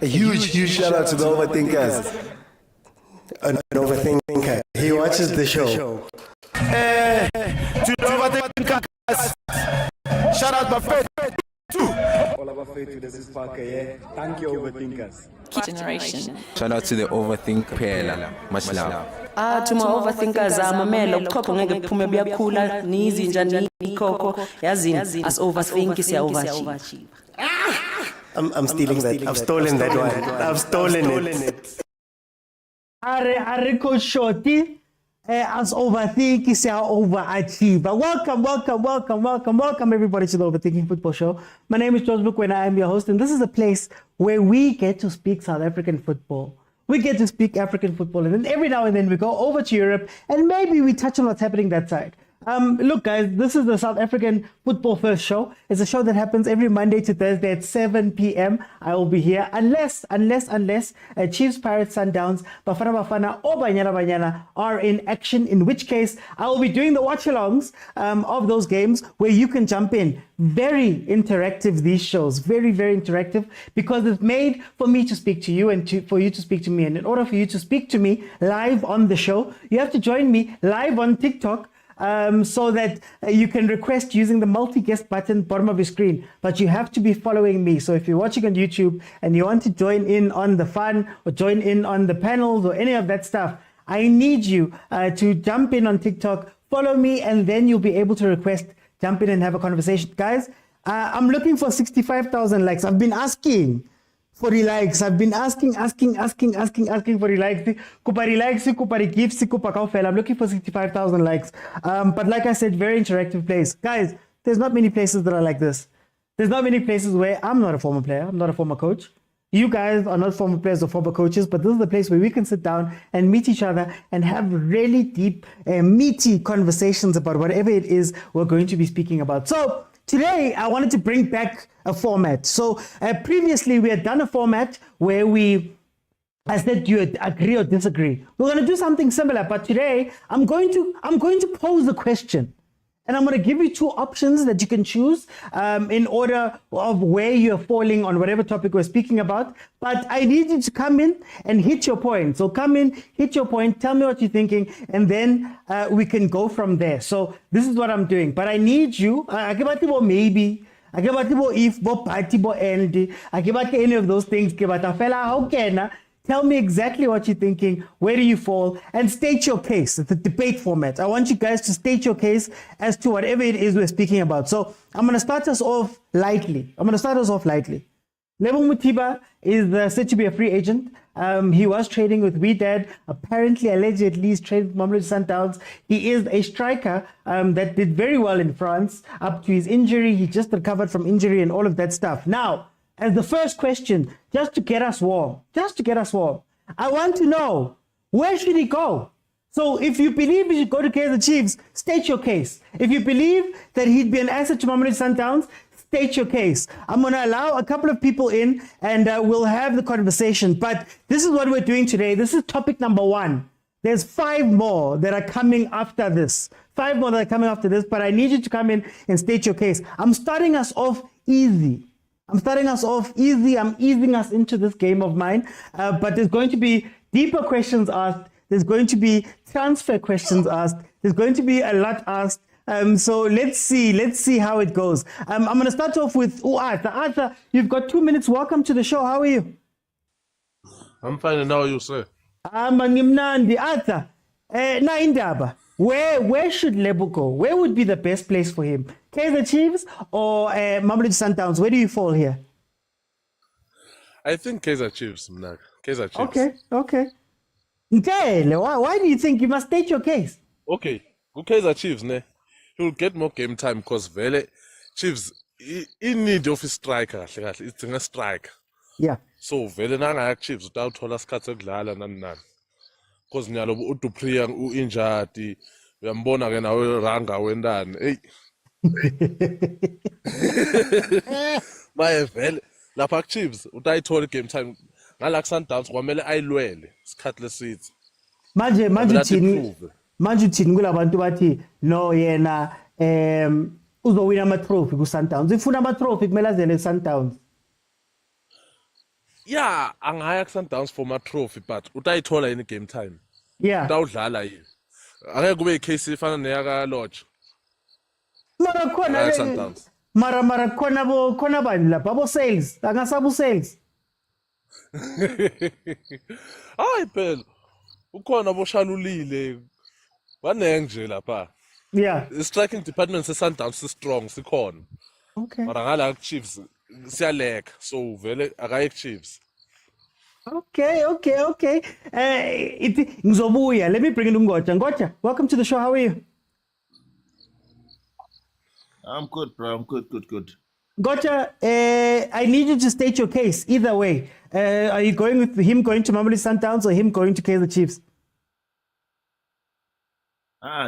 A huge shout out to the Overthinkers. An overthinker. He watches the show. To the Overthinkers. Shout out my friend. All of our faith, this is Parker, yeah. Thank you, Overthinkers. Generation. Shout out to the Overthink Pela. Much love. To my overthinkers, mamela ukuxoxa ngeke kuphume buyakhula nizinja nikhokho yazini as overthink siya overachieve. I'm stealing that. I've stolen that one. I've stolen it. Are Coach Shorty, as overthink is our overachieve. Welcome everybody to the Overthinking Football Show. My name is George Bukwena. I am your host, and this is a place where we get to speak South African football. We get to speak African football, and then every now and then we go over to Europe, and maybe we touch on what's happening that side. Look, guys, this is the South African Football First Show. It's a show that happens every Monday to Thursday at 7 p.m. I will be here unless Chiefs, Pirates, Sundowns, Bafana or Banyana are in action, in which case I will be doing the watch-alongs of those games where you can jump in. Very interactive, these shows. Very, very interactive, because it's made for me to speak to you and for you to speak to me. And in order for you to speak to me live on the show, you have to join me live on TikTok. So that you can request using the multi-guest button bottom of your screen, but you have to be following me. So if you're watching on YouTube and you want to join in on the fun or join in on the panels or any of that stuff, I need you to jump in on TikTok, follow me, and then you'll be able to request jump in and have a conversation. Guys, I'm looking for 65,000 likes. I've been asking for the likes. I've been asking for the likes. Kupari likes, kupari gifts, kupakaufel. I'm looking for 65,000 likes. But like I said, very interactive place. Guys, there's not many places that are like this. There's not many places where I'm not a former player. I'm not a former coach. You guys are not former players or former coaches, but this is the place where we can sit down and meet each other and have really deep, meaty conversations about whatever it is we're going to be speaking about. So today, I wanted to bring back a format. So previously, we had done a format where I said, do you agree or disagree? We're going to do something similar, but today I'm going to pose a question, and I'm going to give you two options that you can choose in order of where you're falling on whatever topic we're speaking about. But I need you to come in and hit your point. So come in, hit your point, tell me what you're thinking, and then we can go from there. So this is what I'm doing. But I need you, maybe, if, any of those things, tell me exactly what you're thinking, where do you fall, and state your case. It's a debate format. I want you guys to state your case as to whatever it is we're speaking about. So I'm going to start us off lightly. Lebo Mutiba is said to be a free agent. He was trading with Wydad. Apparently, allegedly, he's traded with Mamelodi Sundowns. He is a striker that did very well in France up to his injury. He just recovered from injury and all of that stuff. Now, as the first question, just to get us warm, I want to know, where should he go? So if you believe he should go to Kaizer Chiefs, state your case. If you believe that he'd be an asset to Mamelodi Sundowns, state your case. I'm going to allow a couple of people in, and we'll have the conversation. But this is what we're doing today. This is topic number one. There's 5 more that are coming after this. 5 more that are coming after this, but I need you to come in and state your case. I'm starting us off easy. I'm easing us into this game of mine. But there's going to be deeper questions asked. There's going to be transfer questions asked. There's going to be a lot asked. So let's see how it goes. I'm going to start off with Arthur. Arthur, you've got 2 minutes. Welcome to the show. How are you? I'm fine, and how are you, sir? Ngimnandi. Arthur, na indaba. Where should Lebo go? Where would be the best place for him? Kaizer Chiefs or Mamelodi Sundowns? Where do you fall here? I think Kaizer Chiefs, Mnaka. Kaizer Chiefs. Okay. Why do you think? You must state your case. Okay, go Kaizer Chiefs, ne? He'll get more game time because Vele Chiefs in need of a striker. It's a striker. Yeah. So Vele nanga Chiefs without all us cuts nan. Because nyalo uDupree injured, uyambona ke nawe ranga wendani. Hey. Maye Vele lapha Chiefs utayithola game time ngala Sundowns kwamele ayilwele isikhathi lesithi. Manje uthini kulabantu bathi no yena uzowina ama trophy ku Sundowns. Ifuna ama trophy kumele azele Sundowns. Yeah, angaya ku-Sundowns for ma-trophy but utayithola yini game time. Yeah. Utawudlala yini. Angeke kube i-case efana neyaka-Lodge. Mara khona Angaya ke ku-Sundowns. mara khona bani lapha abo sales angasabu sales. Hayi phela ukhona boshalulile banenge nje lapha. Yeah. I-striking department se-Sundowns si-strong sikhona. Okay. Mara ngala ku-Chiefs siyaleka so vele akaye ku-Chiefs. Okay. Ngizobuya. Let me bring in Ngocha. Ngocha, welcome to the show. How are you? I'm good, bro. I'm good. Ngocha, I need you to state your case. Either way, are you going with him going to Mamelodi Sundowns or him going to Kaizer Chiefs?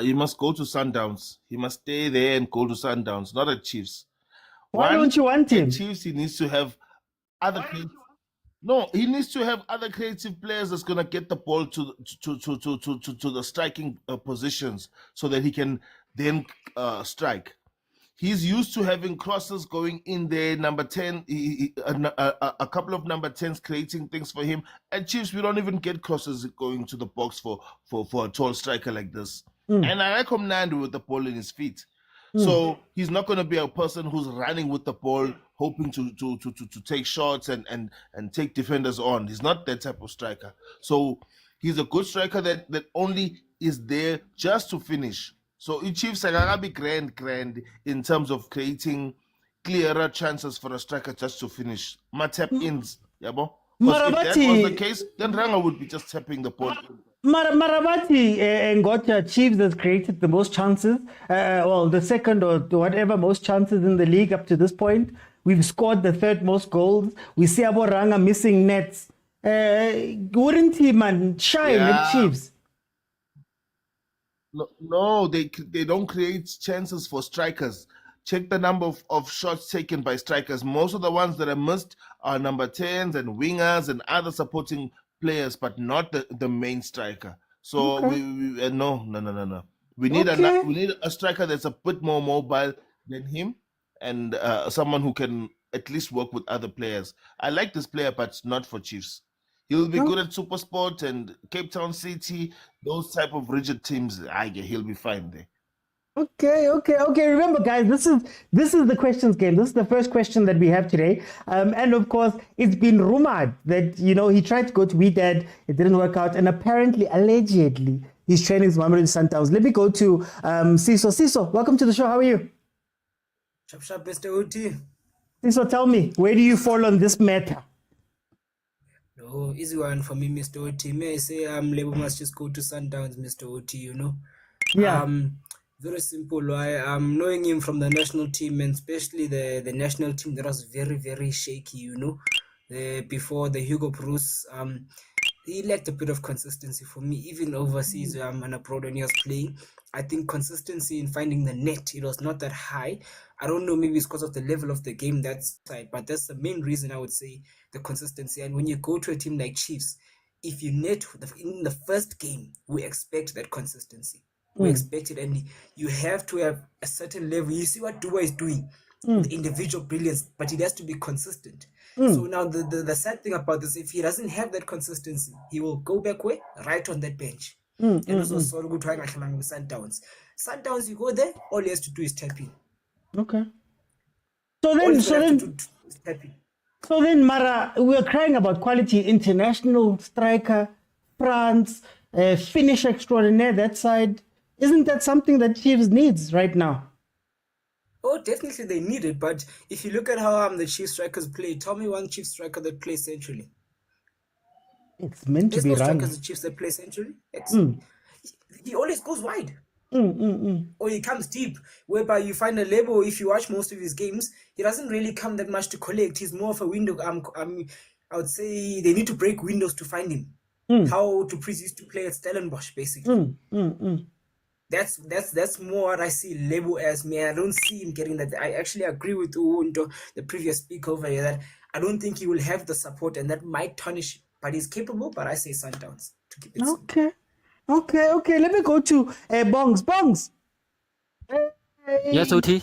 He must go to Sundowns. He must stay there and go to Sundowns, not at Chiefs. Why don't you want him? At Chiefs, he needs to have other. No, he needs to have other creative players that's gonna get the ball to the striking positions so that he can then strike. He's used to having crosses going in there. Number 10, a couple of number 10s creating things for him. At Chiefs, we don't even get crosses going to the box for a tall striker like this. And I like Nandi with the ball in his feet. So he's not going to be a person who's running with the ball, hoping to take shots and take defenders on. He's not that type of striker. So he's a good striker that only is there just to finish. So Chiefs are gonna be grand in terms of creating clearer chances for a striker just to finish. Tap ins, yabo. Because if that was the case, then Ranga would be just tapping the ball. Marabati and Ngocha Chiefs has created the most chances, the second or whatever most chances in the league up to this point. We've scored the third most goals. We see Aboranga missing nets. Wouldn't he, man, shine at Chiefs? No, they don't create chances for strikers. Check the number of shots taken by strikers. Most of the ones that are missed are number 10s and wingers and other supporting players, but not the main striker. So no. We need a striker that's a bit more mobile than him and someone who can at least work with other players. I like this player, but not for Chiefs. He'll be good at SuperSport and Cape Town City, those type of rigid teams. He'll be fine there. Okay. Remember, guys, this is the questions game. This is the first question that we have today. And of course, it's been rumored that, he tried to go to Wydad, it didn't work out, and apparently, allegedly, he's training with Mamelodi Sundowns. Let me go to Siso. Siso, welcome to the show. How are you? Sharp, Mr. OT. Siso, tell me, where do you fall on this matter? No, easy one for me, Mr. OT. May I say Lebo must just go to Sundowns, Mr. OT, Yeah. Very simple. Why knowing him from the national team and especially the national team that was very, very shaky, before the Hugo Bruce, he lacked a bit of consistency for me, even overseas and abroad when he was playing. I think consistency in finding the net, it was not that high. I don't know, maybe it's because of the level of the game that side, but that's the main reason I would say the consistency. And when you go to a team like Chiefs, if you net in the first game, we expect that consistency. We expect it, and you have to have a certain level. You see what Dua is doing, the individual brilliance, but it has to be consistent. So now the sad thing about this, if he doesn't have that consistency, he will go back right on that bench. And also so good with Sundowns. Sundowns, you go there, all he has to do is tap in. Okay. So then, Mara, we're crying about quality international striker, France, Finnish extraordinaire, that side. Isn't that something that Chiefs needs right now? Oh, definitely they need it. But if you look at how the Chiefs strikers play, tell me one Chiefs striker that plays centrally. It's meant to There's be no run. strikers the Chiefs that play centrally. He always goes wide. Or he comes deep, whereby you find a label. If you watch most of his games, he doesn't really come that much to collect. He's more of a window. I would say they need to break windows to find him. How Dupreez used to play at Stellenbosch, basically. That's more what I see label as. Me, I don't see him getting that. I actually agree with Uwunto, the previous speaker over here, that I don't think he will have the support, and that might tarnish. But he's capable. But I say Sundowns to keep it simple. Okay. Let me go to Bongs. Yes, OT.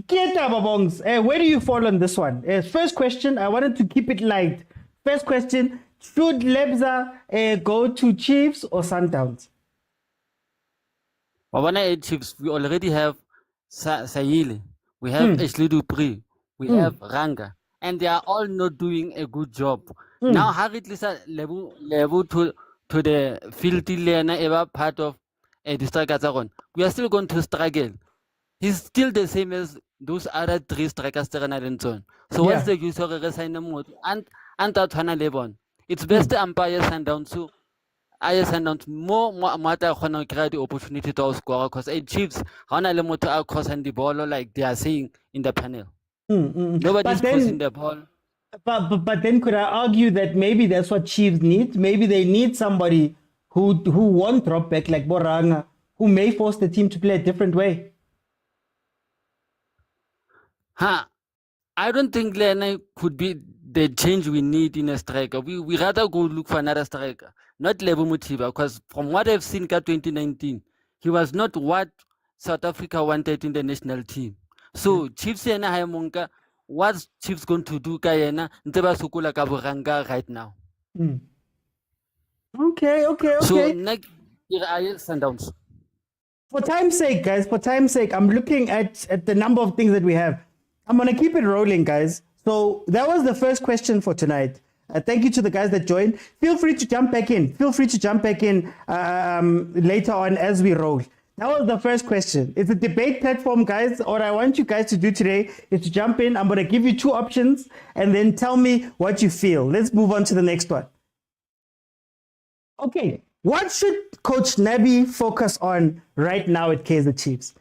Bongs. Where do you fall on this one? First question, I wanted to keep it light First question, should Lebza go to Chiefs or Sundowns? Wabana Chiefs, we already have Sayile, we have Ashley Dupree, we have Ranga, and they are all not doing a good job. Now, Harit Lisa level to the filthy lane ever part of the striker. We are still going to struggle. He's still the same as those other 3 strikers. So what's the use of a sign mode? And that Hana Lebon. It's best the umpire send down to I send down more matter when create the opportunity to score because it Chiefs Hana Lemoto cross and the ball like they are saying in the panel. Nobody's crossing the ball. But then could I argue that maybe that's what Chiefs need? Maybe they need somebody who won't drop back like Boranga, who may force the team to play a different way. I don't think Lena could be the change we need in a striker. We rather go look for another striker, not Lebo Mutiba, because from what I've seen in 2019, he was not what South Africa wanted in the national team. So Chiefs and Hayamonka, what's Chiefs going to do Kayana Nteba Sukula Kaburanga right now? Okay. So next year I Sundowns. For time's sake, guys, I'm looking at the number of things that we have. I'm going to keep it rolling, guys. So that was the first question for tonight. Thank you to the guys that joined. Feel free to jump back in. Later on as we roll. That was the first question. It's a debate platform, guys. What I want you guys to do today is to jump in. I'm going to give you 2 options and then tell me what you feel. Let's move on to the next one. Okay. What should Coach Nabi focus on right now at Kaizer Chiefs?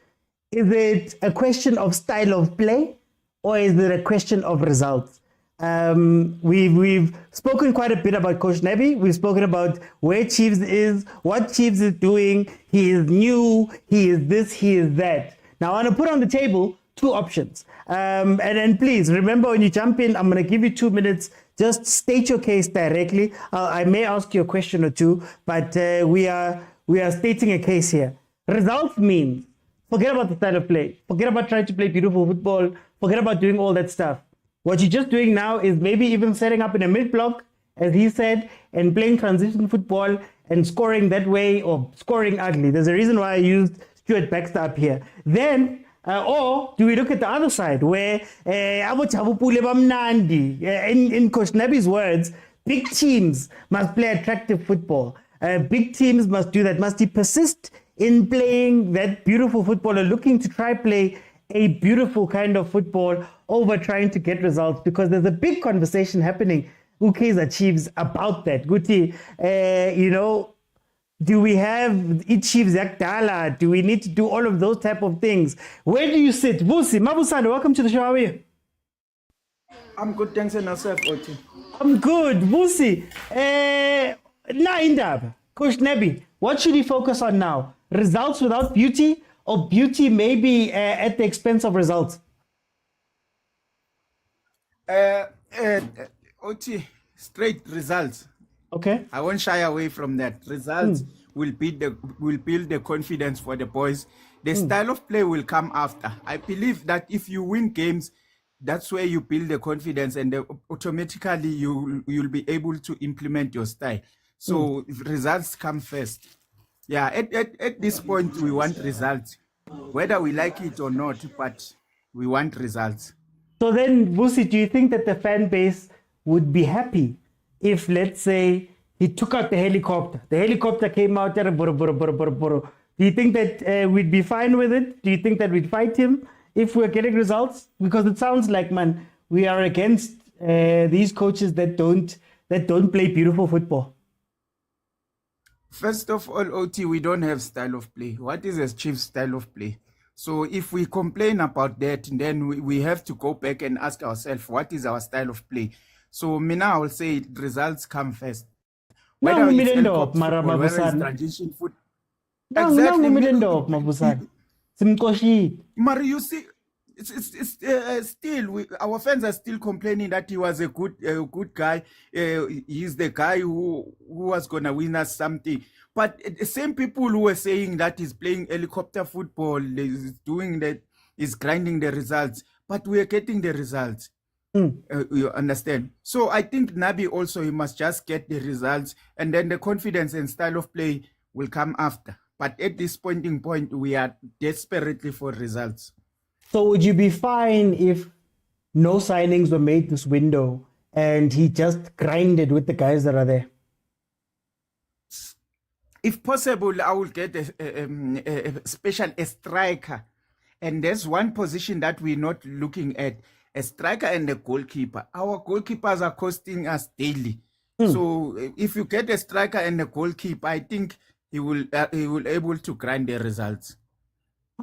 Is it a question of style of play or is it a question of results? We've spoken quite a bit about Coach Nabi. We've spoken about where Chiefs is, what Chiefs is doing. He is new, he is this, he is that. Now I want to put on the table 2 options. And please remember when you jump in, I'm going to give you 2 minutes. Just state your case directly. I may ask you a question or 2, but we are stating a case here. Results means forget about the style of play. Forget about trying to play beautiful football. Forget about doing all that stuff. What you're just doing now is maybe even setting up in a mid-block, as he said, and playing transition football and scoring that way or scoring ugly. There's a reason why I used Stuart Baxter up here. Then, or do we look at the other side where in Coach Nabi's words, big teams must play attractive football. Big teams must do that. Must he persist in playing that beautiful football or looking to try play a beautiful kind of football over trying to get results? Because there's a big conversation happening who Kaizer Chiefs about that. Guti, do we have Chiefs Yakdala? Do we need to do all of those type of things? Where do you sit? Vusi, Mabusanda, welcome to the show. How are you? I'm good, thanks, and yourself, Oti. I'm good. Vusi, Indab, Coach Nabi, what should he focus on now? Results without beauty or beauty maybe at the expense of results? Oti, straight results. Okay. I won't shy away from that. Results will build the confidence for the boys. The style of play will come after. I believe that if you win games, that's where you build the confidence, and automatically you'll be able to implement your style. So results come first. Yeah, at this point we want results, whether we like it or not, but we want results. So then, Vusi, do you think that the fan base would be happy if, let's say, he took out the helicopter? The helicopter came out there, do you think that we'd be fine with it? Do you think that we'd fight him if we're getting results? Because it sounds like, man, we are against these coaches that don't play beautiful football. First of all, OT, we don't have style of play. What is a Chiefs style of play? So if we complain about that, then we have to go back and ask ourselves, what is our style of play? So Mina, I will say results come first. Whether it's helicopter football, whether it's transition foot. Exactly. Mari, you see, it's still our fans are still complaining that he was a good guy. He's the guy who was gonna win us something. But the same people who were saying that he's playing helicopter football, is doing that, is grinding the results. But we are getting the results. You understand? So I think Nabi also, he must just get the results, and then the confidence and style of play will come after. But at this point, we are desperately for results. So would you be fine if no signings were made this window and he just grinded with the guys that are there? If possible, I will get a special striker. And there's one position that we're not looking at, a striker and a goalkeeper. Our goalkeepers are costing us daily. So if you get a striker and a goalkeeper, I think he will able to grind the results.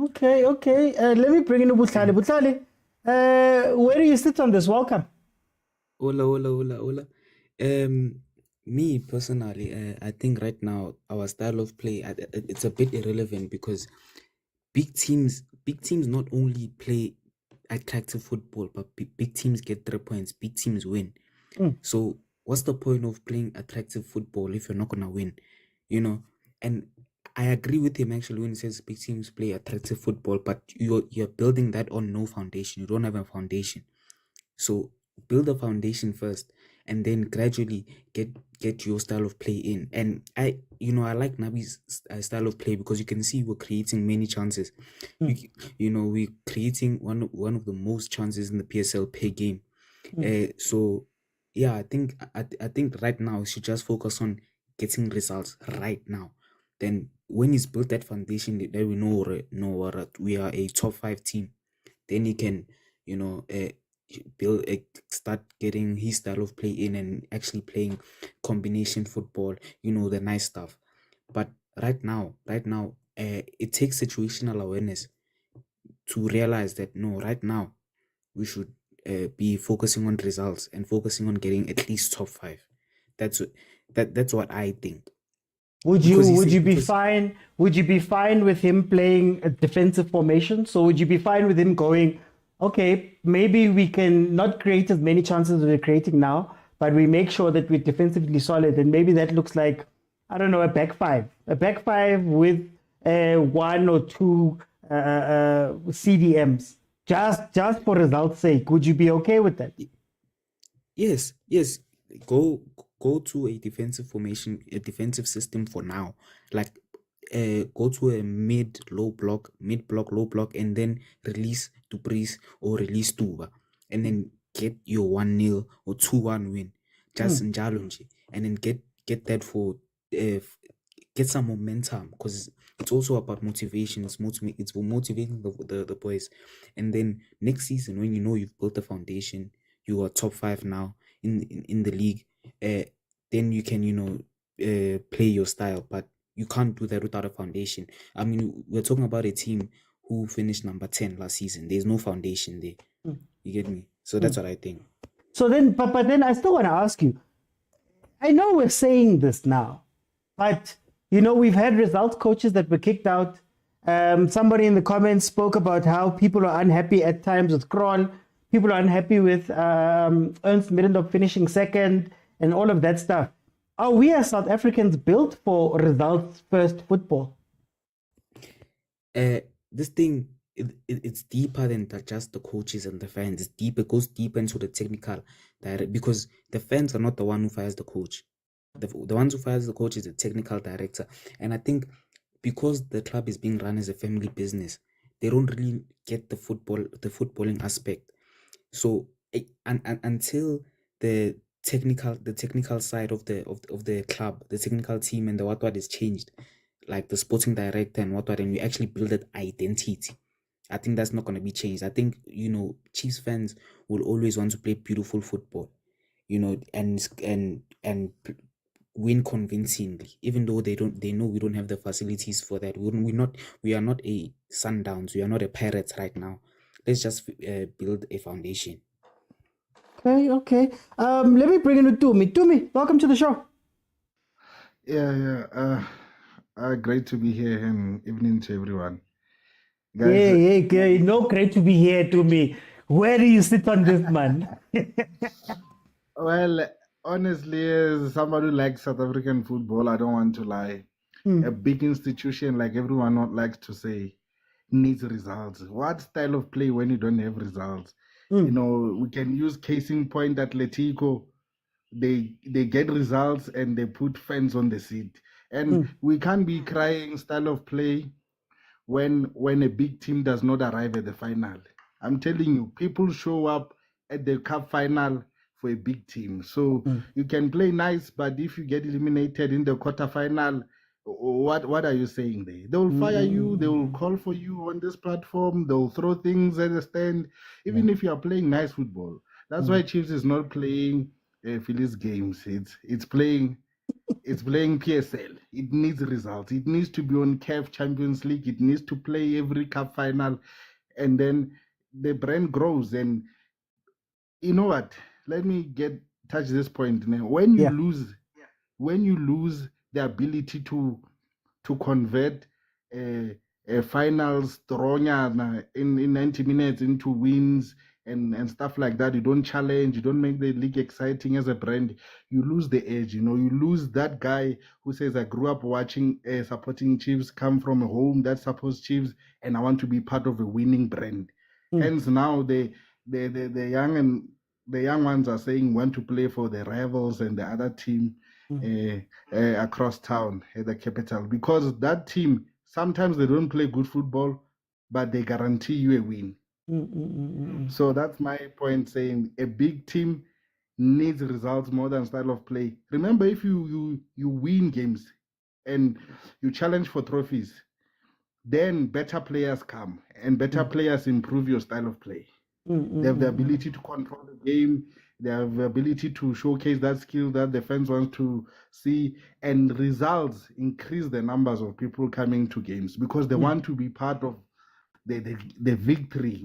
Okay. Let me bring in Butlali. Butlali, where do you sit on this? Welcome. Hola. Me personally, I think right now our style of play, it's a bit irrelevant because big teams not only play attractive football, but big teams get 3 points. Big teams win. So what's the point of playing attractive football if you're not gonna win? You know, and I agree with him actually when he says big teams play attractive football, but you're building that on no foundation. You don't have a foundation. So build a foundation first, and then gradually get your style of play in. And I like Nabi's style of play because you can see we're creating many chances. We're creating one of the most chances in the PSL per game. So yeah, I think right now we should just focus on getting results right now. Then when he's built that foundation, that we know we are a top 5 team, then he can start getting his style of play in and actually playing combination football, the nice stuff. But right now, it takes situational awareness to realize that right now we should be focusing on results and focusing on getting at least top 5. That's what I think. Would you be fine with him playing a defensive formation? So would you be fine with him going, okay, maybe we can not create as many chances as we're creating now, but we make sure that we're defensively solid, and maybe that looks like, I don't know, a back five with 1 or 2 CDMs, just for results' sake. Would you be okay with that? Yes. Go to a defensive formation, a defensive system for now. Like go to a mid block, low block, and then release to Breeze or release Tuba, and then get your 1-0 or 2-1 win. Just njalo nje, and then get that for get some momentum, because it's also about motivation. It's motivating the boys. And then next season, when you've built a foundation, you are top 5 now in the league, then you can play your style. But you can't do that without a foundation. I mean, we're talking about a team who finished number 10 last season. There's no foundation there. You get me? So that's what I think. So then, but then I still want to ask you, I know we're saying this now, but we've had results coaches that were kicked out. Somebody in the comments spoke about how people are unhappy at times with Kroll. People are unhappy with Ernst Middendorp finishing second and all of that stuff. Are we as South Africans built for results first football? This thing, it's deeper than just the coaches and the fans. It goes deeper into the technical director, because the fans are not the one who fires the coach. The ones who fires the coach is the technical director. And I think because the club is being run as a family business, they don't really get the footballing aspect. So until the technical side of the club, the technical team and the what is changed, like the sporting director and what, and we actually build that identity, I think that's not going to be changed. I think Chiefs fans will always want to play beautiful football, and win convincingly, even though they know we don't have the facilities for that. We are not a Sundowns, we are not a Pirates right now. Let's just build a foundation. Okay. Let me bring in Tumi. Tumi, welcome to the show. Yeah. Great to be here, and evening to everyone. Guys, Yeah. No, great to be here, Tumi. Where do you sit on this, man? well, honestly, as somebody who likes South African football, I don't want to lie. A big institution, like everyone likes to say, needs results. What style of play when you don't have results? You know, we can use case in point Atletico. They get results and they put fans on the seat. And we can't be crying style of play when a big team does not arrive at the final. I'm telling you, people show up at the cup final for a big team. So you can play nice, but if you get eliminated in the quarterfinal, what are you saying there? They will fire you, they will call for you on this platform, they'll throw things at the stand, even if you are playing nice football. That's why Chiefs is not playing Phillies games. It's playing PSL. It needs results. It needs to be on CAF Champions League. It needs to play every cup final, and then the brand grows. And you know what? Let me touch this point now. When you lose the ability to convert a finals stronger in 90 minutes into wins and stuff like that, you don't challenge, you don't make the league exciting as a brand, you lose the edge. You know, you lose that guy who says, I grew up watching supporting Chiefs, come from a home that supports Chiefs, and I want to be part of a winning brand. Hence now the young ones are saying want to play for the rivals and the other team across town at the capital, because that team, sometimes they don't play good football, but they guarantee you a win. So that's my point, saying a big team needs results more than style of play. Remember, if you win games and you challenge for trophies, then better players come and better players improve your style of play. They have the ability to control the game. They have the ability to showcase that skill that the fans want to see, and results increase the numbers of people coming to games because they want to be part of the victory,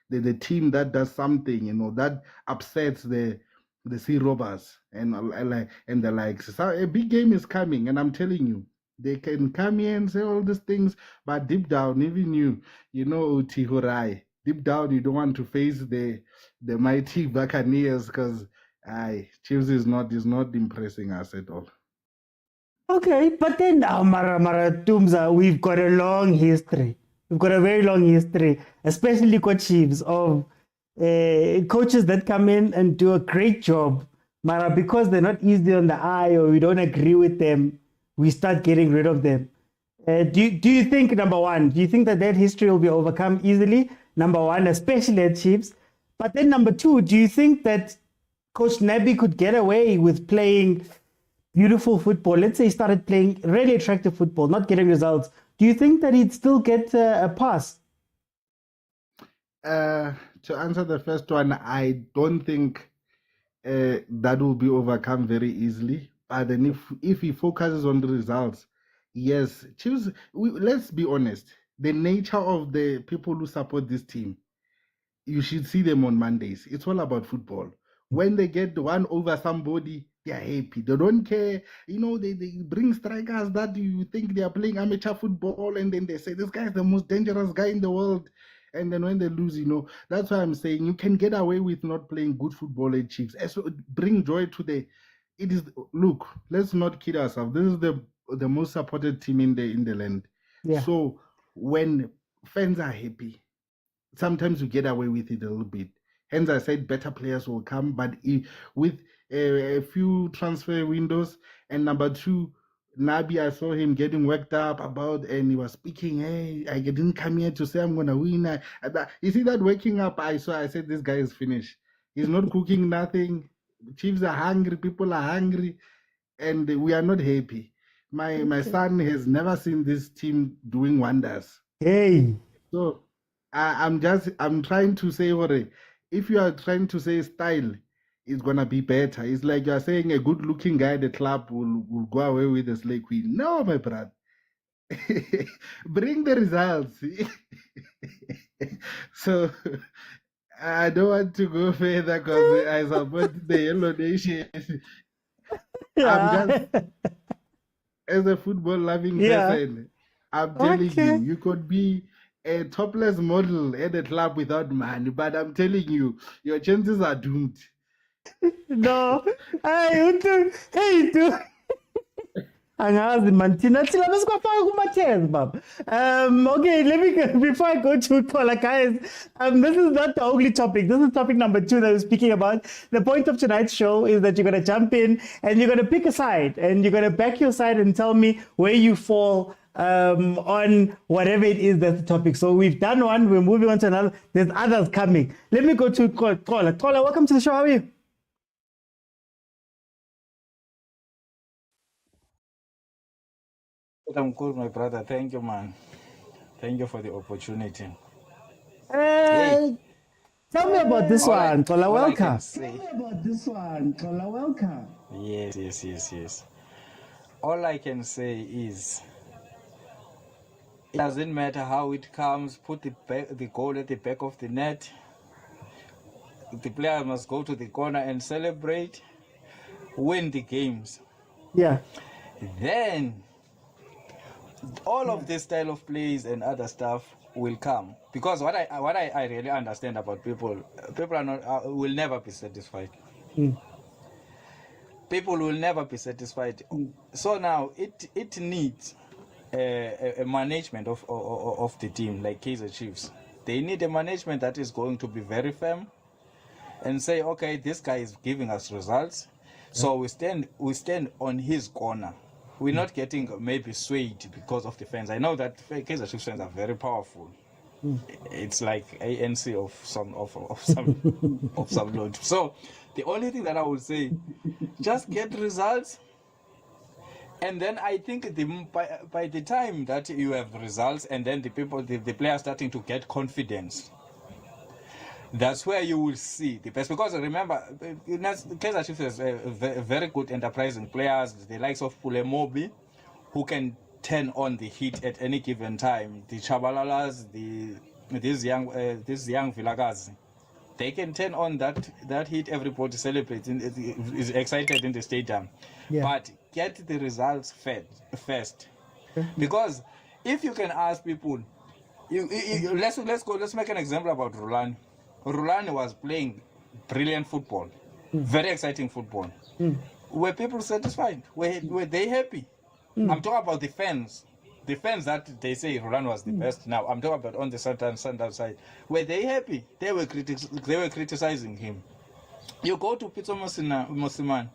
the team that does something, you know, that upsets the sea robbers and the likes. So a big game is coming, and I'm telling you, they can come here and say all these things, but deep down, even you know, Tihurai, deep down, you don't want to face the mighty Buccaneers because Chiefs is not impressing us at all. Okay, but then Mara Tumza, we've got a long history. We've got a very long history, especially Chiefs, of coaches that come in and do a great job. Mara, because they're not easy on the eye or we don't agree with them, we start getting rid of them. Do you think, number one, do you think that history will be overcome easily? Number one, especially at Chiefs. But then number two, do you think that Coach Nabi could get away with playing beautiful football? Let's say he started playing really attractive football, not getting results. Do you think that he'd still get a pass? To answer the first one, I don't think that will be overcome very easily. But then if he focuses on the results, yes, Chiefs, let's be honest, the nature of the people who support this team, you should see them on Mondays. It's all about football. When they get one over somebody, they are happy. They don't care. You know, they bring strikers that you think they are playing amateur football, and then they say, this guy is the most dangerous guy in the world. And then when they lose, you know, that's why I'm saying you can get away with not playing good football at Chiefs. So bring joy to look, let's not kid ourselves. This is the most supported team in the land. Yeah. So when fans are happy, sometimes you get away with it a little bit. Hence, I said better players will come, but with a few transfer windows. And number two, Nabi, I saw him getting worked up about, and he was speaking, hey, I didn't come here to say I'm going to win. You see that waking up, I said, this guy is finished. He's not cooking nothing. Chiefs are hungry, people are hungry, and we are not happy. My son has never seen this team doing wonders. Hey. So I'm trying to say, if you are trying to say style, it's gonna be better. It's like you're saying a good-looking guy at the club will go away with the slay queen. No, my brother. Bring the results. So I don't want to go further because I support the Yellow Nation. I'm just, as a football-loving person, I'm telling you could be a topless model at the club without money, but I'm telling you, your chances are doomed. No, hey, Angazi man, thina besikafaka kuma-10 baba. Okay, let me go, before I go to Paula, guys. This is not the only topic. This is topic number 2 that we're speaking about. The point of tonight's show is that you're gonna jump in and you're gonna pick a side and you're gonna back your side and tell me where you fall on whatever it is that's the topic. So we've done one. We're moving on to another. There's others coming. Let me go to Tola. Tola, welcome to the show. How are you? I'm good, my brother. Thank you, man. Thank you for the opportunity. Tell me about this one, Tola. Welcome. Yes. All I can say is, it doesn't matter how it comes. Put the goal at the back of the net. The player must go to the corner and celebrate, win the games. Yeah. Then all of this style of plays and other stuff will come, because what I really understand about people are not will never be satisfied. People will never be satisfied. So now it needs a management of the team, like Kaizer Chiefs. They need a management that is going to be very firm and say, okay, this guy is giving us results, so we stand on his corner. We're not getting maybe swayed because of the fans. I know that Kaizer Chiefs fans are very powerful. It's like ANC of some load. So the only thing that I would say, just get results, and then I think by the time that you have results, and then the players starting to get confidence, that's where you will see the best. Because remember, Kaizer Chiefs has very good enterprising players, the likes of Pulemobi, who can turn on the heat at any given time. The Chabalalas, these young Vilakazi, they can turn on that heat. Everybody celebrates, is excited in the stadium. Yeah. But get the results first. Because if you can ask people, let's make an example about Rulani. Rulani was playing brilliant football, very exciting football. Were people satisfied? Were they happy? I'm talking about the fans that they say Rulani was the best. Now I'm talking about on the Sundown side. Were they happy? They were criticizing him. You go to Pitso Mosimane.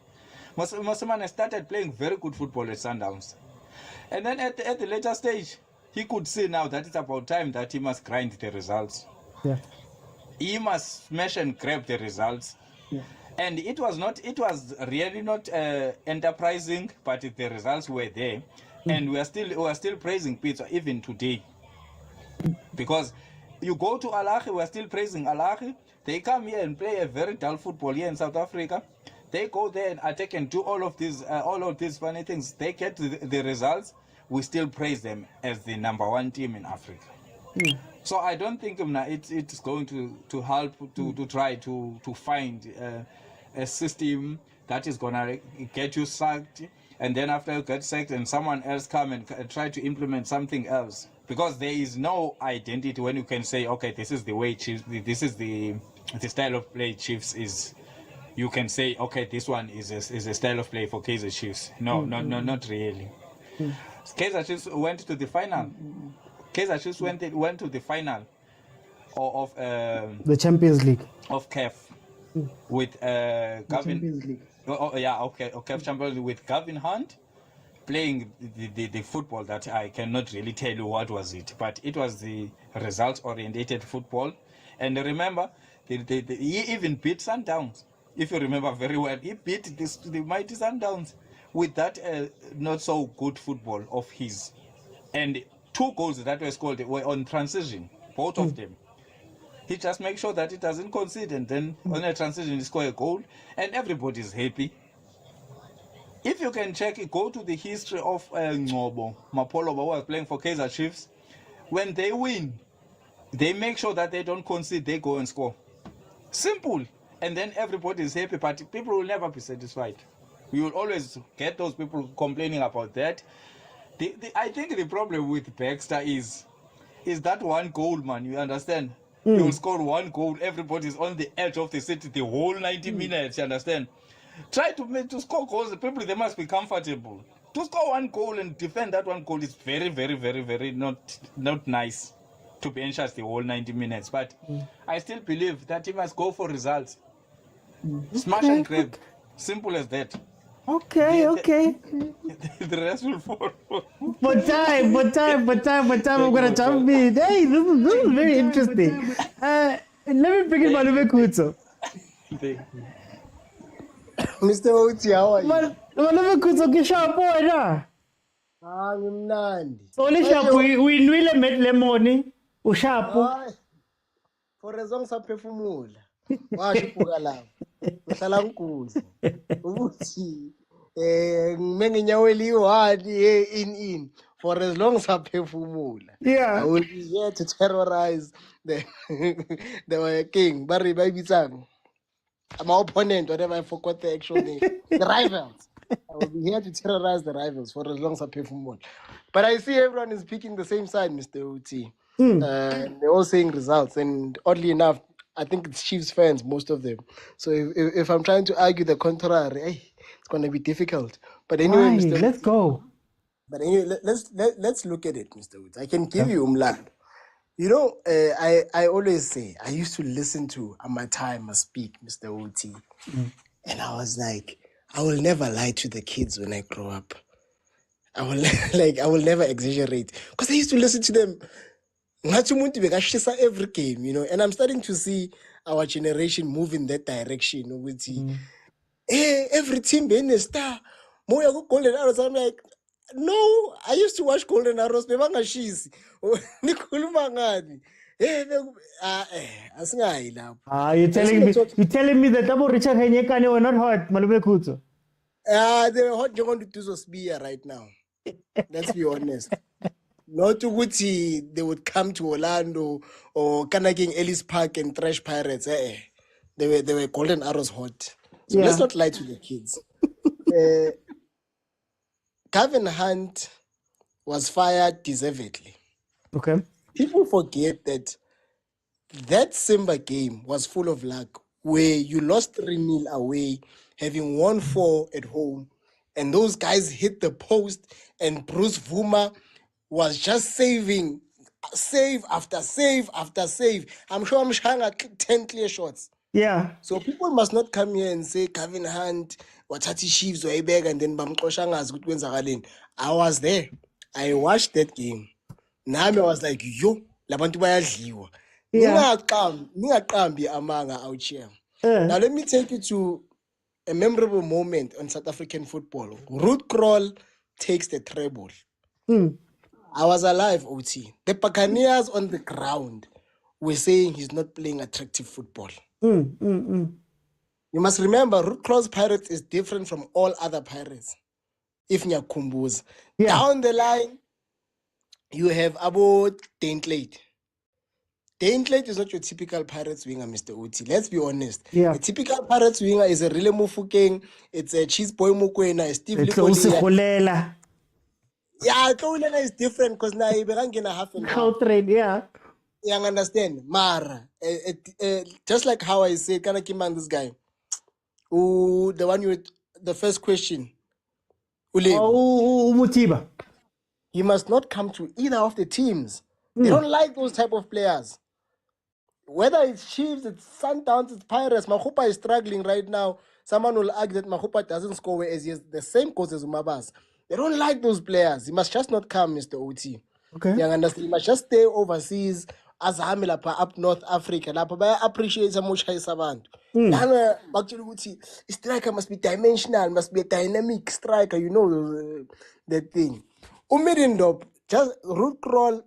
Mosimane started playing very good football at Sundowns, and then at the later stage, he could see now that it's about time that he must grind the results. Yeah. He must smash and grab the results. Yeah. And it was really not enterprising, but the results were there. And we are still praising Pitso even today. Because you go to Alahi, we are still praising Alahi. They come here and play a very dull football here in South Africa. They go there and attack and do all of these funny things. They get the results. We still praise them as the #1 team in Africa. So I don't think it's going to help to try to find a system that is going to get you sacked, and then after you get sacked and someone else come and try to implement something else. Because there is no identity when you can say, okay, this is the way Chiefs, this is the style of play Chiefs is. You can say, okay, this one is a style of play for Kaizer Chiefs. No, not really. Kaizer Chiefs went to the final. Kaizer Chiefs went to the final of the Champions League of CAF with Gavin. CAF Champions League with Gavin Hunt playing the football that I cannot really tell you what was it, but it was the result-oriented football. And remember, he even beat Sundowns. If you remember very well, he beat the mighty Sundowns with that not so good football of his. And 2 goals that were scored were on transition, both of them. He just makes sure that it doesn't concede, and then on a transition he score a goal, and everybody's happy. If you can check, go to the history of Ngobo Mapolo, who was playing for Kaizer Chiefs. When they win, they make sure that they don't concede, they go and score. Simple. And then everybody is happy, but people will never be satisfied. You will always get those people complaining about that. I think the problem with Baxter is that 1 goal, man. You understand? He will score 1 goal. Everybody's on the edge of the seat the whole 90 minutes. You understand? Try to score goals. The people, they must be comfortable. To score one goal and defend that one goal is very, very, very, very not nice to be anxious the whole 90 minutes. But I still believe that he must go for results. Smash and grab. Simple as that. Okay. The rest will follow. But time, I'm gonna jump in. Hey, this is very interesting. Let me bring in Malube Kutso. Mr. Uti, how are you? Malube Kutso, kisha boy na. Ngimnandi. Only sharp, we nwile met lemoni. Ushapu. Hayi. For as long saphefumula. Washipuka lapho. Ngihlala ngikuze. Ukuthi menginyaweni yi-1 in for as long saphefumula. Yeah. I will be here to terrorize the king. Bari bayibitsang. My opponent, whatever I forgot the actual name. The rivals. I will be here to terrorize the rivals for as long as I pay for more. But I see everyone is picking the same side, Mr. Uti. They're all saying results. And oddly enough, I think it's Chiefs fans, most of them. So if I'm trying to argue the contrary, it's going to be difficult. But anyway, Why? Mr. Let's go. But anyway, let's look at it, Mr. Uti. I can give you umlando. You know, I always say, I used to listen to Amatai Must Speak, Mr. Uti. And I was like, I will never lie to the kids when I grow up. I will never exaggerate. Because I used to listen to them. Every game, you know, and I'm starting to see our generation move in that direction. Every team being a star. Moya go Golden Arrows. I'm like, no, I used to watch Golden Arrows. Nikhuluma ngani? Asingayi lapho. You're telling me that Double Richard Henyekane were not hot, Malube Kutso. They were hot going to do so spear right now. Let's be honest. Not to Gucci, they would come to Orlando or Kanaging Ellis Park and Trash Pirates. They were Golden Arrows hot. So let's not lie to the kids. Kevin Hunt was fired deservedly. Okay. People forget that Simba game was full of luck, where you lost 3-0 away, having won 4 at home, and those guys hit the post, and Bruce Vuma was just saving, save after save after save. I'm sure I'm showing 10 clear shots. Yeah. So people must not come here and say Kevin Hunt, Watati Chiefs, Waibeg, and then Bamkoshangas, good wins. I was there. I watched that game. Now I was like, yo, labantu bayadliwa. Ningaqambi amanga out here. Now let me take you to a memorable moment on South African football. Ruth Krol takes the treble. I was alive, OT. The Buccaneers on the ground were saying he's not playing attractive football. You must remember, Ruth Krol's Pirates is different from all other Pirates. If Nyakumbuz. Down the line, you have Abo Daintlade. Daintlade is not your typical Pirates winger, Mr. Uti. Let's be honest. A typical Pirates winger is a Rile Mufukeng, it's a Cheese Boy Mukwena, a Steve Likolia. Yeah, Kaulela is different because now you're going to half and half. You understand? Mara. Just like how I say, can I keep on this guy? Ooh, the one with the first question. Mutiba. He must not come to either of the teams. They don't like those type of players. Whether it's Chiefs, it's Sundowns, it's Pirates. Mahupa is struggling right now. Someone will argue that Mahupa doesn't score whereas he has the same goals as Umabas. They don't like those players. He must just not come, Mr. Oti. Okay. You understand? He must just stay overseas as Hamilapa up North Africa. I appreciate so much Abantu. Striker must be dimensional, must be a dynamic striker, you know that thing. Umedindop, just Ruth Krol,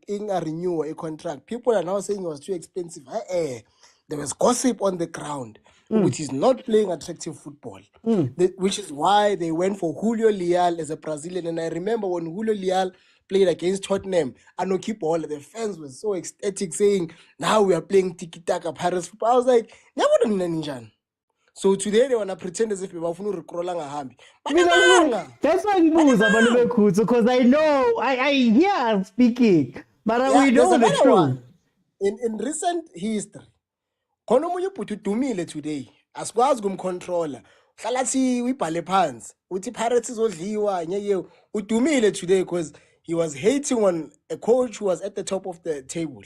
in a renewal, a contract. People are now saying it was too expensive. There was gossip on the ground, which is not playing attractive football, which is why they went for Julio Leal as a Brazilian. And I remember when Julio Leal played against Tottenham, Ball, the fans were so ecstatic saying, now we are playing tiki-taka Paris football. I was like, never. So today they want to pretend as if we want to recroll hambi. That's why I'm because I know, I hear speaking, but we know the truth. In recent history, Konomuyo put to me today, as well as controller. hlalathi uyibhale phansi uthi Pirates izodliwa ngeke udumile today because he was hating on a coach who was at the top of the table.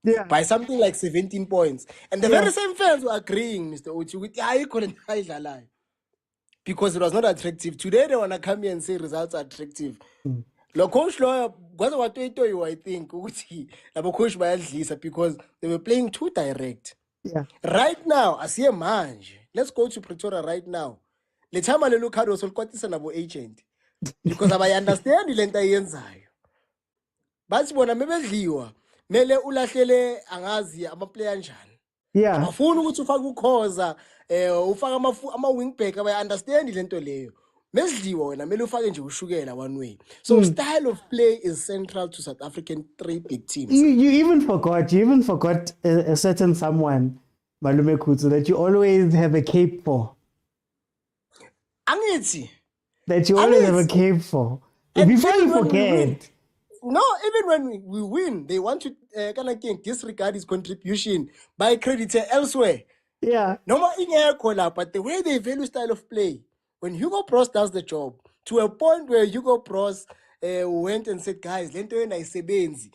Yeah. By something like 17 points. And the very same fans were agreeing, Mr. Uchi, with because it was not attractive. Today they want to come here and say results are attractive. Lo coach lawyer, I think, coach because they were playing too direct. Yeah. Right now, I see a manj. Let's go to Pretoria right now. Let's have a look at the agent. Because I understand the lenta yenzayo. But bona mebedliwa, mele ulahlele angazi ama-player njani. Yeah. Abafuna ukuthi ufake ukhoza, ufaka ama-wing back, I understand lento leyo. Mesliwa wena mele ufake nje ushukela one way. So style of play is central to South African three big teams. You even forgot a certain someone, Malume Kutsu, that you always have a cape for. Angithi. That you always have a cape for. Before you forget. No, even when we win, they want to disregard his contribution by creditor elsewhere. Yeah. No more in air collar, but the way they value style of play. When Hugo Bros does the job, to a point where Hugo Bros went and said, guys, lento yena isebenzi.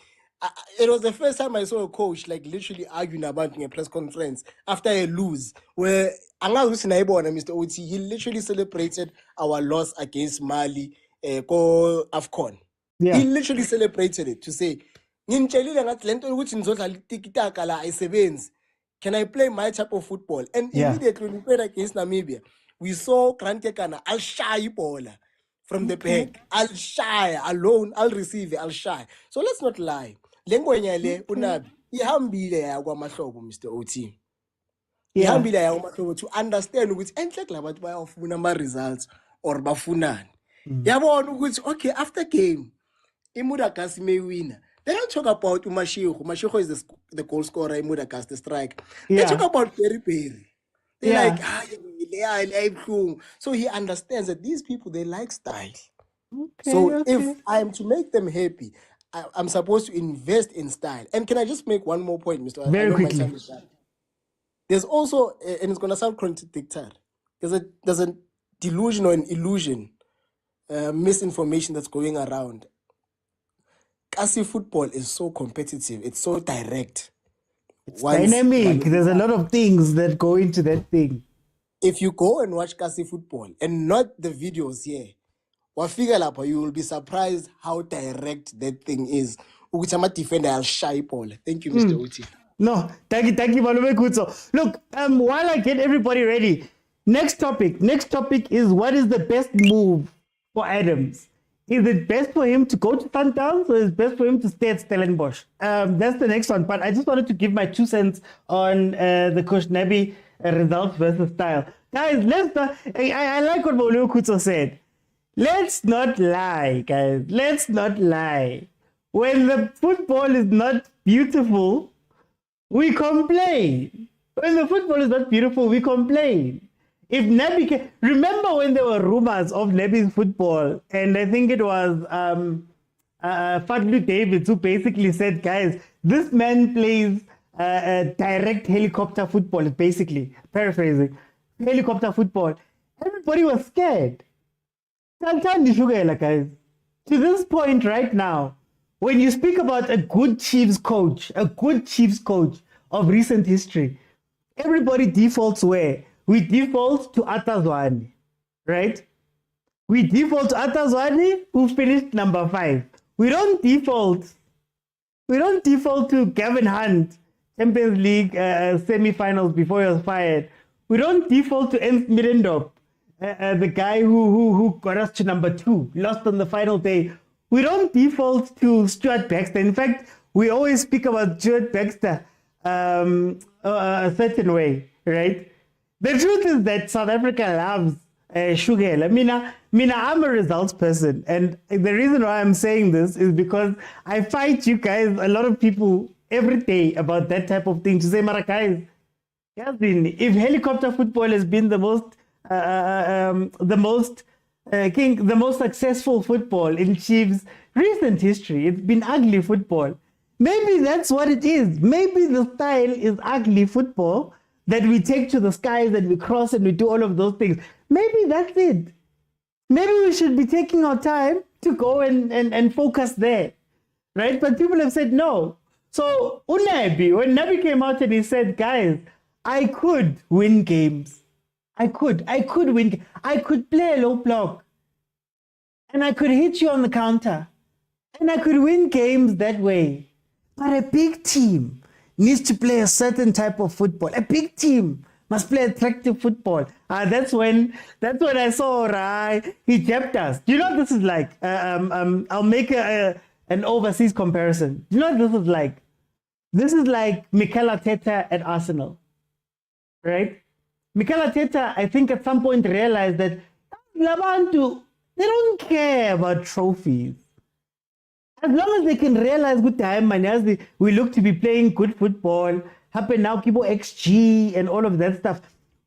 It was the first time I saw a coach like literally arguing about in a press conference after a lose, where Mr. Oti, he literally celebrated our loss against Mali, AFCON. Yeah. He literally celebrated it to say, can I play my type of football? And immediately when we played against Namibia, we saw Grant Kekana, I'll shy baller from the back. I'll shy alone, I'll receive it, I'll shy. So let's not lie. Lengwenyale unabi ihambile yakwamahlobo Mr. OT. Ihambile yakwamahlobo to understand ukuthi enhle labantu bayafuna ama results or bafunani. Yabona ukuthi okay, after game iMudagasi may win. They don't talk about Umashiho. Umashiho is the goal scorer in Mudagasi, the strike. They talk about Perry Perry. They're like, so he understands that these people, they like style. So if I'm to make them happy, I'm supposed to invest in style. And can I just make one more point, Mr. Very quickly. There's also, and it's going to sound contradictory, there's a delusion or an illusion, misinformation that's going around. Kasi football is so competitive. It's so direct. It's dynamic. There's a lot of things that go into that thing. If you go and watch Kasi football and not the videos here, you will be surprised how direct that thing is. Uchama defender I'll shy ball. Thank you, Mr. Uti. No, thank you, Malume Kutso. Look, while I get everybody ready, next topic is what is the best move for Adams? Is it best for him to go to Sundowns or is it best for him to stay at Stellenbosch? That's the next one. But I just wanted to give my 2 cents on the Coach Nabi results versus style. Guys, I like what Malume Kutso said. Let's not lie, guys. Let's not lie. When the football is not beautiful, we complain. When the football is not beautiful, we complain. If Nabi remember when there were rumors of Nabi's football, and I think it was Fadlu Davids who basically said, guys, this man plays direct helicopter football, basically, paraphrasing, helicopter football. Everybody was scared. Guys, to this point right now, when you speak about a good Chiefs coach of recent history, everybody defaults where? We default to Atazwani, right? We default to Atazwani, who finished number 5. We don't default to Gavin Hunt, Champions League semi-finals before he was fired. We don't default to Ernst Middendorp, the guy who got us to number 2, lost on the final day. We don't default to Stuart Baxter. In fact, we always speak about Stuart Baxter a certain way, right? The truth is that South Africa loves Shugela. Mina, I'm a results person. And the reason why I'm saying this is because I fight you guys, a lot of people, every day about that type of thing. To say, Mara guys, if helicopter football has been the most successful football in Chiefs' recent history, it's been ugly football. Maybe that's what it is. Maybe the style is ugly football. that we take to the skies and we cross and we do all of those things. Maybe that's it. Maybe we should be taking our time to go and focus there, right? But people have said no. So Unabi, when Nabi came out and he said, guys, I could win games. I could win. I could play a low block and I could hit you on the counter and I could win games that way. But a big team needs to play a certain type of football. A big team must play attractive football. That's when I saw Rai. He jabbed us. Do you know what this is like? I'll make an overseas comparison. Do you know what this is like? This is like Mikel Arteta at Arsenal, right? Mikel Arteta, I think at some point realized that Labantu, they don't care about trophies. As long as they can realize good time, and as we look to be playing good football, happen now, Kibo XG and all of that stuff.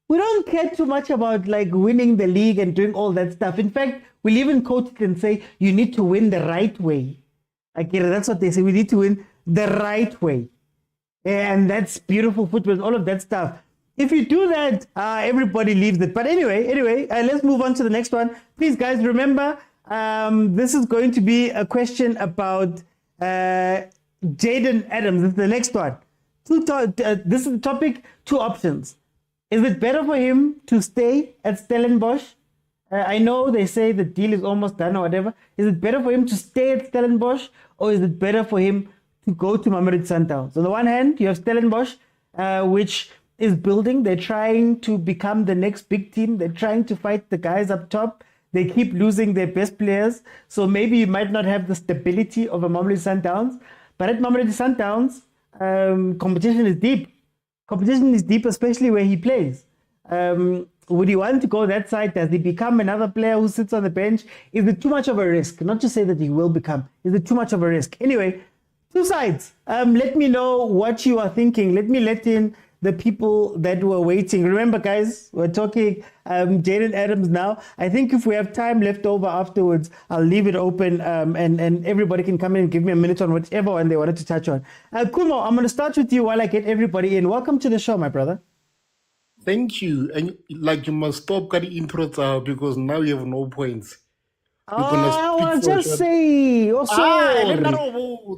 We don't care too much about like winning the league and doing all that stuff. In fact, we'll even quote it and say, you need to win the right way. Okay, that's what they say. We need to win the right way. And that's beautiful football, all of that stuff. If you do that, everybody leaves it. But anyway, let's move on to the next one. Please, guys, remember, this is going to be a question about Jaden Adams. This is the next one. This is the topic, 2 options. Is it better for him to stay at Stellenbosch? I know they say the deal is almost done or whatever. Is it better for him to stay at Stellenbosch or is it better for him to go to Mamelodi Sundowns? On the one hand, you have Stellenbosch, which is building. They're trying to become the next big team. They're trying to fight the guys up top. They keep losing their best players. So maybe you might not have the stability of a Mamelodi Sundowns. But at Mamelodi Sundowns, competition is deep. Competition is deep, especially where he plays. Would he want to go that side? Does he become another player who sits on the bench? Is it too much of a risk? Not to say that he will become. Is it too much of a risk? Anyway, 2 sides. Let me know what you are thinking. Let me let in the people that were waiting. Remember, guys, we're talking Jaden Adams now. I think if we have time left over afterwards, I'll leave it open and everybody can come in and give me a minute on whichever one they wanted to touch on. Kumo, I'm going to start with you while I get everybody in. Welcome to the show, my brother. Thank you. And like you must stop cutting intros out because now you have no points. I was just say, oh, sorry.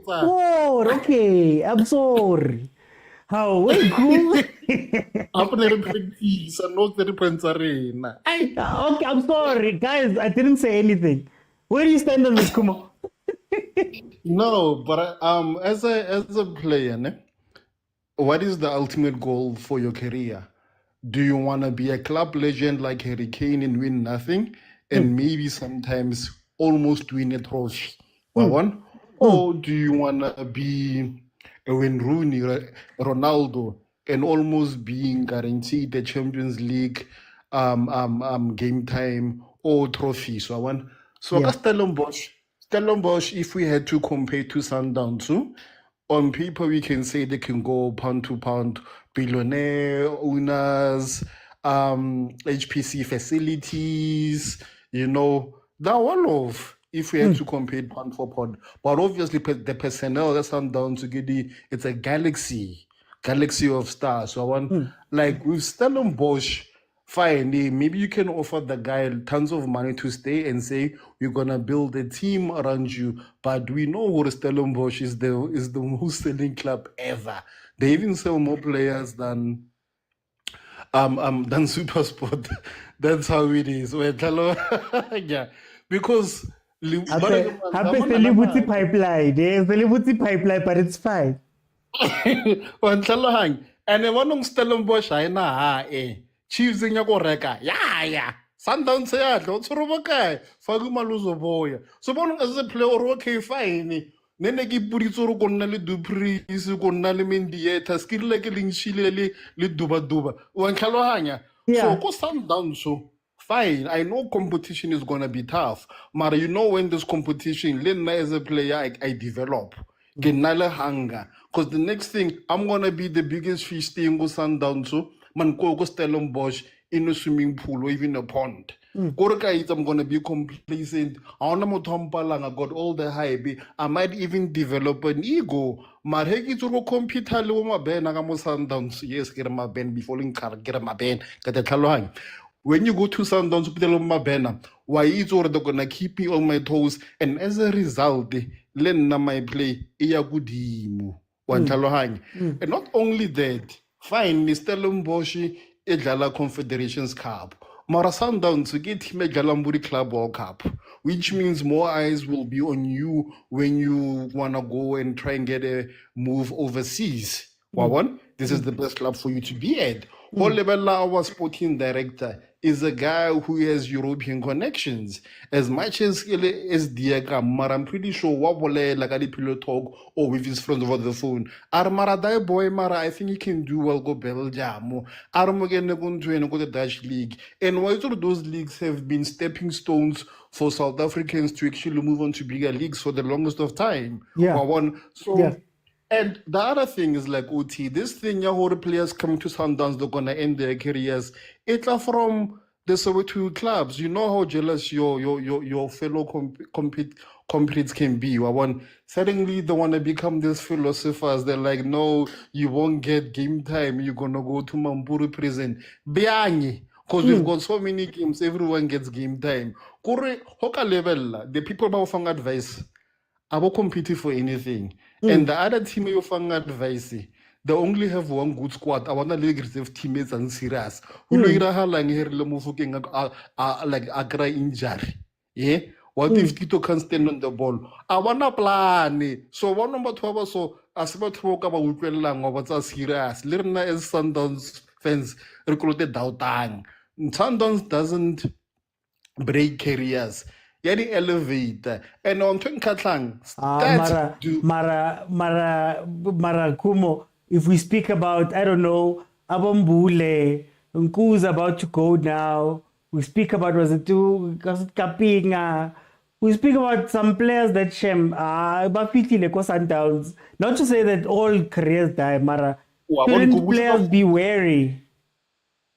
Oh, okay, I'm sorry. How we go? Okay, I'm sorry, guys. I didn't say anything. Where do you stand on this, Kumo? No, but as a player, ne, what is the ultimate goal for your career? Do you want to be a club legend like Harry Kane and win nothing, and maybe sometimes almost win a trophy? One, or do you want to be a Wayne Rooney, Ronaldo, and almost being guaranteed the Champions League game time or trophy? So Stellenbosch, if we had to compare to Sundowns, on paper we can say they can go pound to pound, billionaire owners, HPC facilities, you know, that one of, if we had to compare pound for pound. But obviously the personnel that's down to get it's a galaxy of stars. So I want, like with Stellenbosch, fine, maybe you can offer the guy tons of money to stay and say, we're going to build a team around you. But we know what Stellenbosch is the most selling club ever. They even sell more players than SuperSport. That's how it is. Yeah, because celebrity pipeline. There's celebrity pipeline, but it's fine. And one Stellenbosch, Chiefs in Yakoreka. Yeah. Sundowns ya tlo tsoroba kae fa go maluzo boya so bona as a player okay fine nene ke puditse re go nna le Dupreez go nna le Mendieta skill like lingshile le duba o ntlhalohanya so go Sundowns so fine. I know competition is gonna be tough, but you know when this competition le nna as a player I develop get nale hunger because the next thing I'm gonna be the biggest fish thing go Sundowns so man go Stellenbosch in a swimming pool or even a pond. Kore ka itse I'm gonna be complacent. I wanna motho a mpalang, I got all the hype. I might even develop an ego. Mare he ke itse go computer le bo Mabena ka mo Sundowns. Yes, ke re Mabena before leng car ke re Mabena ka te tlhalohanya. When you go to Sundowns, put Mabena, why it's or they're gonna keep me on my toes, and as a result, Lenna my play, iya gudimo, wantalohang. And not only that, fine, Stellenbosch, Edlala Confederations Cup. Mara Sundowns to get him a Galamburi Club World Cup, which means more eyes will be on you when you wanna go and try and get a move overseas. Wawan, this is the best club for you to be at. Olebella, our sporting director, is a guy who has European connections. As much as Diagram, I'm pretty sure Wabole, like a pillow talk, or with his friends over the phone. Armara boy, Mara, I think he can do well, go Belgium. Armagen to go to the Dutch league. And why all those leagues have been stepping stones for South Africans to actually move on to bigger leagues for the longest of time. Yeah. So. Yeah. And the other thing is like OT, this thing your players coming to Sundowns, they're gonna end their careers. It's from the Soweto clubs. You know how jealous your fellow compete can be. Suddenly they wanna become these philosophers. They're like, no, you won't get game time. You're gonna go to Mampuru prison. Biangi. Because we've got so many games, everyone gets game time. Kore hoka level, the people who have advice. I will compete for anything. And the other team you find advice, they only have one good squad. I want to league reserve teammates and serious. Who know like here like Agra injury. Yeah. What if Tito can stand on the ball? I wanna plan. So one number 12 so as about talk about what's serious. Learn as Sundowns fans recruited Dautang. Sundowns doesn't break careers. Getting elevated and on Twin Katlang. Mara Kumo, if we speak about, I don't know, Abambule, Nku's about to go now. We speak about Kapinga. We speak about some players that Shem, Bafiti Leko Sundowns. Not to say that all careers die, Mara. Shouldn't players be wary?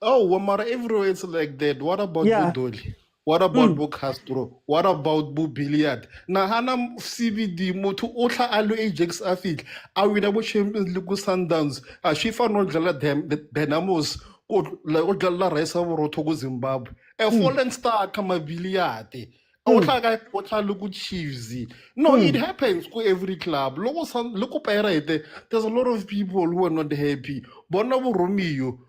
Oh, well, Mara, everywhere it's like that. What about Budoli? What about Bo Castro? What about Bo Billiard? Na hana CBD moto otla alo Ajax afik. Awina bo Champions League Sundowns. Shifa no dlala Dynamos o dlala Raisa Boroto go Zimbabwe. A fallen star kama Billiard. Otla look Chiefs. No, it happens to every club. Look Pirate. There's a lot of people who are not happy. Bonavo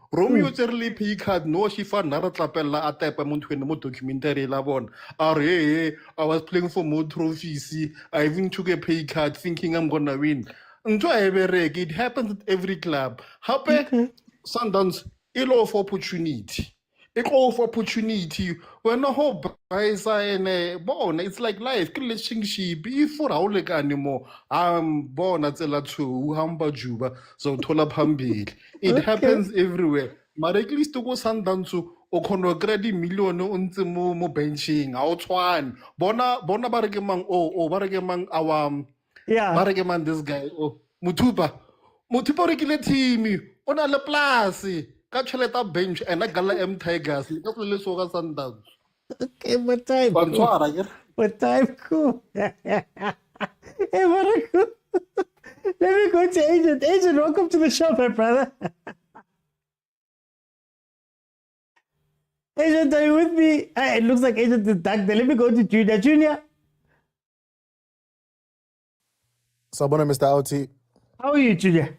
Romeo Terli pay card no she found Nara Tlapella at type amount when the documentary labon. I was playing for more trophies. I even took a pay card thinking I'm gonna win. It happens at every club. Happy Sundowns, ill of opportunity. Opportunity when a hope and born, it's like life, relationship, before I like anymore. I'm born at the Latu, Hamba Juba, so Tola Pambil. It happens everywhere. But at least to go Sundowns to Okono Grady million on the mo benching, out one. Bona Baragamang, Baragamang, Baragamang, this guy, Mutuba regular team, on a La Place. Kachaleta bench and a gala M Tigers. That's so Sundowns. Okay, what time? What time? Cool. Hey, Maraku. Let me go to Agent. Agent, welcome to the show, my brother. Agent, are you with me? It looks like Agent is back there. Let me go to Junior. Junior. Sabona, Mr. Auti. How are you, Junior?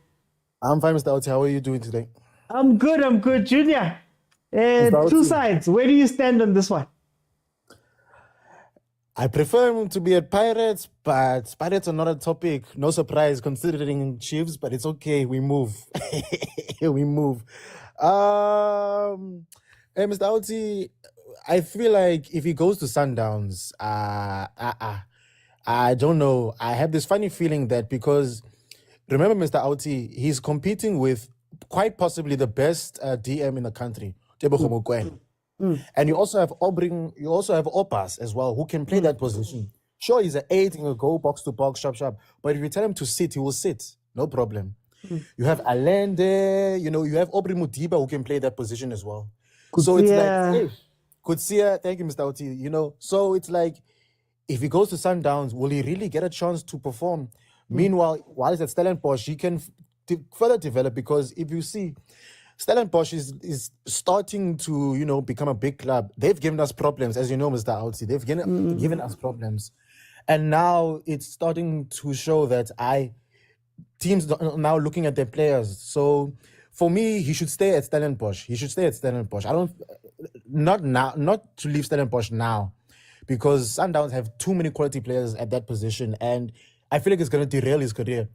I'm fine, Mr. Auti. How are you doing today? I'm good, Junior. Two sides. Where do you stand on this one? I prefer him to be at Pirates, but Pirates are not a topic. No surprise considering Chiefs, but it's okay. We move. We move. Hey, Mr. Auti, I feel like if he goes to Sundowns, I don't know. I have this funny feeling that because, remember, Mr. Auti, he's competing with quite possibly the best DM in the country, Tebogo Mokoena. And you also have Opas as well, who can play that position. Sure, he's an 8, he can go box to box, sharp. But if you tell him to sit, he will sit. No problem. You have Allende, you have Aubrey Mudiba who can play that position as well. So it's like, Kutsia. hey, Kutsia, thank you, Mr. Oti. You know, so it's like, if he goes to Sundowns, will he really get a chance to perform? Meanwhile, while he's at Stellenbosch, he can further develop, because if you see, Stellenbosch is starting to, you know, become a big club. They've given us problems, as you know, Mr. Outsi. They've given us problems. And now it's starting to show that teams are now looking at their players. So for me, he should stay at Stellenbosch. He should stay at Stellenbosch. Not to leave Stellenbosch now, because Sundowns have too many quality players at that position, and I feel like it's going to derail his career,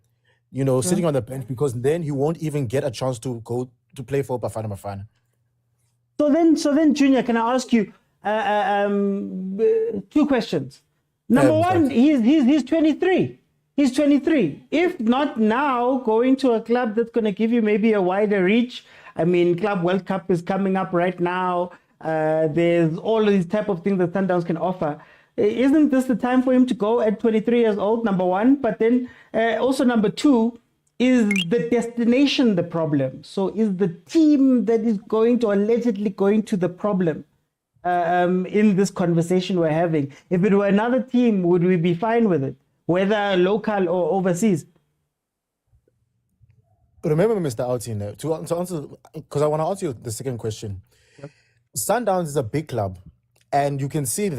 you know, sitting on the bench, because then he won't even get a chance to go to play for Bafana Bafana. So then, Junior, can I ask you two questions? Number one, he's 23. He's 23. If not now, going to a club that's going to give you maybe a wider reach. I mean, Club World Cup is coming up right now. There's all of these type of things that Sundowns can offer. Isn't this the time for him to go at 23 years old, number one? But then also number two, is the destination the problem? So is the team that is allegedly going to the problem in this conversation we're having? If it were another team, would we be fine with it, whether local or overseas? Remember, Mr. Outin, to answer, because I want to answer the second question. Sundowns is a big club, and you can see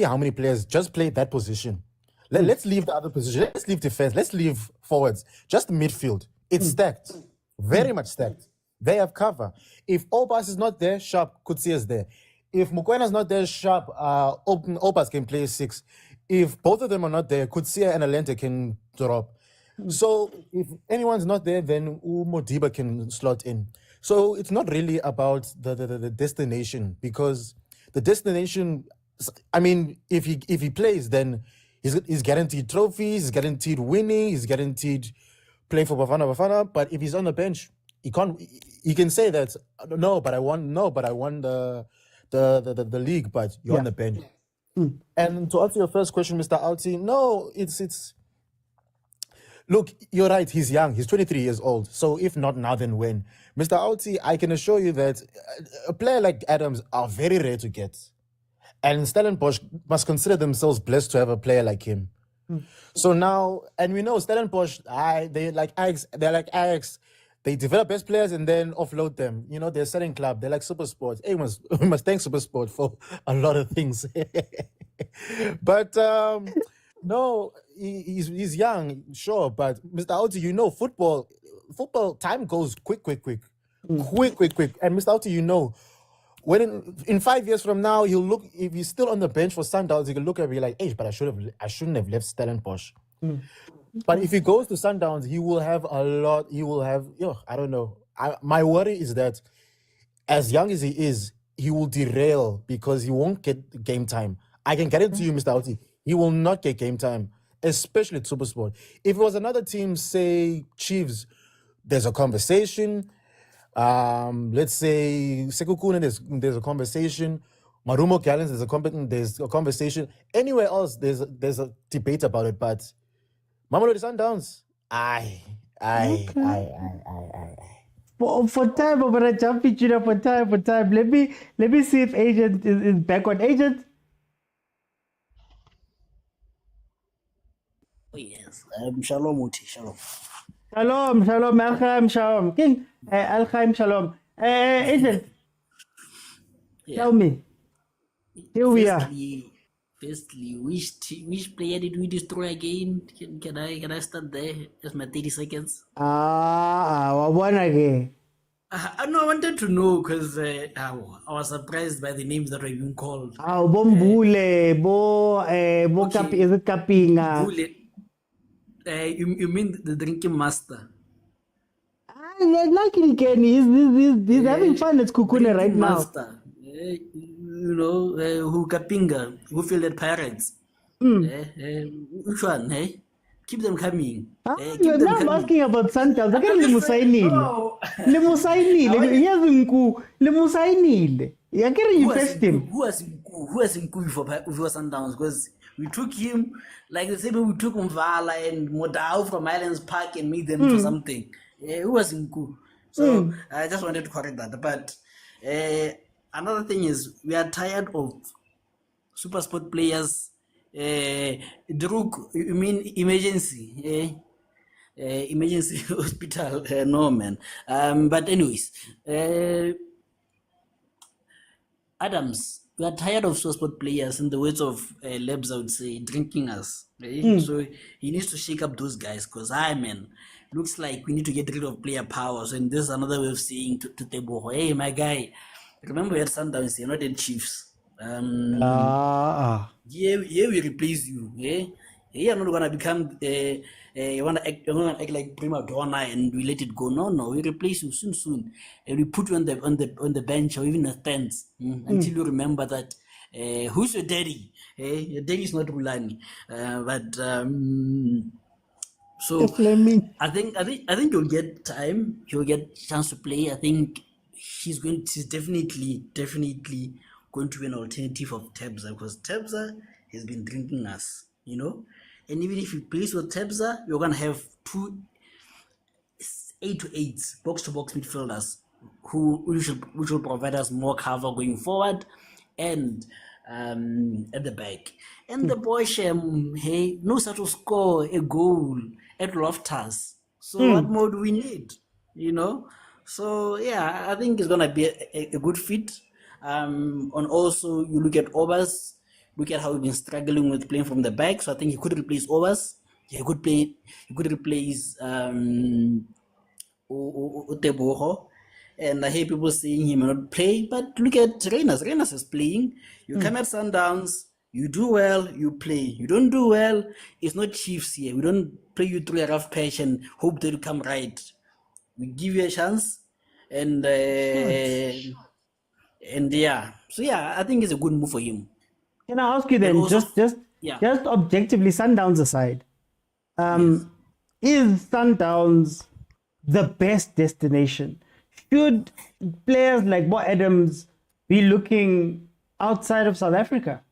how many players just play that position. Let's leave the other position. Let's leave defense. Let's leave forwards. Just midfield. It's stacked, very much stacked. They have cover. If Obas is not there, Sharp, Kutsia is there. If Mukwena is not there, Sharp, Obas can play 6. If both of them are not there, Kutsia and Alente can drop. So if anyone's not there, then Modiba can slot in. So it's not really about the destination, because the destination, I mean, if he plays, then he's guaranteed trophies, he's guaranteed winning, he's guaranteed playing for Bafana Bafana. But if he's on the bench, he can say that no, but I won the league, but you're on the bench. And to answer your first question, Mr. Outi, no, it's look, you're right, he's young, he's 23 years old. So if not now, then when? Mr. Outi, I can assure you that a player like Adams are very rare to get. And Stellenbosch must consider themselves blessed to have a player like him. So now, and we know Stellenbosch, they're like Ajax. They develop best players and then offload them. You know, they're a selling club. They're like SuperSport. Hey, we must thank SuperSport for a lot of things. But no, he's young, sure. But Mr. Outi, you know, football time goes quick. And Mr. Outi, you know, when in 5 years from now, he'll look, if he's still on the bench for Sundowns, he can look at me like, hey, but I shouldn't have left Stellenbosch. But if he goes to Sundowns, he will have a lot. He will have, I don't know. My worry is that as young as he is, he will derail because he won't get game time. I can guarantee you, Mr. Outi, he will not get game time, especially at SuperSport. If it was another team, say Chiefs, there's a conversation. Let's say Sekukune, there's a conversation. Marumo Gallants, there's a conversation. Anywhere else, there's a debate about it. But Mamelodi Sundowns, For time, I'm gonna jump in, Junior, for time. Let me see if Agent is back on. Agent. Oh yes. Shalom, Uti. Shalom. Shalom. Al-Khaim, shalom. King, Al-Khaim, shalom. Agent, tell me. Here we are. Firstly, which player did we destroy again? Can I start there? Just my 30 seconds. One again. No, I wanted to know because I was surprised by the names that were being called. Bombule, Kapi, is it Kapinga? Bule. You mean the drinking master? Like it again. He's having fun at Kukune right now. Master. You know, who Kapinga, who fielded Pirates. Which one, hey? Keep them coming. You're now asking about Sundowns. I can't Lemusainile. I can't invest him. Who was Mkui for Sundowns? Because we took him, like the same way we took Mvala and Modao from Islands Park and made them into something. Who was Mkui? So I just wanted to correct that. But Another thing is we are tired of super sport players. Druk, you mean emergency? Emergency hospital? No, man. But anyways, Adams, we are tired of super sport players, in the words of Lebs, I would say, drinking us. So he needs to shake up those guys because man, looks like we need to get rid of player powers. And this is another way of saying to Teboho, hey, my guy, remember we had Sundowns, you're not in Chiefs. Yeah, we replace you. You're not gonna become you wanna act like prima donna and we let it go. No, we replace you soon, and we put you on the bench or even the stands until you remember that who's your daddy? Your daddy is not Rulani, so I think you'll get time. He'll get chance to play. I think he's definitely going to be an alternative of Tebza because Tebza has been drinking us, And even if he plays with Tebza, you're gonna have 2 8-8 box-to-box midfielders which will provide us more cover going forward and at the back. And the boy Shem, hey, knows how to score a goal at Loftus. So what more do we need? So yeah, I think it's gonna be a good fit. And also you look at Obas, look at how we've been struggling with playing from the back. So I think he could replace Obas. He could replace Teboho. And I hear people saying he may not play, but look at Reyners. Reyners is playing. You come at Sundowns, you do well, you play. You don't do well, it's not Chiefs here. We don't play you through a rough patch and hope they'll come right. We give you a chance, and yeah. So yeah, I think it's a good move for him. Can I ask you then, also- just objectively, Sundowns aside, is Sundowns the best destination? Should players like Bo Adams be looking outside of South Africa?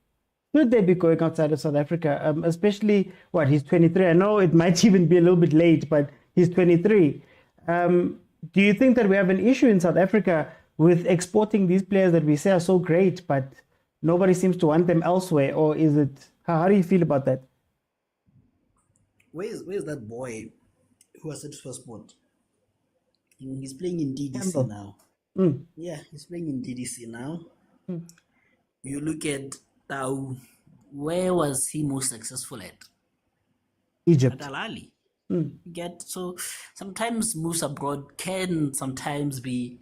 Should they be going outside of South Africa? Especially, he's 23. I know it might even be a little bit late, but he's 23. Do you think that we have an issue in South Africa with exporting these players that we say are so great, but nobody seems to want them elsewhere? Or is it, how do you feel about that? Where's that boy who was at first sport? He's playing in DDC now. Yeah, he's playing in DDC now. You look at Tau, where was he most successful at? Egypt. At Al Ahly. So sometimes moves abroad can sometimes be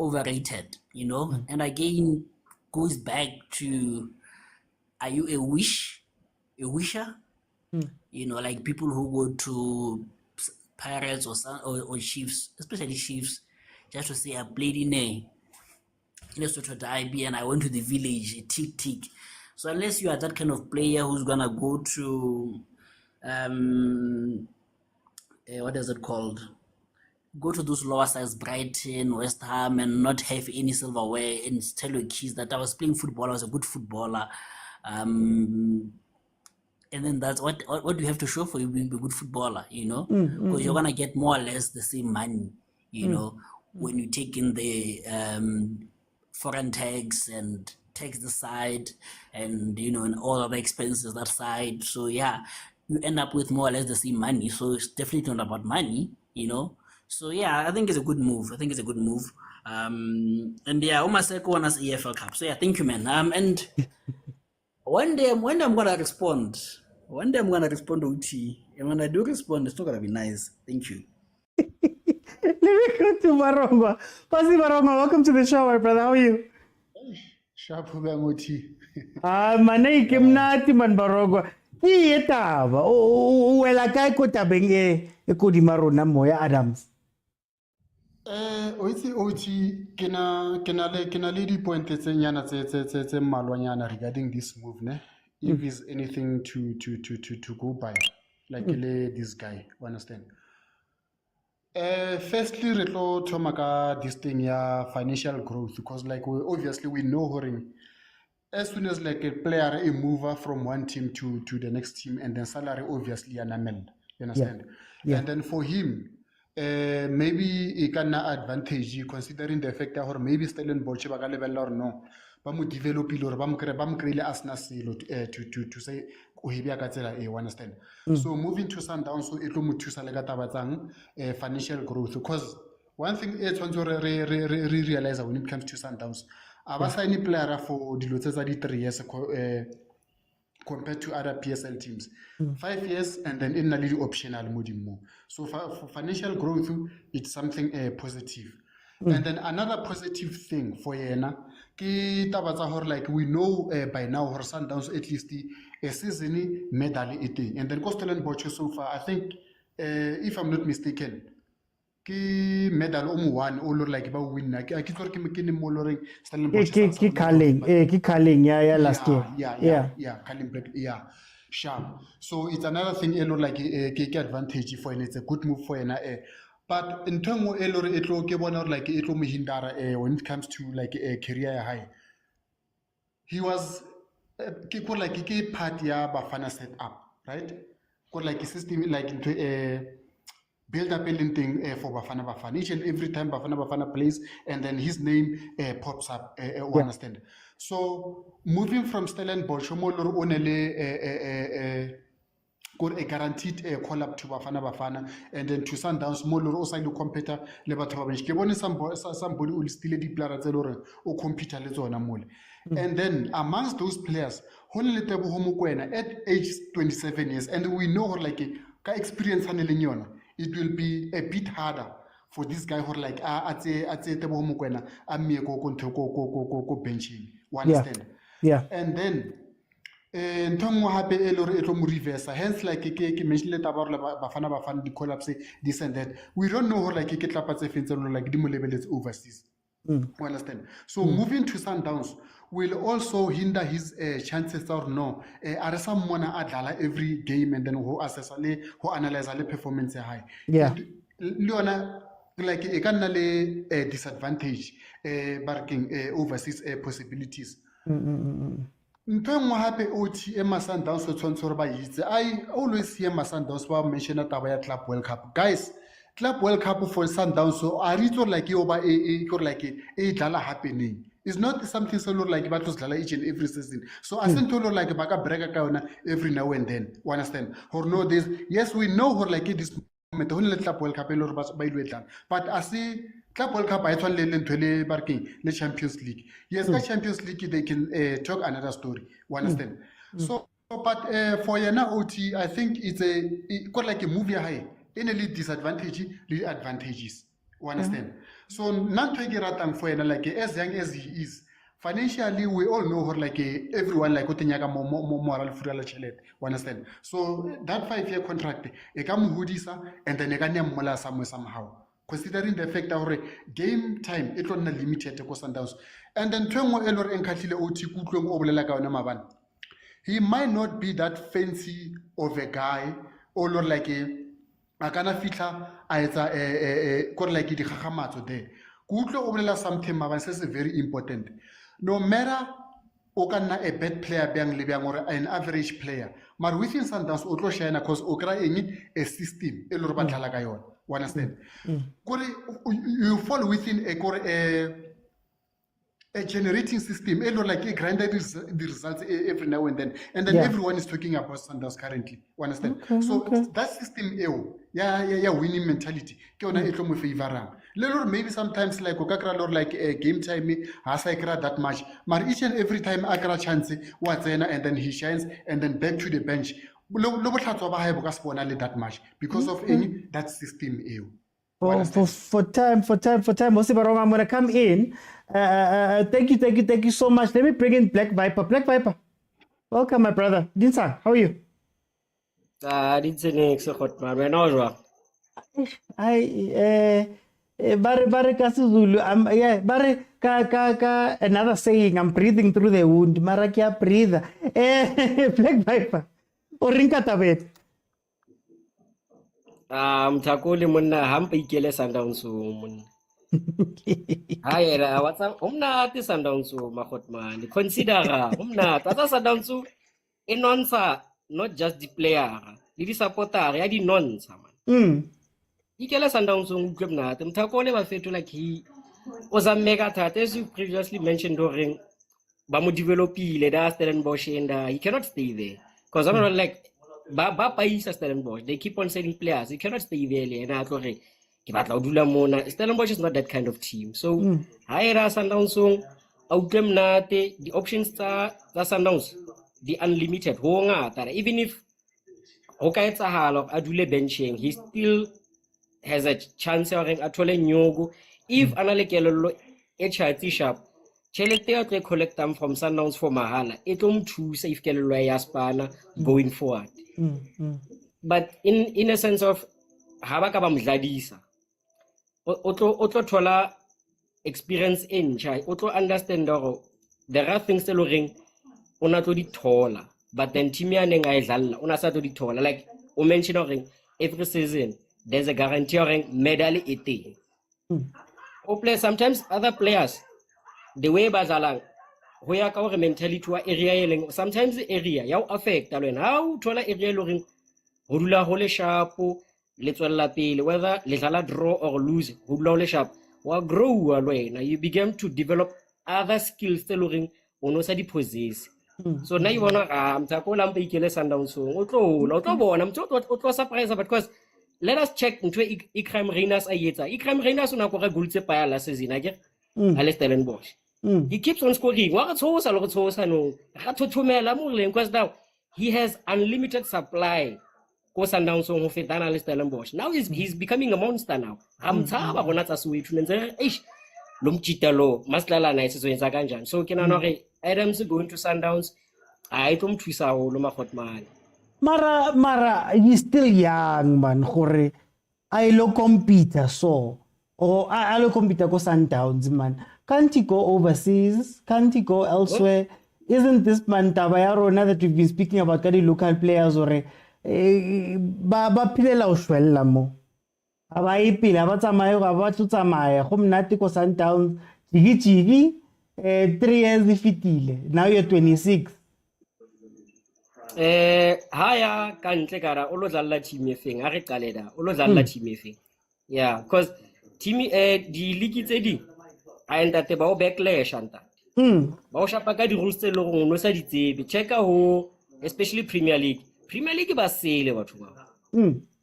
overrated, and again goes back to, are you a wisher? Like people who go to Pirates or Chiefs, especially Chiefs, just to say I played in a sort of IB and I went to the village, tick. So unless you are that kind of player who's gonna go to what is it called? Go to those lower sides, Brighton, West Ham, and not have any silverware and tell your kids that I was playing football, I was a good footballer. And then that's what do you have to show for you being a good footballer, because you're gonna get more or less the same money, when you take in the foreign tax and tax the side and and all other expenses that side. So yeah, you end up with more or less the same money. So it's definitely not about money, So yeah, I think it's a good move. And yeah, Omaseko won us EFL Cup. So yeah, thank you, man. And one day I'm gonna respond. Uti. And when I do respond, it's not gonna be nice. Thank you. Let me go to Marongwa. Pasi Marongwa, welcome to the show, my brother. How are you? Sharp Uti. Manai kimnati man Marongwa. Ki etaba. Wela kai ko tabenge e ko di marona moya Adams. Oti kena le di point tse nyana tse mmalwanyana regarding this move, ne? If there's anything to go by, like this guy, you understand? Firstly, re tlo thoma ka this thing ya financial growth, because like we know as soon as like a player a mover from one team to the next team, and then salary obviously an amend, you understand? Yeah. And then for him, maybe it can advantage considering the fact that or maybe Stellenbosch ba ka lebella or no ba mo develop or ba mo kry as na selo to say o hebia ka tsela e understand. So moving to Sundowns so it lo mo thusa le ka taba tsang financial growth because one thing e tshwanetse re realize when it comes to Sundowns aba sign player for dilo tsa di 3 years compared to other PSL teams. 5 years and then in a little optional modimo. So for financial growth, it's something positive. And then another positive thing for Yena, like we know by now her Sundowns at least a season medal it. And then Stellenbosch so far, I think if I'm not mistaken, ki medal one or like about win I keep working moloring Stellenbosch ki Carling last year yeah sharp. So it's another thing like a advantage for and it's a good move for but in terms of like when it comes to like a career high he was like part Bafana set up right like a system like into a build up anything for Bafana. Each and every time Bafana plays, and then his name pops up. Understand? So moving from Stellenbosch, Molor only got a guaranteed call up to Bafana, and then to Sundowns, Molor also no competitor Lebatovic. Keboni somebody will still di player or compete and then amongst those players, Honle Tebo Homokwena at age 27 years, and we know her like a experience handling it will be a bit harder for this guy who like Tebo Homokwena go benching. Understand? Yeah. And then in terms of happy reverse, hence like mentioned about Bafana the collapse this and that. We don't know how like like demo level is overseas. Understand? So moving to Sundowns will also hinder his chances or no. Are someone adala every game and then who assess who analyze the performance high. Yeah. Leona like a can disadvantage barking overseas possibilities. Happy OT Sundowns I always hear Sundowns mention at our Club World Cup. Guys, Club World Cup for Sundowns so I read like you over a dollar happening. It's not something so like battles each and every season. So I sent to like a baka break every now and then. Understand? Or no this yes we know her like this moment only Club World Cup but I see Club World Cup I told to barking the Champions League. Yes, the Champions League they can talk another story. Understand? So but for Yana OT I think it's quite like a movie high. Any disadvantage, the advantages. Understand? So not to get for like as young as he is. Financially, we all know her like everyone like Otenyaga moral frugal chelet. Understand? So that 5-year contract, a come hoodisa and then a ganyam mola somehow. Considering the fact that game time, it was not limited to Sundowns. And then Tongo Elor and Katile Oti Kutlong Obelaka Namaban. He might not be that fancy of a guy or like a akana fitla a like the Hamato there. Kutlo Obela something is very important. No matter Okana a bad player being Libiang or an average player, but within Sundowns Otlo Shana cause Okra a system, Elorbatalagayon. Understand? You fall within a generating system, like a grinder the results every now and then everyone is talking about Sundowns currently. Understand? That system, winning mentality. Maybe sometimes like like a game time has that much. But each and every time Akra chance what's and then he shines and then back to the bench. That much because of any that system. For time, Osibarong, I'm gonna come in. Thank you so much. Let me bring in Black Viper. Black Viper, welcome, my brother. Dinsan, how are you? Bare kasuzulu. Bare ka another saying. I'm breathing through the wound. Marakia breathe. Black Viper. Orinka tabet. Mtakuli muna hampa ikele Sundowns mun. Hayera watsa umna ati Sundowns makot man. Consider umna tata Sundowns inonsa not just the player. Di supporter ya di nonsa man. ikele Sundowns utlwe mnate Mthako le Bafethu like he was a mega threat as you previously mentioned during ba mo developile da Stellenbosch and he cannot stay there because I'm not like ba paisa Stellenbosch they keep on selling players he cannot stay there le na tlo re ke batla o dula mona Stellenbosch is not that kind of team so ha era Sundowns a utlwe mnate the options tsa Sundowns the unlimited ho ngata even if ho ka etsahala a dule benching he still has a chance ya gore a thole nyogo if ana le kelello e tshwatsi sharp tšhelete ya tlo collectang from Sundowns for mahala e tlo mthusa if kelello ya spana going forward but in a sense of ha ba ka ba mdladisa o tlo thola experience e ntšha o tlo understand gore there are things tse loreng ona tlo di thola but then team ya neng a idlalla ona sa tlo di thola like o mention gore every season there's a guarantee or medal e teng o play sometimes other players the way ba dlalang ho ya ka gore mentality wa area e leng sometimes area ya o affecta le ha o thola area le reng ho dula ho le sharp le tswella pele whether le dlala draw or lose ho dula ho le sharp wa grow le wena you begin to develop other skills tse le reng o no sa di possess so now you wanna Mthako la mpa ikele Sundowns o tlo bona mtho o tlo surprise but because let us check into Ikram Reyners a yetsa Ikram Reyners una go re goal tse paya la season akere a Stellenbosch he keeps on scoring wa re tshosa no ga thothomela mo leng because now he has unlimited supply ko Sundowns ho fetana le Stellenbosch now he's becoming a monster now amtshaba gona tsa Soweto ntsere lo mtshitelo maslala na isezo yenza kanjani so ke nana re Adams going to Sundowns I tlo mthusa ho lo Magotmane Mara, he's still young, man. Gore, I lo compete so, or I lo compete go Sundowns, man. Can't he go overseas? Can't he go elsewhere? Isn't this man Tabayaro now that we've been speaking about the local players or ba pilela o shwella mo? Aba ipila ba tsamaye ba tsamaya go mnate go Sundowns jigi 3 years ifitile. Now you're 26. Haya ka ntle kara o lo dlalla team e feng a re qaleda o lo dlalla team e feng yeah because team di league tse di a entate ba o backlash anta ba o shapa ka di rules tse le go no sa di tsebe checka ho especially Premier League ba sele batho ba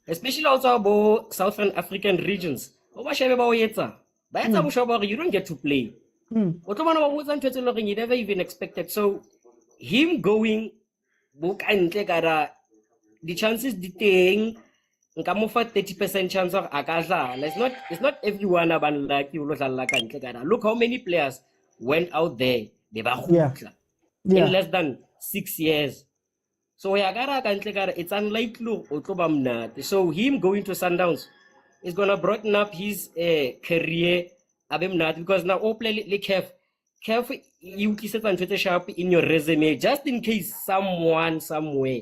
especially also bo Southern African regions o ba shebe ba o etsa bo shaba you don't get to play o tlo bona ba botsa ntwe tse le go you never even expected so him going book antle kara the chances di teng nka mo fa 30% chance of akadlala it's not everyone aban like you lo dlala ka ntle kara look how many players went out there they ba khutla in less than 6 years so ya kara ka ntle kara it's unlikely o tlo ba mnate so him going to Sundowns is going to broaden up his career abe mnate because now o play le careful you set and sharp in your resume just in case someone somewhere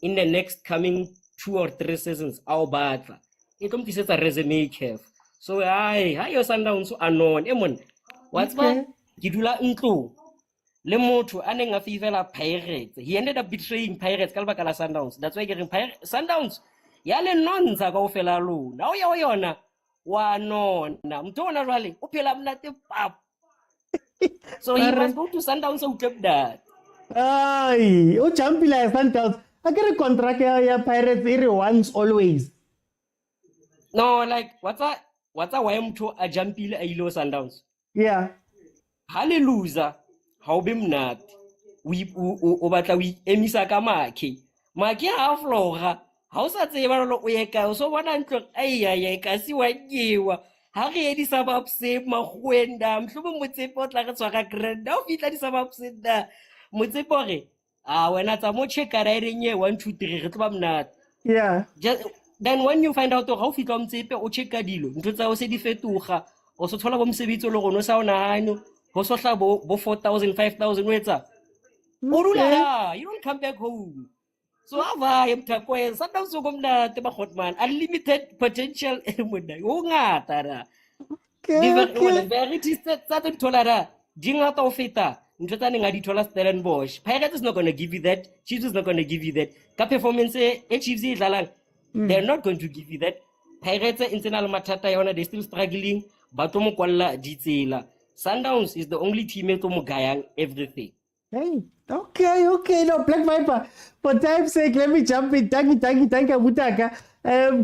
in the next coming 2 or 3 seasons au batla e tlo mtisetsa resume careful so hi yo Sundowns anon emon what's ba gidula ntlo le motho a neng a fivela Pirates he ended up betraying Pirates ka lebaka la Sundowns that's why getting Sundowns ya le nonza ka o fela lo now ya yona wa nona mtho ona jwale o phela mnate pap so he must go to Sundowns to keep that. Ay, o champila Sundowns. I get a contract ya Pirates once always. No, like what's a why mtho a jumpile a ilo Sundowns. Yeah. Hallelujah. How be mnat. We o batla we emisa ka makhe. Makhe a flora. Ha o sa tseba lo o yeka so bona ntlo ai ka si wa nyewa. Ha re di sabab se magwenda mhlobo motsepo tla re tswa ka grand o fitla di sabab se da motsepo re wena tsa mo checka ra ere nye 1 2 3 re tloba mnat yeah then when you find out ga o fitla motsepe o checka dilo ntlo tsa o se di fetoga o so thola bo msebetsi lo gono sa ona hano ho so hla bo 4000 5000 o etsa o dula you don't come back home so ava Mthako Sundowns go mna te ba Magotmane unlimited potential mona o ngata ra the verities tsa to thola di ngata o feta ntho tsa neng a di thola Stellenbosch Pirates is not going to give you that Chiefs is not going to give you that ka performance e Chiefs e dlalang they're not going to give you that Pirates internal matata yona, they're still struggling. Batomo kwalla ditsela. Sundowns is the only team to mo gayang everything. Hey, okay. No, Black Viper. For time's sake, let me jump in. Thank you, Butaka.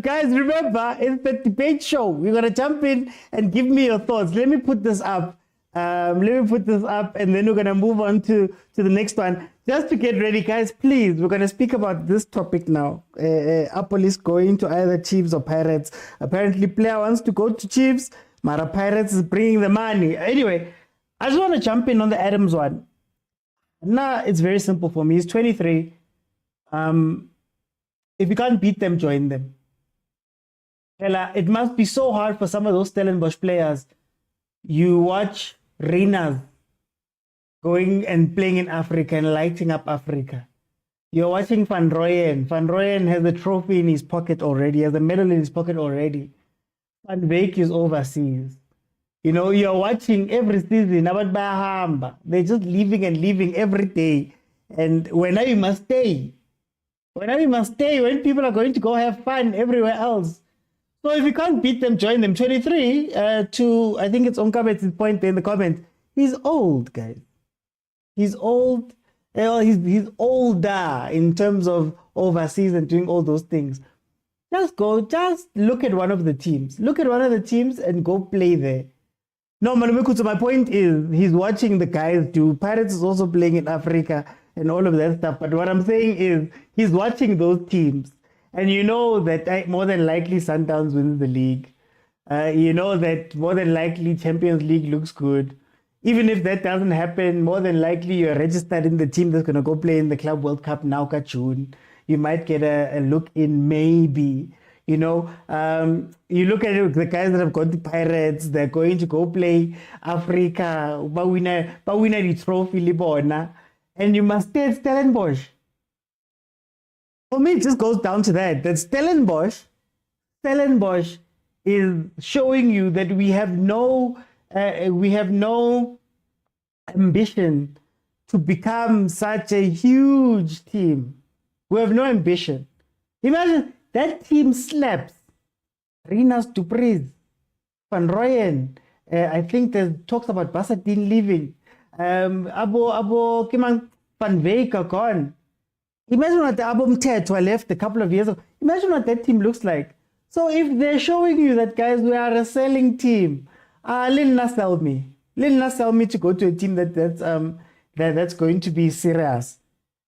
Guys, remember, it's the debate show. We're gonna jump in and give me your thoughts. Let me put this up. And then we're gonna move on to the next one. Just to get ready, guys, please, we're gonna speak about this topic now. Apolis going to either Chiefs or Pirates. Apparently, player wants to go to Chiefs. Mara Pirates is bringing the money. Anyway, I just want to jump in on the Adams one. Nah, it's very simple for me. He's 23. If you can't beat them, join them. Hela, it must be so hard for some of those Stellenbosch players. You watch Reiners going and playing in Africa and lighting up Africa. You're watching Van Rooyen. Van Rooyen has a trophy in his pocket already, has a medal in his pocket already. Van Beek is overseas. You know, you're watching every season about Bahamba. They're just leaving every day. And when you must stay. When people are going to go have fun everywhere else. So if you can't beat them, join them. 23 to, I think it's Onkabet's point there in the comment. He's old, guys. He's old. He's older in terms of overseas and doing all those things. Just look at one of the teams. Look at one of the teams and go play there. No, Manumiku, so my point is he's watching the guys do. Pirates is also playing in Africa and all of that stuff. But what I'm saying is he's watching those teams. And you know that more than likely Sundowns wins the league. You know that more than likely Champions League looks good. Even if that doesn't happen, more than likely you're registered in the team that's going to go play in the Club World Cup now, June. You might get a look in maybe. You know, you look at it, the guys that have gone to Pirates, they're going to go play Africa, Bawina the trophy, Libona, and you must stay at Stellenbosch. For me, it just goes down to that Stellenbosch is showing you that we have no ambition to become such a huge team. We have no ambition. Imagine that team slaps Rinus Dupreez, Van Rooyen. I think there's talks about Bassadin leaving. Abo Kimang Van Beek are gone. Imagine what the Abo Mtetwa left a couple of years ago. Imagine what that team looks like. So if they're showing you that, guys, we are a selling team, Lil sell me. Lil sell me to go to a team that's going to be serious.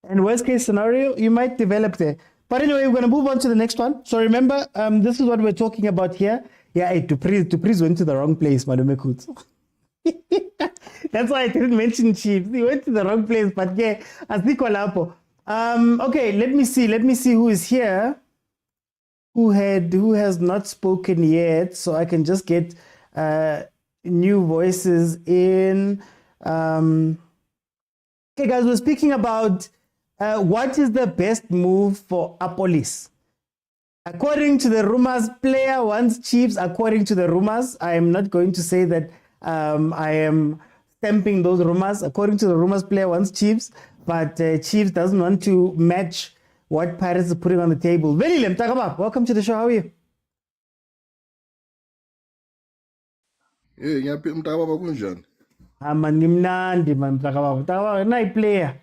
And worst case scenario, you might develop there. But anyway, we're going to move on to the next one. So remember, this is what we're talking about here. Yeah, Dupreez went to the wrong place, Madume Kutz. That's why I didn't mention Chiefs. He went to the wrong place, but yeah, Aziko Lapo. Okay, let me see who is here. Who has not spoken yet, so I can just get new voices in. Okay, guys, we're speaking about what is the best move for Apolis. According to the rumors, player wants Chiefs. According to the rumors, I am not going to say that I am stamping those rumors. According to the rumors, player wants Chiefs, but Chiefs doesn't want to match what Pirates are putting on the table. Velile Mtakaba, welcome to the show. How are you? Hey, ngiyaphila Mtakaba kunjani? Ngimnandi Mtakaba nayi player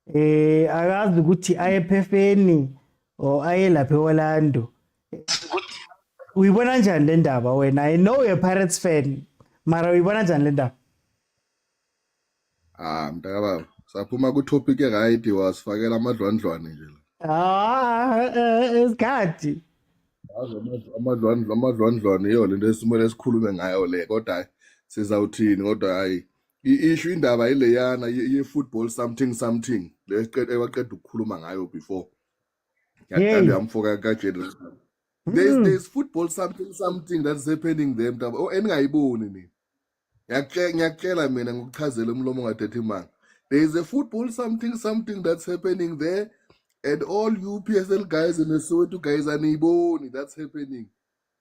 akazi ukuthi aye phefeni or aye lapha eOrlando. Uyibona njani le ndaba wena? I know you're a Pirates fan, mara uyibona njani le ndaba? Mtakaba saphuma ku topic right wasifakela amadlondlwane nje. Isikhathi. Amadlondlwane iyo lento esimele sikhulume ngayo le kodwa sizawuthini kodwa hayi i-issue indaba ileyana ye-football something leqedwe waqeda ukukhuluma ngayo before. Ngiyaqala yamfoka kaJedris. There's football something that's happening there mntaba eningayiboni nini. Ngiyakutshela mina ngokuchazela umlomo ongathethi imanga. There is a football something that's happening there. And all you PSL guys and the Soweto guys aniyiboni that's happening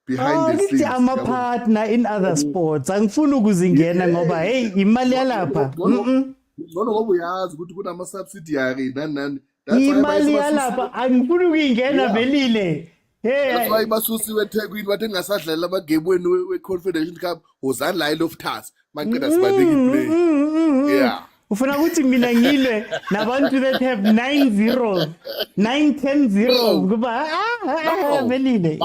behind the scenes. I'm a partner in other sports. Angifuni ukuzingena ngoba hey imali yalapha. Ngona ngoba uyazi ukuthi kunama-subsidiary nani. Imali yalapha angifuni ukuyingena Velile. That's why Hey, basusiwe eThekwini bathi engasadlalela amagame wenu we-Confederation Cup wozani la ilo fthathi maqeda sibadeki play. Yeah. ufuna ukuthi mina ngilwe nabantu that have 9 zeros, 9-10 zeros kuba Velile.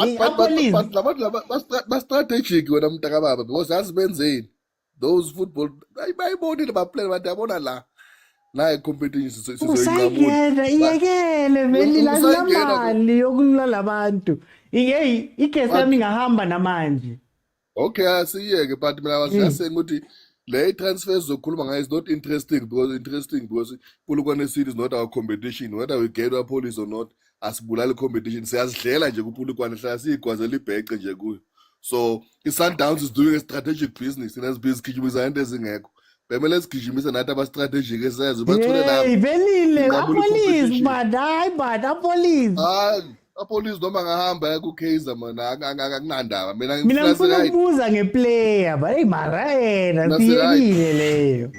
Ba-strategic wena mntakababa because yazi benzeni those football bayibonile baplayer bathi yabona la competition Usayingena iyekele Velile asinamali yokulula labantu. Igesi yami ngahamba namanje. Okay, asiyeke but mina was just saying ukuthi le transfers zokhuluma ngayo is not interesting because Polokwane City is not our competition, whether we get our police or not asibulali competition siyazidlela nje kuPolokwane hlala siyigwazela ibhece nje kuyo. So iSundowns is doing a strategic business inasibhizi gijimisa into ezingekho bemele sigijimisa nathi aba-strategic esazi bathole Hey, Velile, apolice man, hayi man, apolice. apolice noma ngahamba ku-Kaizer mana akunandaba mina Mina ngifuna ukubuza ngeplayer, but hey mara yena siyekile leyo.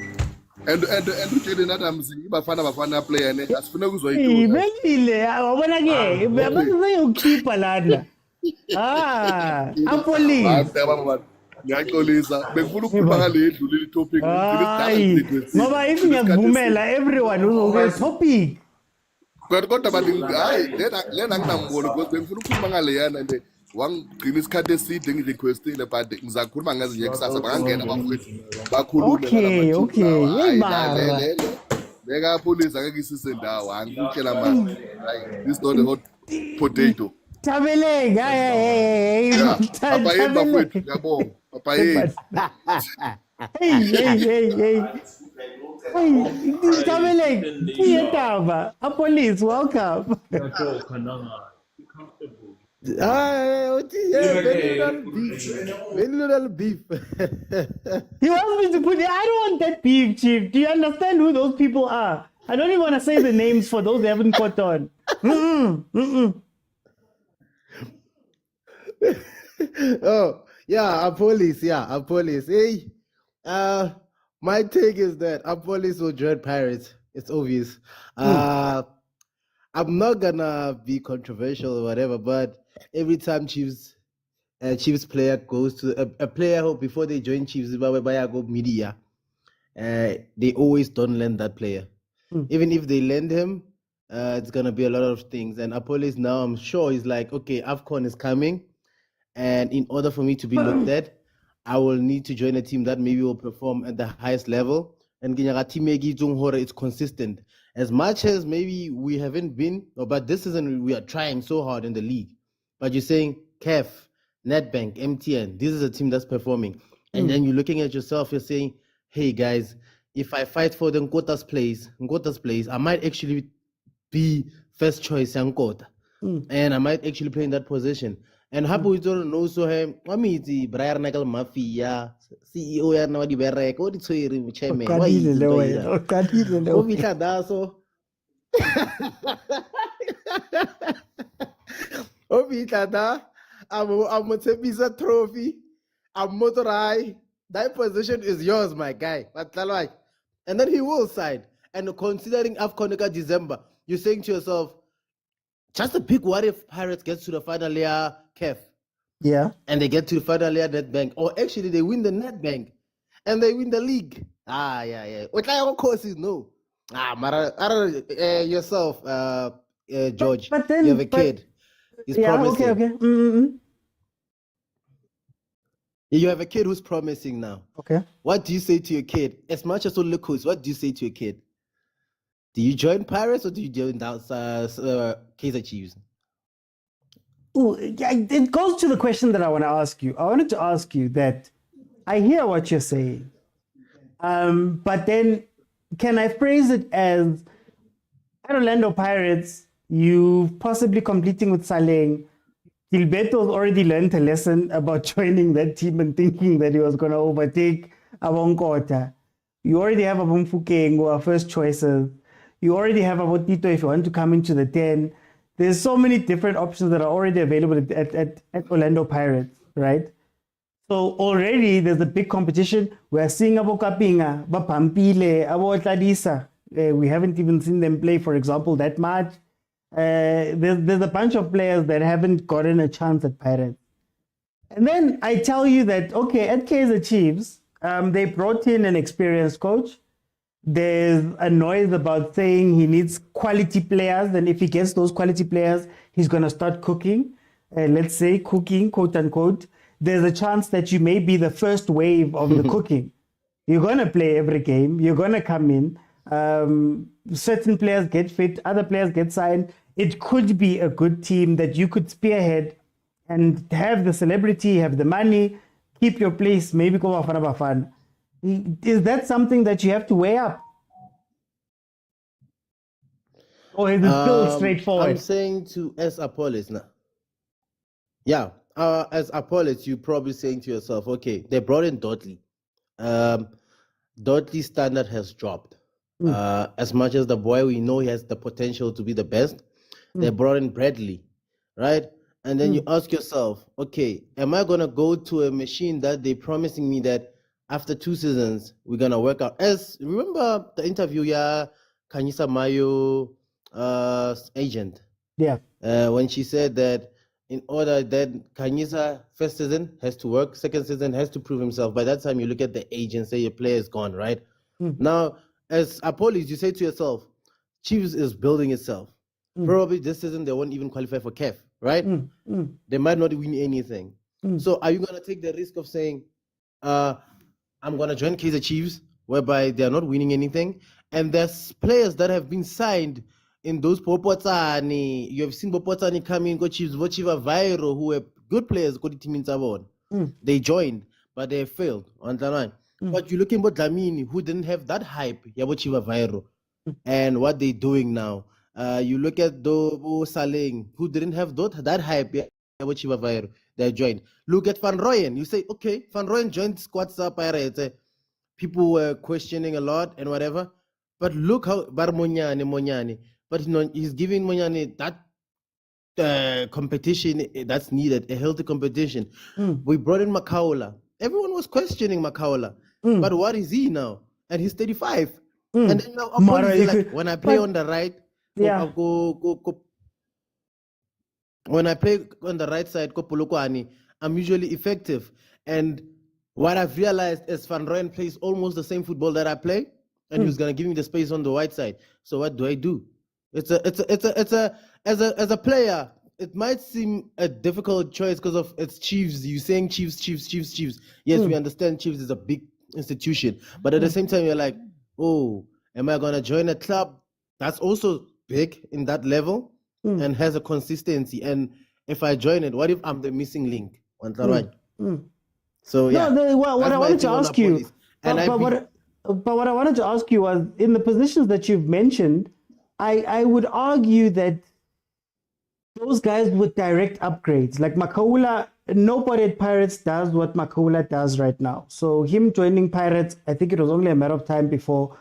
and utshele nathi amzingi bafana player ne asifune ukuzwa Hey, iToni. Velile, wabona ke, abantu bayokhipha lana. Apolice. Ngiyaxolisa bengifuna ukukhuluma ngale edlulile itopic Hayi, ngoba if ngiyakuvumela everyone uzoke topic. kodwa bathi hayi lena anginambono because bengifuna ukukhuluma ngaleyana nje wangigcina isikhathi eside ngirequestile but ngizakhuluma ngezinye kusasa bangangena abafowethu bakhulume Okay. Hey mara. beka police angeke isise ndawo angikutshela manje hayi this is not a hot potato. Tabeleng, hey. Papa yini bafowethu ngiyabonga papa yini. Hey. Hey, Tabeleng, kuyetaba. Police, welcome. Very little beef. He wants me to put it. I don't want that beef, Chief. Do you understand who those people are? I don't even want to say the names for those who haven't caught on. Oh, yeah, a police. Hey, my take is that a police will join Pirates. It's obvious. I'm not gonna be controversial or whatever, but every time Chiefs player goes to a player who before they join Chiefs by go media, they always don't lend that player. Even if they lend him, it's gonna be a lot of things. And Apolis now, I'm sure, is like, okay, AFCON is coming, and in order for me to be looked at, I will need to join a team that maybe will perform at the highest level. And it's consistent. As much as maybe we haven't been, but this season we are trying so hard in the league. But you're saying CAF, Netbank, MTN, this is a team that's performing. And then you're looking at yourself, you're saying, hey guys, if I fight for the Nkota's place, I might actually be first choice Nkota. And I might actually play in that position. And hapo ito no so him wamithi Brian Nagel Mafia CEO ya na wadi bereka odi tsoiri chairman wa Okadile lo. Obitla daso Obitla da amotebisa trophy amotorai that position is yours my guy Batlalwai. And then he will sign. And considering AFCON December, you're saying to yourself, just a pick, what if Pirates gets to the final year, CAF? Yeah. And they get to the final year Netbank. Or actually, they win the Netbank. And they win the league. Yeah. What kind of courses? No. Yourself, George, but then, you have a kid. He's promising. Okay. You have a kid who's promising now. Okay. What do you say to your kid? As much as Olukos, what do you say to your kid? Do you join Pirates or do you join Kaizer Chiefs? It goes to the question that I want to ask you. I wanted to ask you that I hear what you're saying, but then can I phrase it as at Orlando Pirates, you possibly competing with Saleng, Gilberto's already learned a lesson about joining that team and thinking that he was going to overtake Abonkota. You already have Abomfuke who are first choices. You already have Abotito if you want to come into the 10. There's so many different options that are already available at Orlando Pirates, right? So already there's a big competition. We're seeing Abokapinga, Bapampile, Abotladisa. We haven't even seen them play, for example, that much. There's a bunch of players that haven't gotten a chance at Pirates. And then I tell you that, okay, at Kaizer Chiefs, they brought in an experienced coach. There's a noise about saying he needs quality players, and if he gets those quality players, he's going to start cooking. Let's say cooking, quote unquote. There's a chance that you may be the first wave of the cooking. You're going to play every game. You're going to come in. Certain players get fit, other players get signed. It could be a good team that you could spearhead and have the celebrity, have the money, keep your place, maybe go Bafana Bafana. Is that something that you have to weigh up? Or is it still straightforward? I'm saying to as Apollos now. Yeah, as Apollos, you're probably saying to yourself, okay, they brought in Dudley. Dudley's standard has dropped. As much as the boy, we know he has the potential to be the best. They brought in Bradley, right? And then you ask yourself, okay, am I going to go to a machine that they're promising me that after 2 seasons, we're going to work out? Remember the interview, Kanyisa Mayo agent? Yeah. When she said that in order that Kanyisa first season has to work, second season has to prove himself. By that time, you look at the age and say your player is gone, right? Now, as Apollos, you say to yourself, Chiefs is building itself. Probably this season, they won't even qualify for CAF, right? They might not win anything. So are you going to take the risk of saying, I'm going to join Kaizer Chiefs, whereby they're not winning anything? And there's players that have been signed in those Popotani. You have seen Popotani come in, go Chiefs, Vochiva Vairo, who were good players, go to team in Tabon. They joined, but they failed on the line. But you're looking at Dlamini, who didn't have that hype, Yabochiva Vairo, and what they're doing now. You look at Dobo Saleng, who didn't have that hype, Yabochiva Vairo, they joined. Look at Van Rooyen. You say, okay, Van Rooyen joined Squadza Pirates. People were questioning a lot and whatever. But look how Monyane. But he's giving Monyane that competition that's needed, a healthy competition. We brought in Makaula. Everyone was questioning Makaula. But what is he now? And he's 35. And then now, like, when I play on the right, when I play on the right side, I'm usually effective. And what I've realized is Van Rooyen plays almost the same football that I play, and he was gonna give me the space on the white side. So what do? As a player, it might seem a difficult choice because of it's Chiefs. You saying Chiefs. Yes, we understand Chiefs is a big institution, but at the same time, you're like, oh, am I gonna join a club that's also big in that level and has a consistency? And if I join it, what if I'm the missing link on the right? So yeah. No, what I wanted to ask you, but what I wanted to ask you was, in the positions that you've mentioned, I would argue that those guys with direct upgrades, like Makaula, nobody at Pirates does what Makaula does right now. So him joining Pirates, I think it was only a matter of time before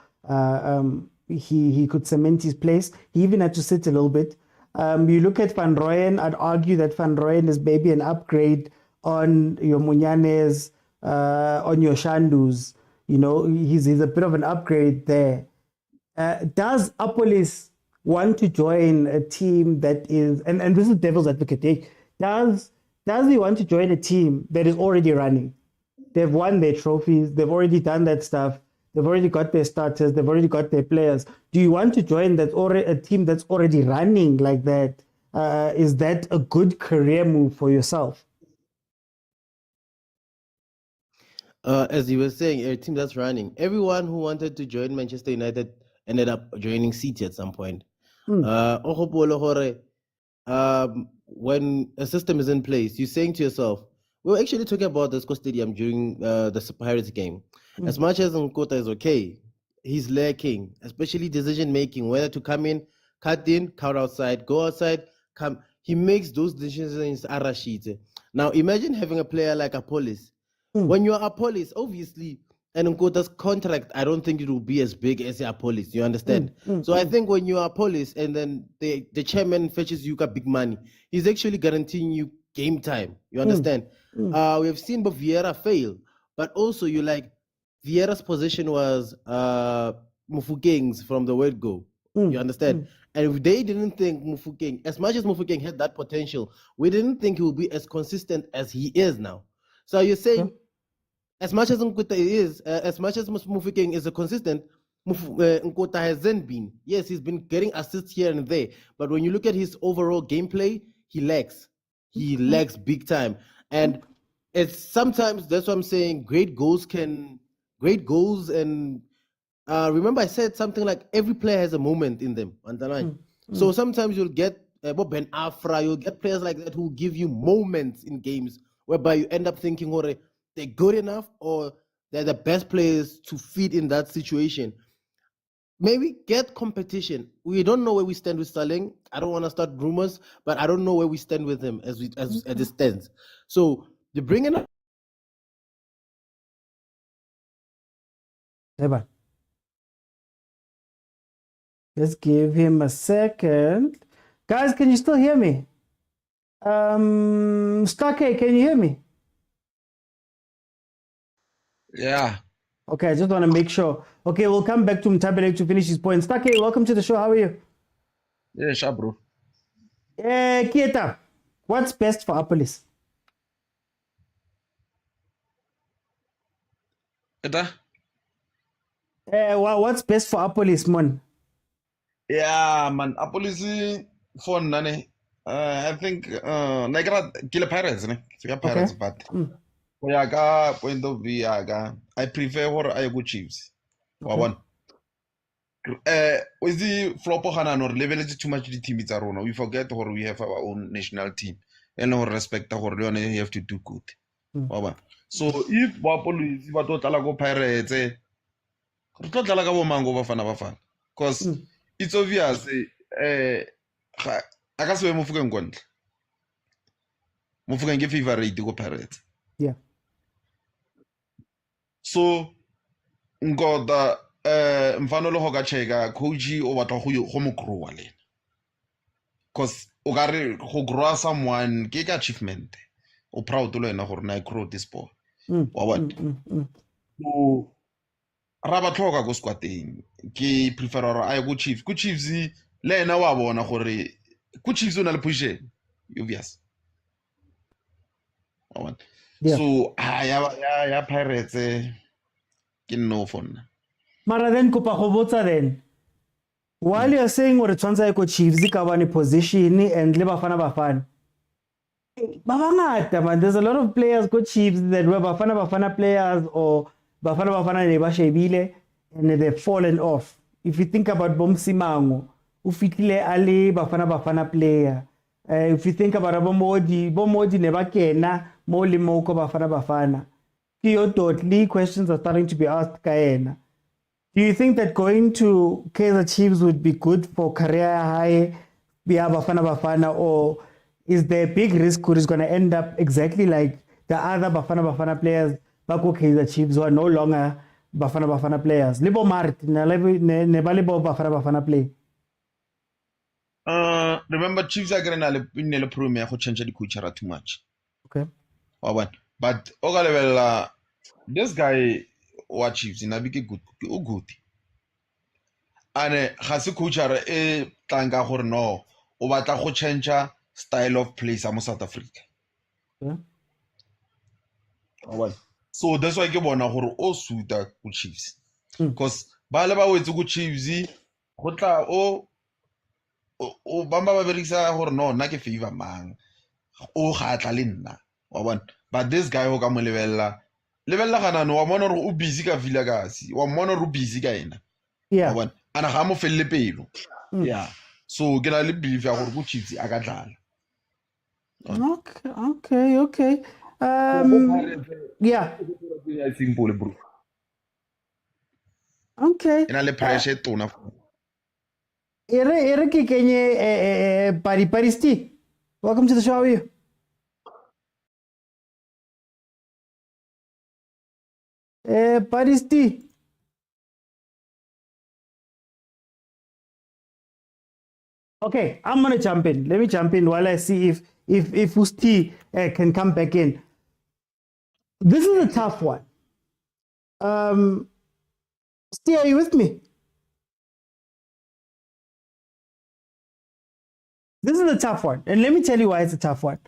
he could cement his place. He even had to sit a little bit. You look at Van Rooyen, I'd argue that Van Rooyen is maybe an upgrade on your Munyanes, on your Shandus. You know, he's a bit of an upgrade there. Does Apollos want to join a team that is, and this is devil's advocate, does he want to join a team that is already running? They've won their trophies, they've already done that stuff, they've already got their starters, they've already got their players. Do you want to join a team that's already running like that? Is that a good career move for yourself? As you were saying, a team that's running. Everyone who wanted to join Manchester United ended up joining City at some point. When a system is in place, you're saying to yourself, we were actually talking about the Score Stadium during the Pirates game. As much as Nkota is okay, he's lacking, especially decision making, whether to come in, cut outside, go outside, come. He makes those decisions Arashid. Now imagine having a player like Apollos. When you're Apollos, obviously, and Nkota's contract, I don't think it will be as big as Apollos. You understand? So I think when you're Apollos and then the chairman fetches you big money, he's actually guaranteeing you game time. You understand? We have seen Vieira fail, but also you like Vieira's position was Mufukeng's from the word go. You understand? And if they didn't think Mufokeng, as much as Mufokeng had that potential, we didn't think he would be as consistent as he is now. So you're saying, as much as Nkuta is, as much as Mufokeng is a consistent, Nkota hasn't been. Yes, he's been getting assists here and there, but when you look at his overall gameplay, he lacks. He lacks big time, and it's sometimes that's what I'm saying. Great goals and remember I said something like every player has a moment in them. Underline. So sometimes you'll get Ben Afra, you'll get players like that who give you moments in games whereby you end up thinking, "Oh, they're good enough, or they're the best players to fit in that situation." Maybe get competition. We don't know where we stand with Sterling. I don't want to start rumors, but I don't know where we stand with him as it stands. So the bringing up. Let's give him a second. Guys, can you still hear me? Stake, can you hear me? Yeah. Okay, I just want to make sure. Okay, we'll come back to Mtabelek to finish his point. Stake, welcome to the show. How are you? Yeah, sure, bro. Kieta, what's best for Apolis? What's best for Apolis, man? Yeah, man. Apolisi for nane. I think like Killer Pirates, ne? Pirates, but for yaga point of view, yaga, I prefer what I go Chiefs. For one. With the flop hana or level it too much the team it's around. We forget or we have our own national team and no respect or you have to do good. So if Apolisi but totala go Pirates, totala go mango bafana. Because it's obvious akasiwe Mofokeng kontle. Mofokeng ke favorite go Pirates. Yeah. So ngoda mfano lo hoka cheka coach o batla go mo grow le. Because o ka re go grow someone ke ka achievement. O proud lo ena gore na grow this boy. Wa what? So ra ba tlhoka go squateng ke prefer gore a go Chiefs. Go Chiefs le ena wa bona gore go Chiefs o na le position. Obvious. Yeah. So ya Pirates ke no for nna. Mara then kopa go botsa then. While you're saying gore tshwantse go Chiefs ka bane position and le bafana. Ba bangata man, there's a lot of players go Chiefs that were bafana players or bafana ne ba shebile and they've fallen off. If you think about Bomsimango, o fitlile ale bafana player. If you think about Bomodi ne ba kena mo le mo ko bafana. Totally questions are starting to be asked kaena. Do you think that going to Kaizer Chiefs would be good for career high via Bafana, or is there a big risk who is going to end up exactly like the other Bafana players back with Kaizer Chiefs who are no longer Bafana players? Libo Mart, ne ba libo Bafana play. Remember Chiefs are going to premier go change the culture too much. Okay. But oga level this guy wa Chiefs na bike good. And ga se culture e tanga gore no o batla go change style of play sa mo South Africa. Yeah. So that's why ke bona gore o suita go Chiefs. Because ba le ba wetse go Chiefs go tla o bamba ba berekisa gore no nna ke favor mang o ga tla le nna wa bona. But this guy o ka mo lebella kana no wa mona gore o busy ka fila ka si wa mona gore o busy ka ena. Yeah. Wa bona ana ga mo felle pelo. Yeah. So ke na le belief ya gore go Chiefs a ka tlala. Okay. Yeah. Simple bro. Okay. Ena le pressure tona. Ere ke kenye Paristi. Welcome to the show. How are you? Paristi. Okay, I'm gonna jump in. Let me jump in while I see if Usti can come back in. This is a tough one. Usti, are you with me? This is a tough one, and let me tell you why it's a tough one.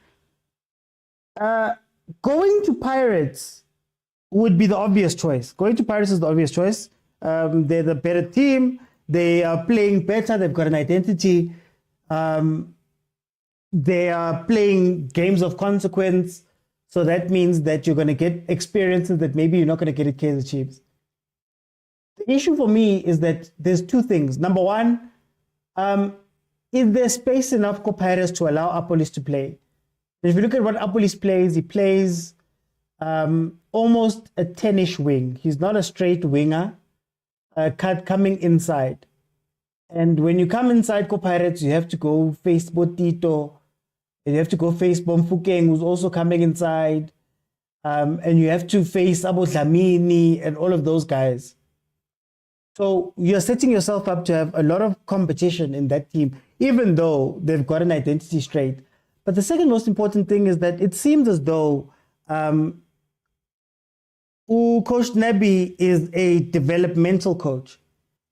Going to Pirates would be the obvious choice. Going to Pirates is the obvious choice. They're the better team. They are playing better. They've got an identity. They are playing games of consequence. So that means that you're going to get experiences that maybe you're not going to get at Kaizer Chiefs. The issue for me is that there's two things. Number one, is there space enough for Pirates to allow Apolis to play? If you look at what Apolis plays, he plays almost a 10-ish wing. He's not a straight winger, coming inside. And when you come inside Pirates, you have to go face Botito, and you have to go face Bomfukeng, who's also coming inside, and you have to face Abu Dlamini and all of those guys. So you're setting yourself up to have a lot of competition in that team, even though they've got an identity straight. But the second most important thing is that it seems as though Coach Nabi is a developmental coach.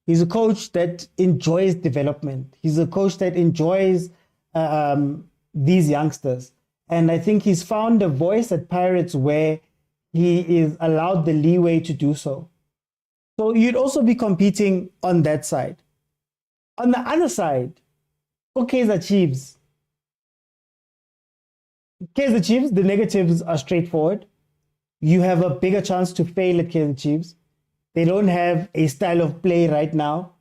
He's a coach that enjoys development. He's a coach that enjoys these youngsters. And I think he's found a voice at Pirates where he is allowed the leeway to do so. So you'd also be competing on that side. On the other side, Kaizer Chiefs. Kaizer Chiefs, the negatives are straightforward. You have a bigger chance to fail at Kaizer Chiefs. They don't have a style of play right now.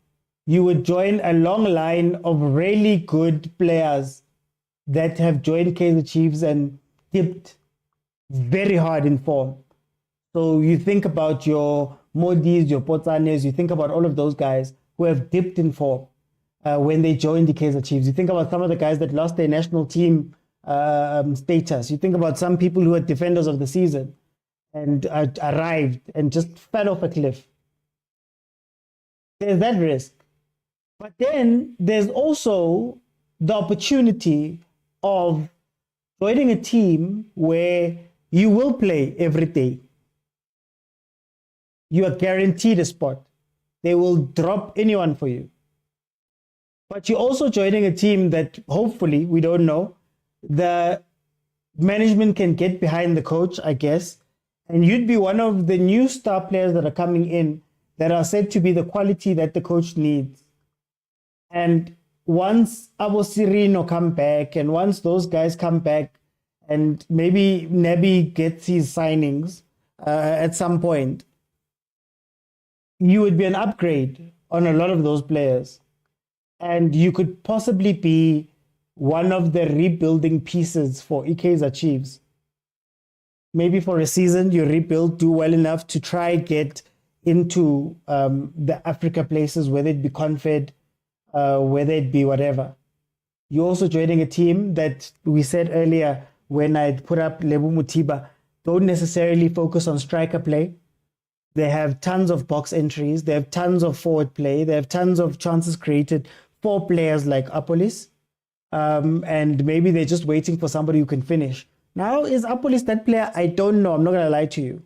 You would join a long line of really good players that have joined Kaizer Chiefs and dipped very hard in form. So you think about your Modis, your Potsanes, you think about all of those guys who have dipped in form when they joined the Kaizer Chiefs. You think about some of the guys that lost their national team status. You think about some people who are defenders of the season and arrived and just fell off a cliff. There's that risk. But then there's also the opportunity of joining a team where you will play every day. You are guaranteed a spot. They will drop anyone for you. But you're also joining a team that hopefully, we don't know, the management can get behind the coach, I guess, and you'd be one of the new star players that are coming in that are said to be the quality that the coach needs. And once Abo Sirino come back, and once those guys come back, and maybe Nabi gets his signings at some point, you would be an upgrade on a lot of those players. And you could possibly be one of the rebuilding pieces for Kaizer Chiefs. Maybe for a season, you rebuild, do well enough to try get into the Africa places, whether it be Confed, whether it be whatever. You're also joining a team that we said earlier when I put up Lebu Mutiba, don't necessarily focus on striker play. They have tons of box entries. They have tons of forward play. They have tons of chances created for players like Apolis. And maybe they're just waiting for somebody who can finish. Now, is Apolis that player? I don't know. I'm not going to lie to you.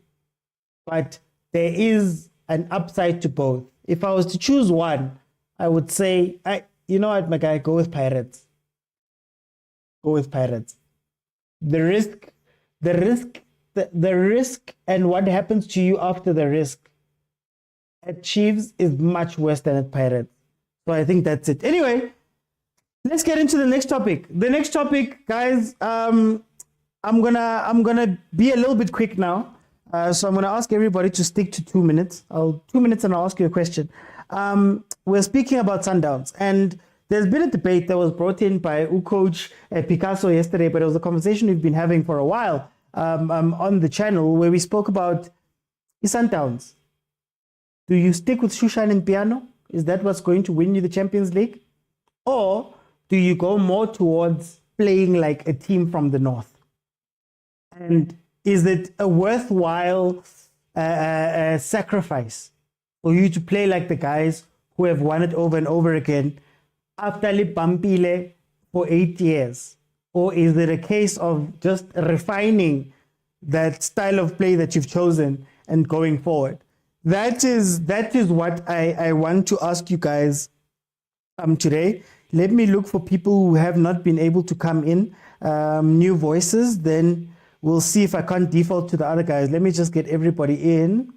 But there is an upside to both. If I was to choose one, I would say, you know what, my guy, go with Pirates. Go with Pirates. The risk and what happens to you after the risk at Chiefs is much worse than at Pirates. So I think that's it. Anyway, let's get into the next topic. The next topic, guys, I'm gonna be a little bit quick now. So I'm gonna ask everybody to stick to 2 minutes. 2 minutes and I'll ask you a question. We're speaking about Sundowns, and there's been a debate that was brought in by Coach Picasso yesterday, but it was a conversation we've been having for a while on the channel where we spoke about Sundowns. Do you stick with Shushan and Piano? Is that what's going to win you the Champions League? Or do you go more towards playing like a team from the north? And is it a worthwhile sacrifice for you to play like the guys who have won it over and over again after Lipampile for 8 years? Or is it a case of just refining that style of play that you've chosen and going forward? That is what I want to ask you guys today. Let me look for people who have not been able to come in, new voices. Then we'll see if I can't default to the other guys. Let me just get everybody in.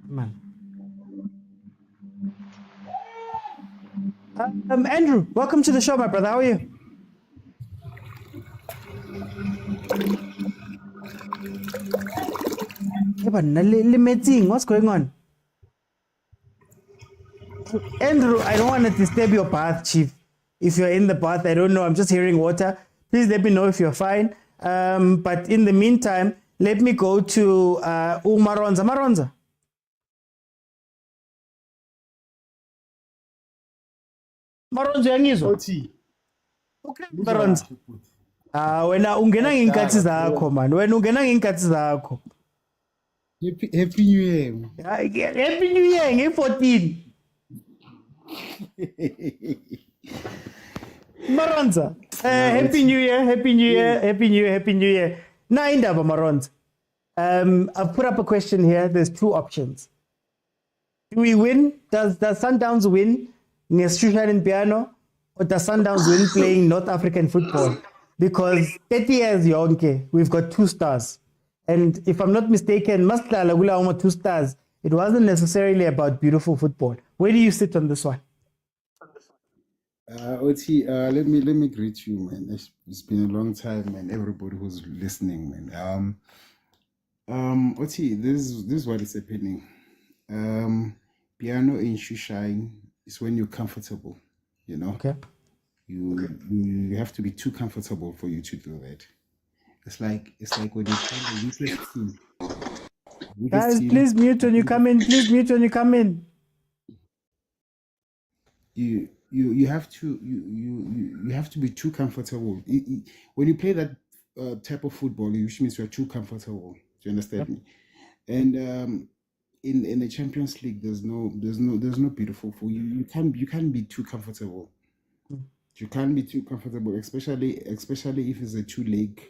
Man. Andrew, welcome to the show, my brother. How are you? Hey, but what's going on? Andrew, I don't want to disturb your bath, Chief. If you're in the bath, I don't know. I'm just hearing water. Please let me know if you're fine. But in the meantime, let me go to Maronza. Maronza. Maronza yangizwa? Okay, Maronza. Wena ungena ngenkathi zakho man. Wena ungena ngenkathi zakho. Happy New Year. Happy New Year, nge-14. Maronza, Happy New Year, Happy New Year, Happy New Year, Happy New Year. Na indaba Maronza. I've put up a question here. There's two options. Do we win? Does Sundowns win Ngeshushine and Piano, or does Sundowns win playing North African football? Because 30 years yonke, we've got 2 stars. And if I'm not mistaken, Masla Lagula Oma 2 stars. It wasn't necessarily about beautiful football. Where do you sit on this one? Oti, let me greet you, man. It's been a long time, man. Everybody who's listening, man. Oti, this is what is happening. Piano in Shushine is when you're comfortable, you know. Okay. You have to be too comfortable for you to do that. It's like when you play the weakest team. Guys, please mute when you come in. Please mute when you come in. You have to be too comfortable. When you play that type of football, which means you're too comfortable. Do you understand me? And in the Champions League, there's no beautiful for you. You can't be too comfortable. You can't be too comfortable, especially if it's a 2-leg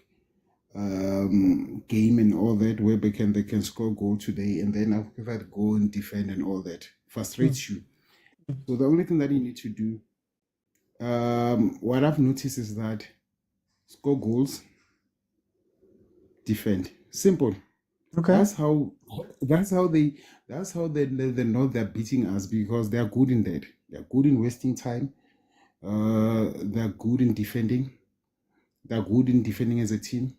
game and all that, where they can score goal today and then after that go and defend and all that frustrates you. So the only thing that you need to do, what I've noticed is that score goals, defend. Simple. Okay. That's how they know they're beating us, because they're good in that. They're good in wasting time. They're good in defending. They're good in defending as a team.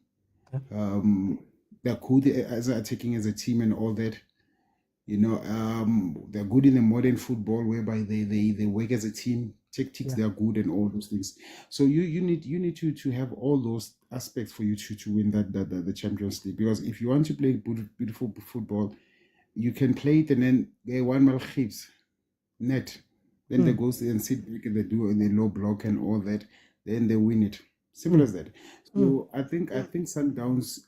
They're good as attacking as a team and all that. You know, they're good in the modern football, whereby they work as a team. Tactics, they're good and all those things. So you need to have all those aspects for you to win the Champions League. Because if you want to play beautiful football, you can play it and then they one mal gives net. Then they go and sit back and they do and they low block and all that. Then they win it. Simple as that. So I think Sundowns,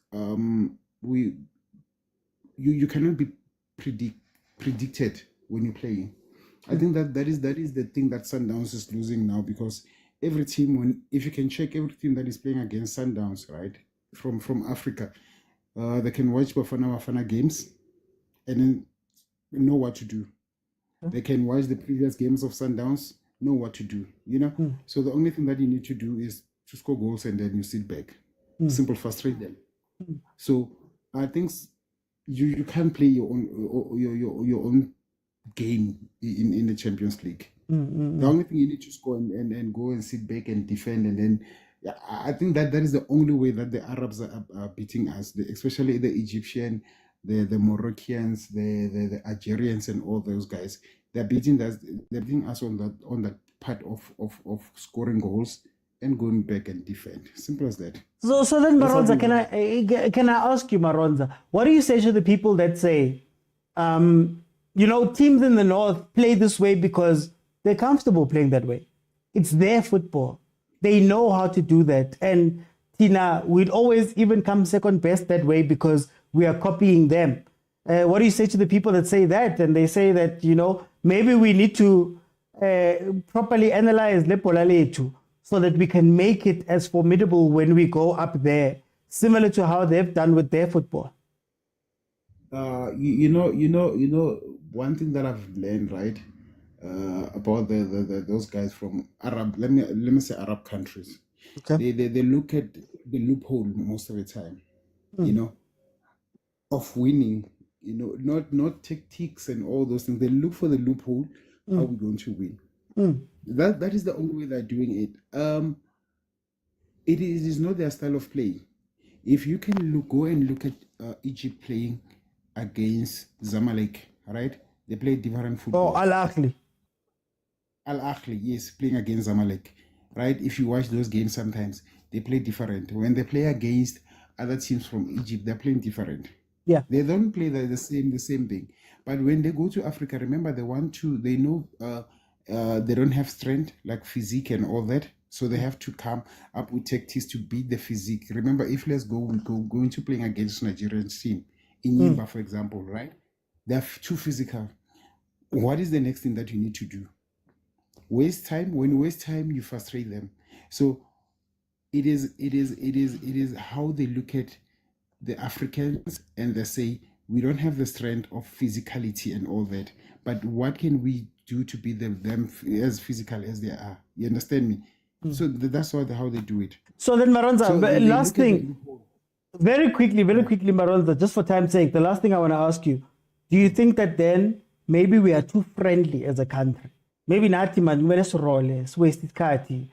you cannot be predicted when you play. I think that is the thing that Sundowns is losing now, because every team, if you can check every team that is playing against Sundowns, right, from Africa, they can watch Bafana games and then know what to do. They can watch the previous games of Sundowns, know what to do, you know. So the only thing that you need to do is to score goals and then you sit back. Simple, frustrate them. So I think you can't play your own game in the Champions League. The only thing you need to score and go and sit back and defend, and then I think that is the only way that the Arabs are beating us, especially the Egyptian, the Moroccans, the Algerians, and all those guys. They're beating us. They're beating us on that part of scoring goals and going back and defend. Simple as that. So then, Maronza, can I ask you, Maronza, what do you say to the people that say, you know, teams in the north play this way because they're comfortable playing that way? It's their football. They know how to do that. And Tina, we'd always even come second best that way because we are copying them. What do you say to the people that say that? And they say that, you know, maybe we need to properly analyze Lepola letu so that we can make it as formidable when we go up there, similar to how they've done with their football. You know, one thing that I've learned, right? about those guys from Arab. Let me say Arab countries. Okay. They look at the loophole most of the time. You know, of winning. You know, not tactics and all those things. They look for the loophole. How are we going to win? That is the only way they're doing it. It is not their style of play. If you can go and look at Egypt playing against Zamalek, right? They play different football. Oh, Al Ahly. Al Ahly, yes, playing against Zamalek, right? If you watch those games, sometimes they play different. When they play against other teams from Egypt, they're playing different. Yeah. They don't play the same thing. But when they go to Africa, remember they want to. They know they don't have strength like physique and all that, so they have to come up with tactics to beat the physique. Remember, if let's go into playing against Nigerian team in Yimba, for example, right? They're too physical. What is the next thing that you need to do? Waste time. When you waste time, you frustrate them. So it is how they look at the Africans and they say, we don't have the strength of physicality and all that, but what can we do to be them as physical as they are? You understand me? So that's how they do it. So then, Maronza, So they last look at thing, very quickly, Maronza, just for time's sake, the last thing I want to ask you, do you think that then maybe we are too friendly as a country? Maybe nathi man kumele sirole siwaste isikhathi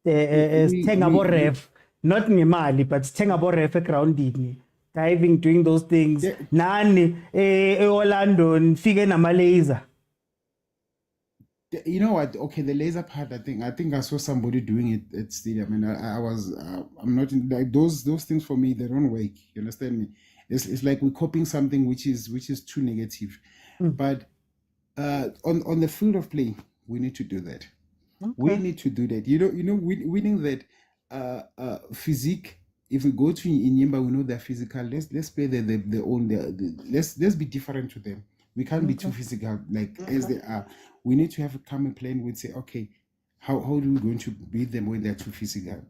sithenga abo ref, not ngemali but sithenga abo ref egroundini, diving, doing those things. Nani Orlando nifike nama laser. You know what? Okay, the laser part. I think I saw somebody doing it at stadium, and I was. I'm not in, like those things for me. They don't work. You understand me? It's like we're copying something which is too negative. But on the field of play, we need to do that. We need to do that. Winning that physique. If we go to Inyimba, we know they're physical. Let's play let's be different to them. We can't be too physical like as they are. We need to have a common plan. We'd say, okay, how do we going to beat them when they're too physical?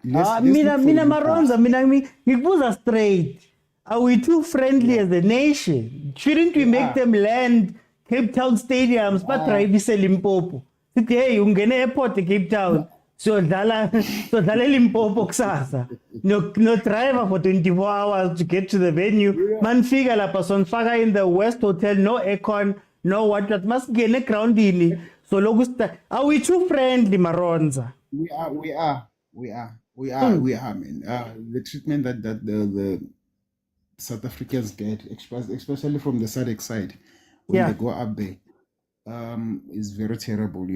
Mina Maronza, ngikubuza straight. Are we too friendly as a nation? Shouldn't we make them land Cape Town stadiums, but drive Limpopo? Hey, ungene airport Cape Town. So dala Limpopo kusasa. No driver for 24 hours to get to the venue. Man figure la person faga in the West Hotel, no aircon, no what that must get a ground in. So logusta. Are we too friendly, Maronza? We are, man. The treatment that the South Africans get, especially from the SADC side, when they go up there, is very terrible.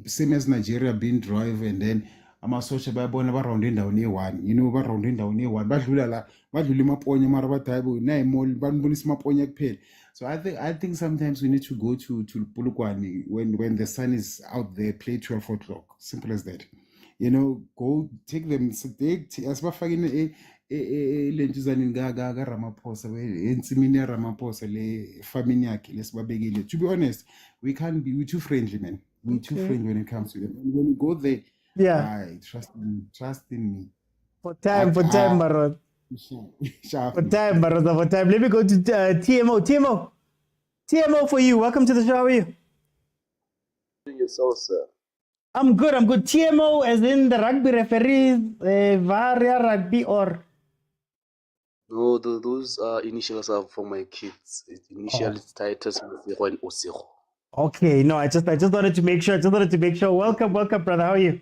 Same as Nigeria being drive and then amasosha bayabona baround indawo ne-1, baround indawo ne-1 badlula la badlula imaponya mara badhayibo nayimall banibonisa imaponya kuphela. So I think sometimes we need to go to Polokwane when the sun is out there, play 12 o'clock, simple as that. Go take them asibafake elentuzaneni kaRamaphosa ensimini yaRamaphosa le famini yakhe lesibabekile. To be honest, we're too friendly, man. We're too friendly when it comes to them. When you go there, trust in me. For time, Maron. For time, Maron, for time. Let me go to TMO. TMO for you. Welcome to the show. How are you? Yourself, sir. I'm good. TMO as in the rugby referees, Varia rugby or? No, those initials are for my kids. It's Titus Mosego and Osego. Okay, no, I just wanted to make sure. Welcome, brother. How are you?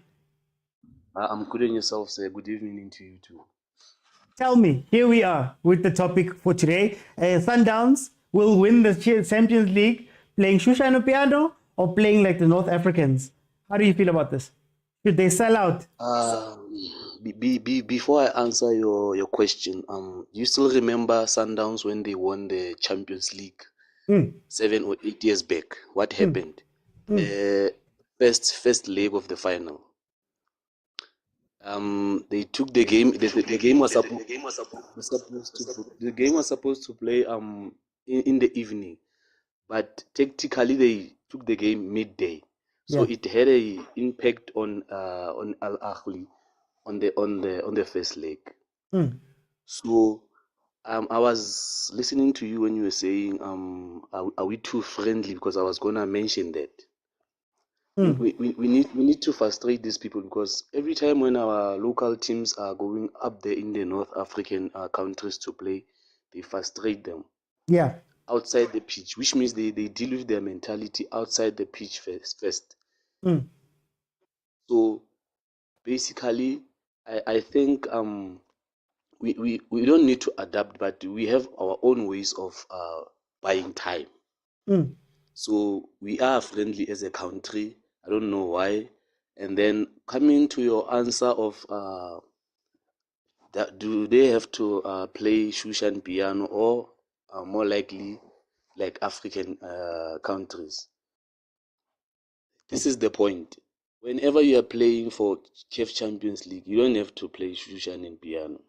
I'm good in yourself, sir. Good evening to you too. Tell me, here we are with the topic for today. Sundowns will win the Champions League playing Shushano Piano or playing like the North Africans. How do you feel about this? Should they sell out? Before I answer your question, you still remember Sundowns when they won the Champions League 7 or 8 years back? What happened? First leg of the final. They took the game. The game was supposed to play in the evening, but tactically they took the game midday. So it had a impact on Al Ahly on the first leg. So I was listening to you when you were saying, are we too friendly? Because I was gonna mention that. We need to frustrate these people, because every time when our local teams are going up there in the North African countries to play, they frustrate them Yeah. outside the pitch, which means they deal with their mentality outside the pitch first. So basically, I think we don't need to adapt, but we have our own ways of buying time. So we are friendly as a country. I don't know why. And then coming to your answer of do they have to play Shushan piano, or more likely like African countries? This is the point. Whenever you are playing for CAF Champions League, you don't have to play Shushan and piano.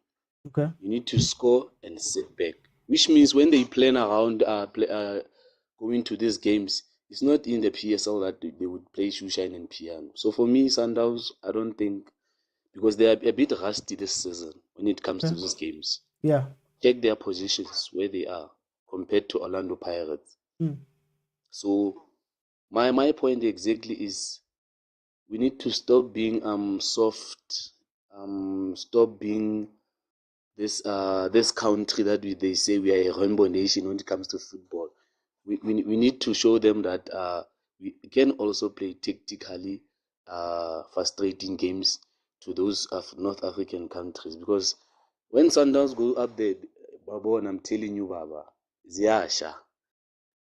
Okay. You need to score and sit back, which means when they plan around going to these games, it's not in the PSL that they would play Shushan and piano. So for me, Sundowns, I don't think, because they are a bit rusty this season when it comes to these games. Yeah. Check their positions where they are compared to Orlando Pirates. So my point exactly is, we need to stop being soft, stop being this country that they say we are a rainbow nation when it comes to football. We need to show them that we can also play tactically frustrating games to those North African countries, because when Sundowns go up there, Babo, and I'm telling you, Baba, Ziyasha.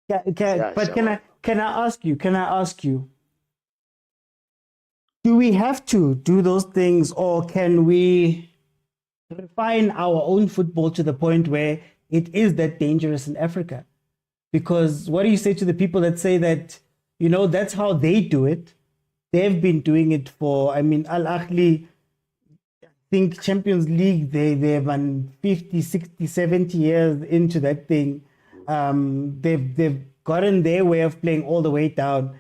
But can I ask you? Do we have to do those things, or can we refine our own football to the point where it is that dangerous in Africa? Because what do you say to the people that say that, that's how they do it? They've been doing it for, Al Ahly, I think Champions League, they've been 50, 60, 70 years into that thing. They've gotten their way of playing all the way down.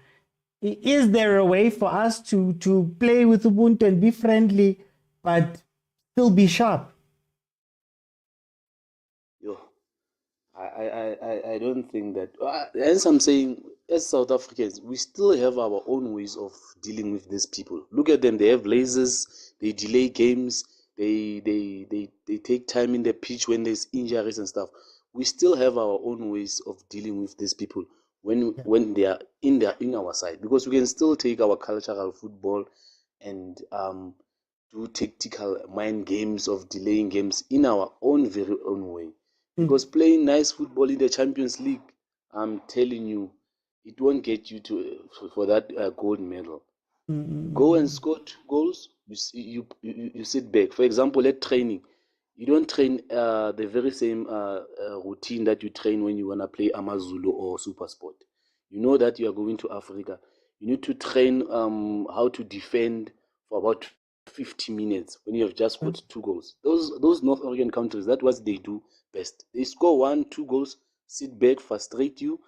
Is there a way for us to play with Ubuntu and be friendly, but still be sharp? I don't think that. As I'm saying, as South Africans, we still have our own ways of dealing with these people. Look at them; they have lasers. They delay games. They take time in the pitch when there's injuries and stuff. We still have our own ways of dealing with these people when they are in our side, because we can still take our cultural football and do tactical mind games of delaying games in our own very own way. Because playing nice football in the Champions League, I'm telling you, it won't get you for that gold medal. Go and score 2 goals, you sit back. For example, at training, you don't train the very same routine that you train when you want to play Amazulu or Supersport. You know that you are going to Africa. You need to train how to defend for about 50 minutes when you have just got 2 goals. Those North African countries, that's what they do best. They score 1, 2 goals, sit back, frustrate you,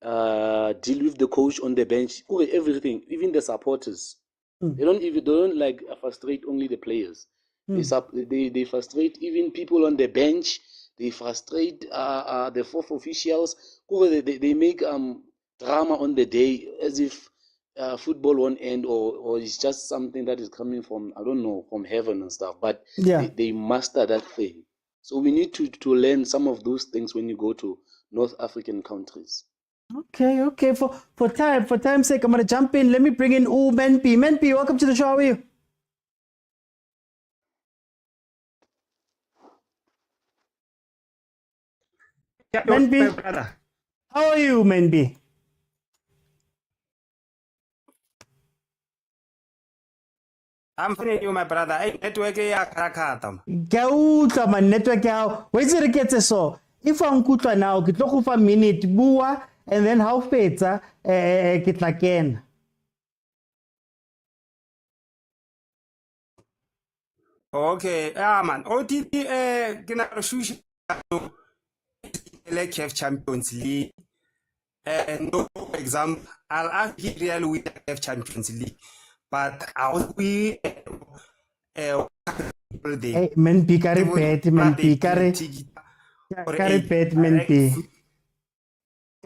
deal with the coach on the bench, everything, even the supporters. They don't like frustrate only the players. They frustrate even people on the bench. They frustrate the fourth officials. They make drama on the day as if football won't end, or it's just something that is coming from, I don't know, from heaven and stuff. But they master that thing. So we need to learn some of those things when you go to North African countries. Okay. For time's sake, I'm gonna jump in. Let me bring in Menpi. Menpi, welcome to the show. How are you? Menpi, how are you, Menpi? I'm fine, you, my brother. Hey, network ya karakata. Gauta man network yao. Where's it get so? If I'm kutwa now, get look for a minute, bua, and then how feta get like again. Okay, man. OTT gonna shush like CAF Champions League. No example, I'll actually really win the CAF Champions League. But I'll be men pikare peti men pikare Carry pet men be.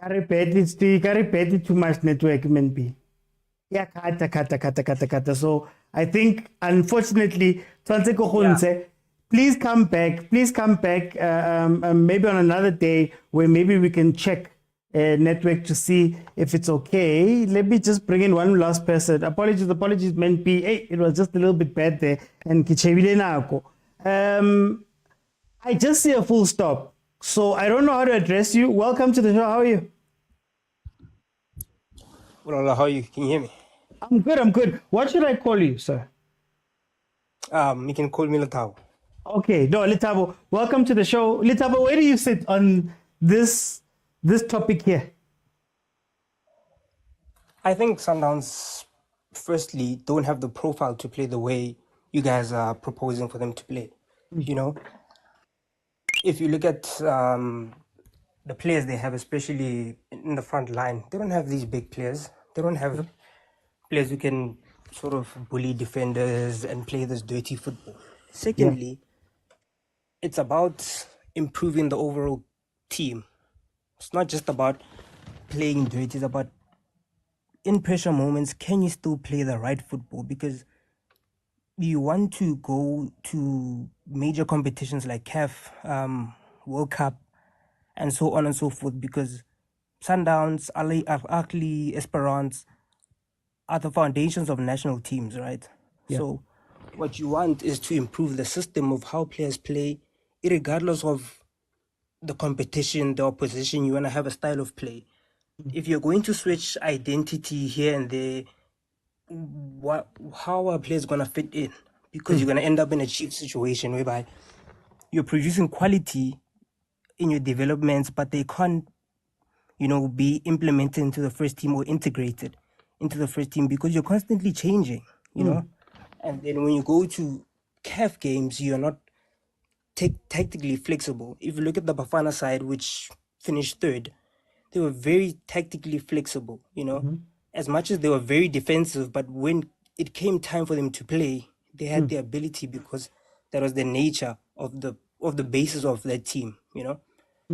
Carry pet too much network men be. Yeah, kata. So I think, unfortunately, Tshwanetse ko gontshe. Please come back. Maybe on another day where maybe we can check network to see if it's okay. Let me just bring in one last person. Apologies, men P. Hey, it was just a little bit bad there. And kichebile nako. I just see a full stop. So I don't know how to address you. Welcome to the show. How are you? Well, how are you? Can you hear me? I'm good. What should I call you, sir? You can call me Latabo. Okay, no, Litabo, welcome to the show. Litabo, where do you sit on this topic here? I think Sundowns, firstly, don't have the profile to play the way you guys are proposing for them to play. You know, if you look at the players they have, especially in the front line, they don't have these big players. They don't have players who can sort of bully defenders and play this dirty football. Secondly, it's about improving the overall team. It's not just about playing dirty, it's about in pressure moments, can you still play the right football? Because you want to go to major competitions like CAF, World Cup, and so on and so forth, because Sundowns, Al Ahly, Esperance are the foundations of national teams, right? Yeah. So what you want is to improve the system of how players play, regardless of the competition, the opposition. You want to have a style of play. If you're going to switch identity here and there, how are players going to fit in? Because you're going to end up in a cheap situation whereby you're producing quality in your developments, but they can't, be implemented into the first team or integrated into the first team because you're constantly changing, you know? And then when you go to CAF games, you're not tactically flexible. If you look at the Bafana side, which finished third, they were very tactically flexible, as much as they were very defensive, but when it came time for them to play, they had the ability because that was the nature of the basis of that team,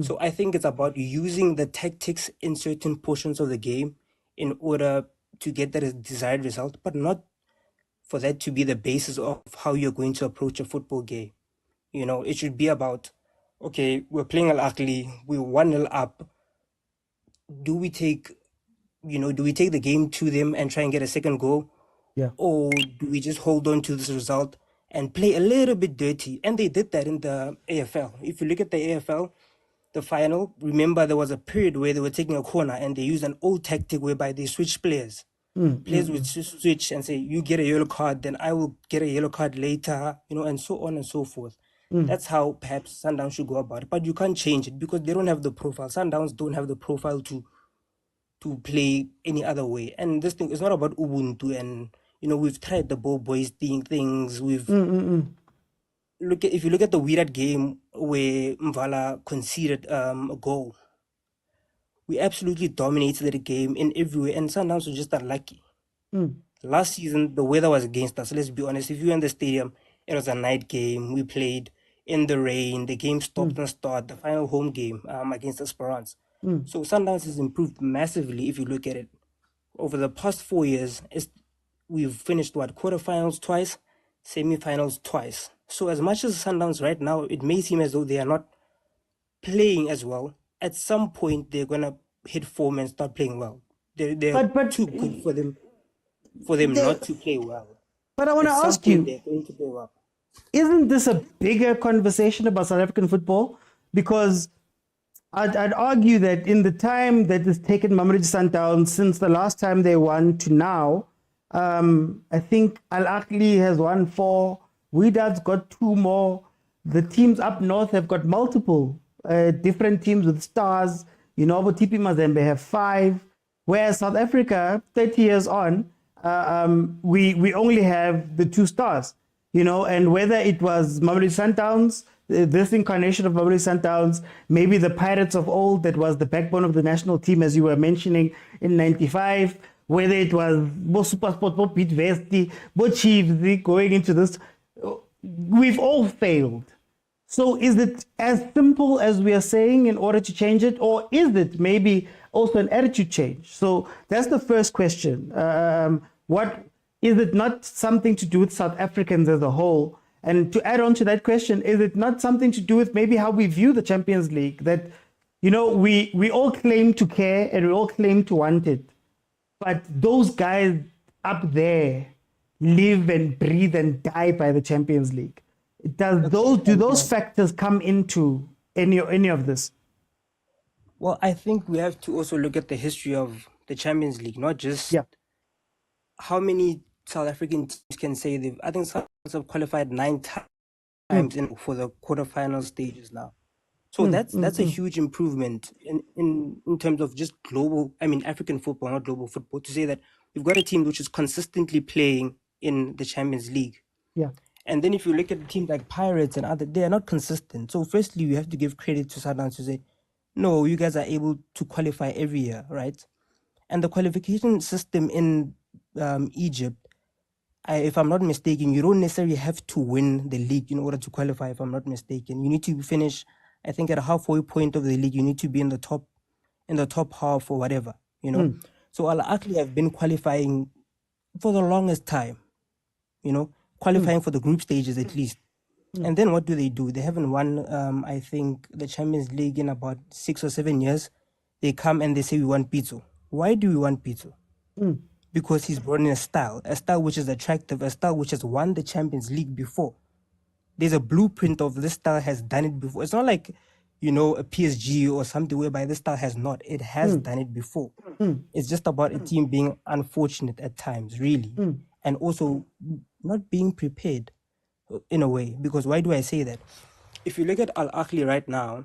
So I think it's about using the tactics in certain portions of the game in order to get that desired result, but not for that to be the basis of how you're going to approach a football game. It should be about, okay, we're playing Al Ahly, we're 1-0 up. Do we take the game to them and try and get a second goal? Yeah. Or do we just hold on to this result and play a little bit dirty? And they did that in the AFL. If you look at the AFL, the final, remember there was a period where they were taking a corner and they used an old tactic whereby they switched players. Players would switch and say, you get a yellow card, then I will get a yellow card later, and so on and so forth. That's how perhaps Sundowns should go about it. But you can't change it because they don't have the profile. Sundowns don't have the profile to play any other way. And this thing is not about Ubuntu and, we've tried the ball boys things. We've if you look at the Wydad game where Mvala conceded a goal, we absolutely dominated the game in every way, and Sundowns were just unlucky. Last season, the weather was against us. Let's be honest. If you were in the stadium, it was a night game. We played in the rain. The game stopped and started. The final home game against Esperance. So Sundowns has improved massively if you look at it. Over the past 4 years, we've finished, quarterfinals twice, semifinals twice. So as much as Sundowns right now, it may seem as though they are not playing as well. At some point, they're going to hit form and start playing well. They're too good for them not to play well. But I want to At some ask point, you, they're going to play well. isn't this a bigger conversation about South African football? Because I'd argue that in the time that it's taken Mamelodi Sundowns since the last time they won to now, I think Al Ahly has won 4, Wydad's got 2 more. The teams up north have got multiple different teams with stars. TP Mazembe have 5, whereas South Africa, 30 years on, we only have the 2 stars. And whether it was Mamelodi Sundowns, this incarnation of Mamelodi Sundowns, maybe the Pirates of old that was the backbone of the national team, as you were mentioning, in 95, whether it was Bo Supersport, Bo Pete Vesti, Bo Chiefs going into this, we've all failed. So is it as simple as we are saying in order to change it, or is it maybe also an attitude change? So that's the first question. What is it not something to do with South Africans as a whole? And to add on to that question, is it not something to do with maybe how we view the Champions League? That, you know, we all claim to care and we all claim to want it, but those guys up there live and breathe and die by the Champions League. Do those factors come into any of this? Well, I think we have to also look at the history of the Champions League, not just how many South African teams can say they've. I think South Africans have qualified 9 times for the quarterfinal stages now. So that's a huge improvement in terms of just global. I mean, African football, not global football. To say that we've got a team which is consistently playing in the Champions League. Yeah. And then if you look at teams like Pirates and other, they are not consistent. So firstly, you have to give credit to Sundowns to say, no, you guys are able to qualify every year, right? And the qualification system in Egypt, if I'm not mistaken, you don't necessarily have to win the league in order to qualify, if I'm not mistaken. You need to finish, I think, at a halfway point of the league, you need to be in the top half or whatever, you know? So Al Ahly have been qualifying for the longest time, you know, qualifying for the group stages at least. And then what do? They haven't won, I think, the Champions League in about 6 or 7 years. They come and they say, we want Pitso. Why do we want Pitso? Because he's brought in a style which is attractive, a style which has won the Champions League before. There's a blueprint of this style has done it before. It's not like, you know, a PSG or something whereby this style has not. It has done it before. It's just about a team being unfortunate at times, really. And also not being prepared in a way. Because why do I say that? If you look at Al Ahly right now,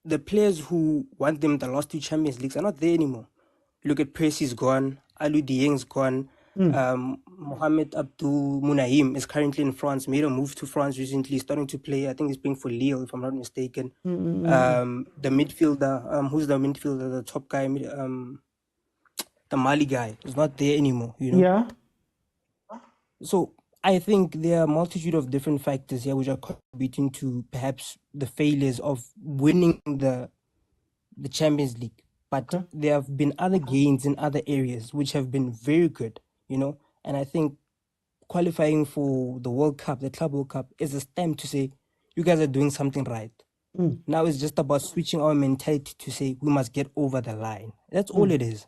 the players who want them the last 2 Champions Leagues are not there anymore. Look at Percy's gone, Alou Dieng's gone, Mohamed Abdul Munaim is currently in France, made a move to France recently, starting to play. I think he's playing for Lille, if I'm not mistaken. The midfielder, who's the midfielder, the top guy, the Mali guy, is not there anymore, you know? Yeah. So I think there are a multitude of different factors here which are contributing to perhaps the failures of winning the Champions League. But there have been other gains in other areas which have been very good, you know. And I think qualifying for the World Cup, the Club World Cup, is a stamp to say, you guys are doing something right. Now it's just about switching our mentality to say, we must get over the line. That's all it is.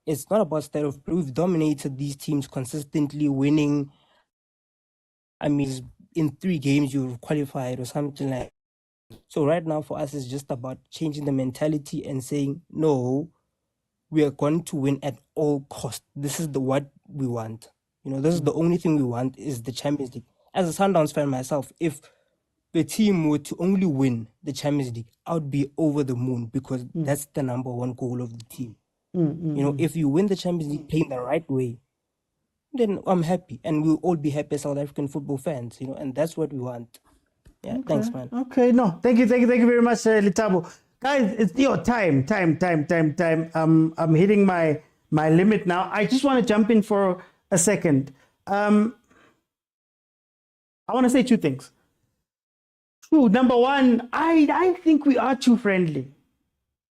It's not about style of play. We've dominated these teams consistently, winning. I mean, in 3 games you've qualified or something like that. So right now for us, it's just about changing the mentality and saying, no, we are going to win at all costs. This is what we want. You know, this is the only thing we want is the Champions League. As a Sundowns fan myself, if the team were to only win the Champions League, I would be over the moon because that's the number one goal of the team. You know, if you win the Champions League playing the right way, then I'm happy. And we'll all be happy as South African football fans, you know, and that's what we want. Yeah, thanks, man. Okay, no, thank you very much, Letabo. Guys, it's your time. I'm hitting my limit now. I just want to jump in for a second. I want to say 2 things. Number one, I think we are too friendly,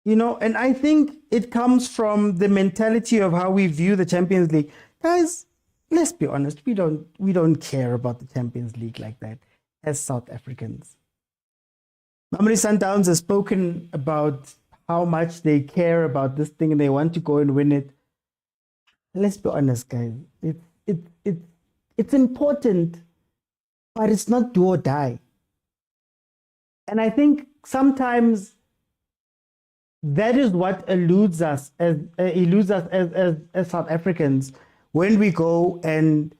you know, and I think it comes from the mentality of how we view the Champions League. Guys, let's be honest, we don't care about the Champions League like that as South Africans. Mamelodi Sundowns has spoken about how much they care about this thing and they want to go and win it. Let's be honest, guys. It's important, but it's not do or die. And I think sometimes that is what eludes us as South Africans when we go and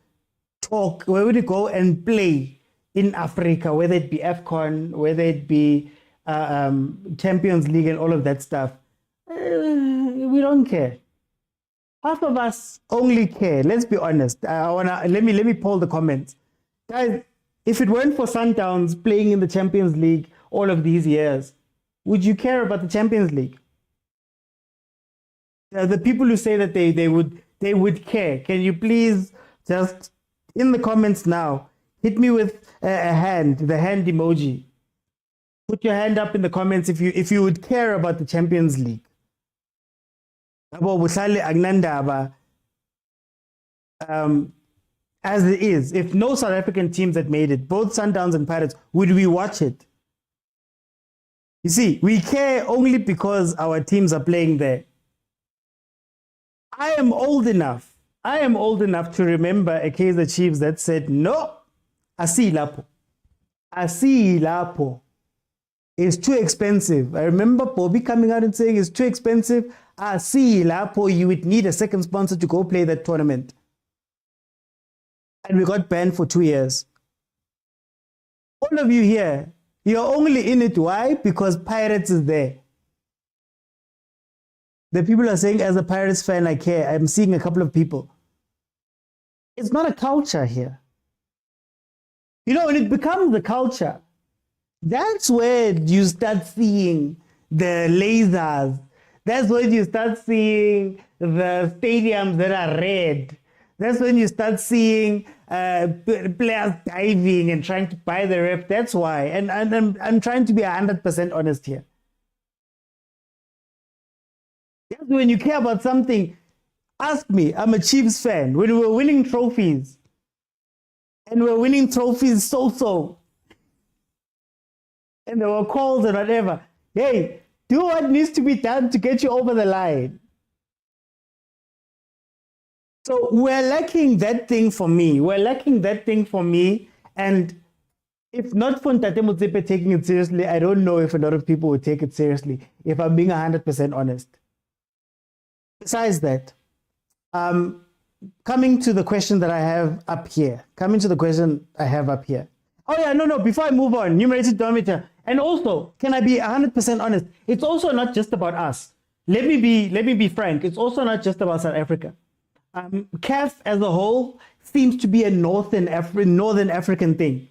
talk, when we go and play in Africa, whether it be AFCON, whether it be Champions League and all of that stuff. We don't care. Half of us only care. Let's be honest. Let me poll the comments. Guys, if it weren't for Sundowns playing in the Champions League all of these years, would you care about the Champions League? The people who say that they would care, can you please just in the comments now Hit me with a hand, the hand emoji. Put your hand up in the comments if you would care about the Champions League. As it is, if no South African teams had made it, both Sundowns and Pirates, would we watch it? You see, we care only because our teams are playing there. I am old enough to remember a Kaizer Chiefs that said, no, asi lapo. It's too expensive. I remember Bobby coming out and saying it's too expensive. Asi lapo, you would need a second sponsor to go play that tournament. And we got banned for 2 years. All of you here, you're only in it. Why? Because Pirates is there. The people are saying, as a Pirates fan, I care. I'm seeing a couple of people. It's not a culture here. You know, when it becomes a culture, that's where you start seeing the lasers. That's when you start seeing the stadiums that are red. That's when you start seeing players diving and trying to buy the ref. That's why. And I'm trying to be 100% honest here. That's when you care about something. Ask me. I'm a Chiefs fan. When we were winning trophies, and we're winning trophies so, and there were calls and whatever. Hey, do what needs to be done to get you over the line. So we're lacking that thing for me. And if not for Ntate Motsepe taking it seriously, I don't know if a lot of people would take it seriously, if I'm being 100% honest. Besides that, coming to the question that I have up here. Oh yeah, no, before I move on, numerator, denominator. And also, can I be 100% honest? It's also not just about us. Let me be frank. It's also not just about South Africa. CAF as a whole seems to be a Northern African thing.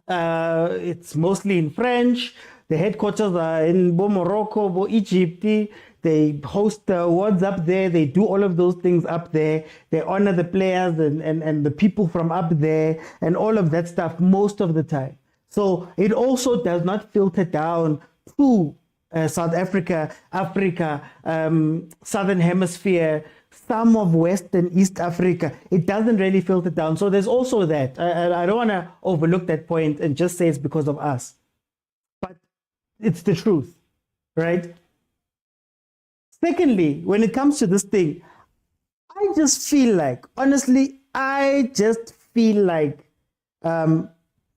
It's mostly in French. The headquarters are in Morocco, Egypt. They host the awards up there. They do all of those things up there. They honor the players and the people from up there and all of that stuff most of the time. So it also does not filter down to South Africa, Southern Hemisphere, some of West and East Africa. It doesn't really filter down. So there's also that. I don't want to overlook that point and just say it's because of us. But it's the truth, right? Secondly, when it comes to this thing, I just feel like, honestly,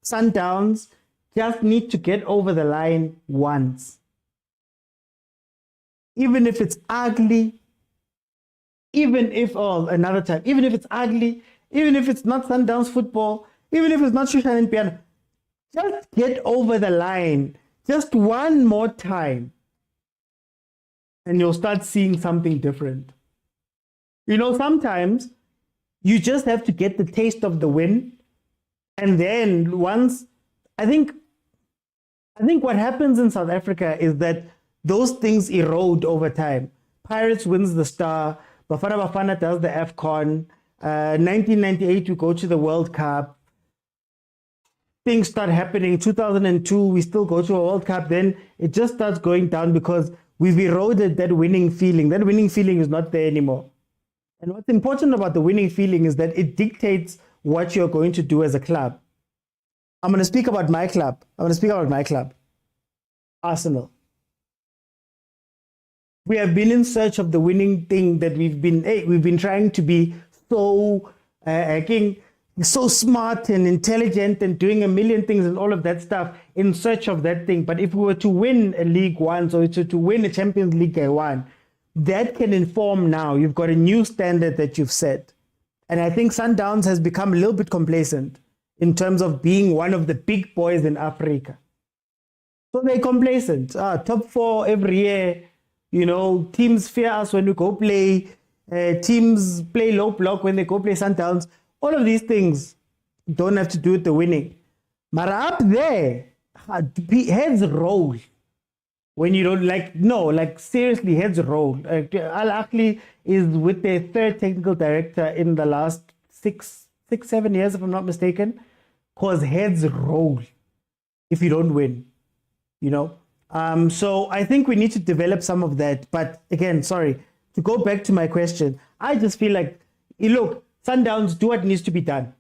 Sundowns just need to get over the line once. Even if it's ugly, even if it's ugly, even if it's not Sundowns football, even if it's not Shushan and Piano, just get over the line just one more time and you'll start seeing something different. You know, sometimes you just have to get the taste of the win, and then once, I think what happens in South Africa is that those things erode over time. Pirates wins the Star, Bafana Bafana does the AFCON, 1998 we go to the World Cup, things start happening, 2002 we still go to a World Cup, then it just starts going down because we've eroded that winning feeling. That winning feeling is not there anymore. And what's important about the winning feeling is that it dictates what you're going to do as a club. I'm going to speak about my club. Arsenal. We have been in search of the winning thing that we've been trying to be so smart and intelligent and doing a million things and all of that stuff in search of that thing. But if we were to win a League One, so to win a Champions League one, that can inform now. You've got a new standard that you've set. And I think Sundowns has become a little bit complacent in terms of being one of the big boys in Africa. So they're complacent. Top 4 every year. You know, teams fear us when we go play. Teams play low block when they go play Sundowns. All of these things don't have to do with the winning. But up there, heads roll. When you don't seriously, heads roll. Al Ahly is with their 3rd technical director in the last 6-7 years, if I'm not mistaken. because heads roll if you don't win, you know. So I think we need to develop some of that. But again, sorry, to go back to my question, I just feel like, look, Sundowns, do what needs to be done.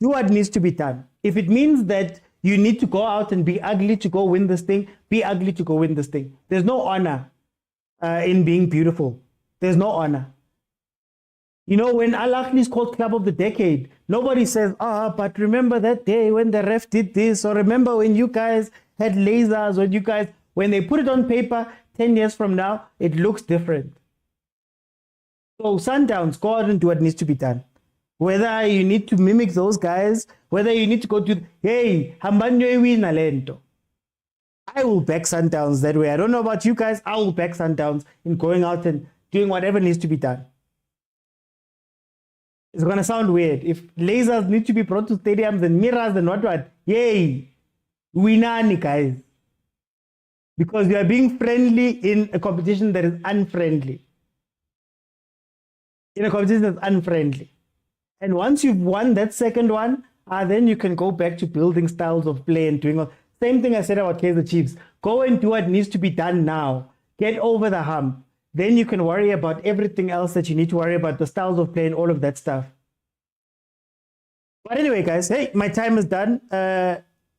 Do what needs to be done. If it means that you need to go out and be ugly to go win this thing, be ugly to go win this thing. There's no honor in being beautiful. There's no honor. You know, when Al Ahly is called Club of the Decade, nobody says, but remember that day when the ref did this, or remember when you guys had lasers, or when they put it on paper 10 years from now, it looks different. So Sundowns, go out and do what needs to be done. Whether you need to mimic those guys, whether you need to go to, hey, Hambanyo win Alento. I will back Sundowns that way. I don't know about you guys. I will back Sundowns in going out and doing whatever needs to be done. It's going to sound weird. If lasers need to be brought to stadiums and mirrors and what, yay, winani, guys. Because you are being friendly in a competition that is unfriendly. In a competition that's unfriendly. And once you've won that second one, then you can go back to building styles of play and doing all. Same thing I said about Kaizer Chiefs. Go and do what needs to be done now. Get over the hump. Then you can worry about everything else that you need to worry about, the styles of play and all of that stuff. But anyway, guys, hey, my time is done.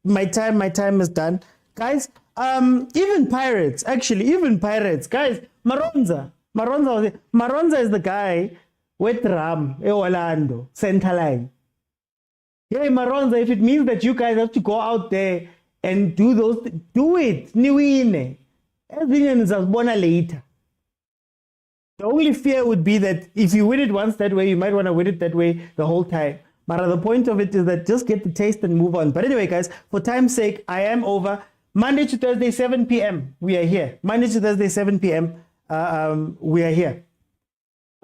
My time is done. Guys, even Pirates, guys, Maronza is the guy with Ram, Orlando, center line. Hey, Maronza, if it means that you guys have to go out there and do it. Niwine. Everything is later. The only fear would be that if you win it once that way, you might want to win it that way the whole time. But the point of it is that just get the taste and move on. But anyway, guys, for time's sake, I am over. Monday to Thursday, 7 p.m. We are here. Monday to Thursday, 7 p.m. We are here.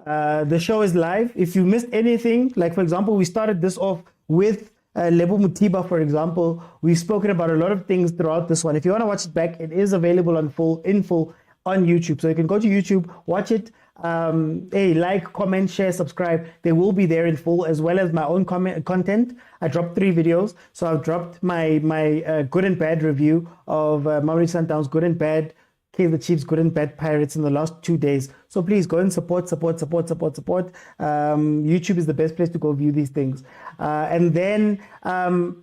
The show is live. If you missed anything, like for example, we started this off with Lebo Mutiba, for example. We've spoken about a lot of things throughout this one. If you want to watch it back, it is available in full on YouTube. So you can go to YouTube, watch it. Hey, like, comment, share, subscribe. They will be there in full, as well as my own content. I dropped 3 videos. So I've dropped my good and bad review of Mamelodi Sundowns, good and bad, Kaizer Chiefs, good and bad Pirates in the last 2 days. So please go and support. YouTube is the best place to go view these things. And then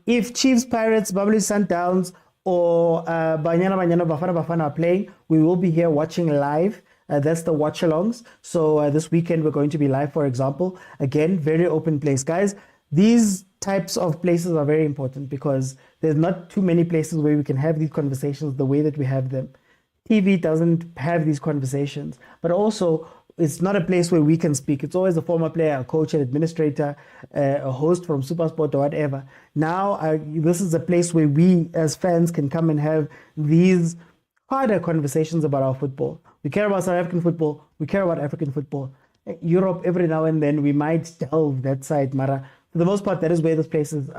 if Chiefs, Pirates, Mamelodi Sundowns, or Banyana Bafana are playing, we will be here watching live. That's the watch-alongs. So this weekend we're going to be live, for example. Again, very open place. Guys, these types of places are very important because there's not too many places where we can have these conversations the way that we have them. TV doesn't have these conversations, but also it's not a place where we can speak. It's always a former player, a coach, an administrator, a host from SuperSport or whatever. Now, this is a place where we as fans can come and have these harder conversations about our football. We care about South African football. We care about African football. Europe, every now and then, we might delve that side, Mara. For the most part, that is where this place is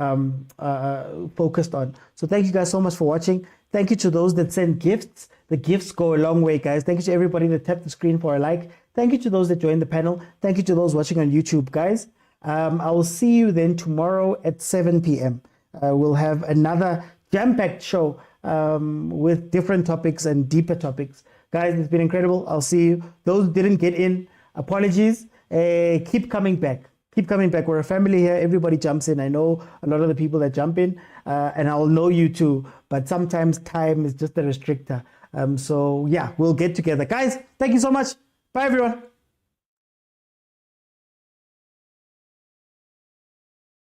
focused on. So thank you guys so much for watching. Thank you to those that send gifts. The gifts go a long way, guys. Thank you to everybody that tapped the screen for a like. Thank you to those that joined the panel. Thank you to those watching on YouTube, guys. I will see you then tomorrow at 7 p.m. We'll have another jam-packed show with different topics and deeper topics. Guys, it's been incredible. I'll see you. Those who didn't get in, apologies. Keep coming back. Keep coming back. We're a family here. Everybody jumps in. I know a lot of the people that jump in, and I'll know you too. But sometimes time is just a restrictor. So yeah, we'll get together. Guys, thank you so much. Bye, everyone.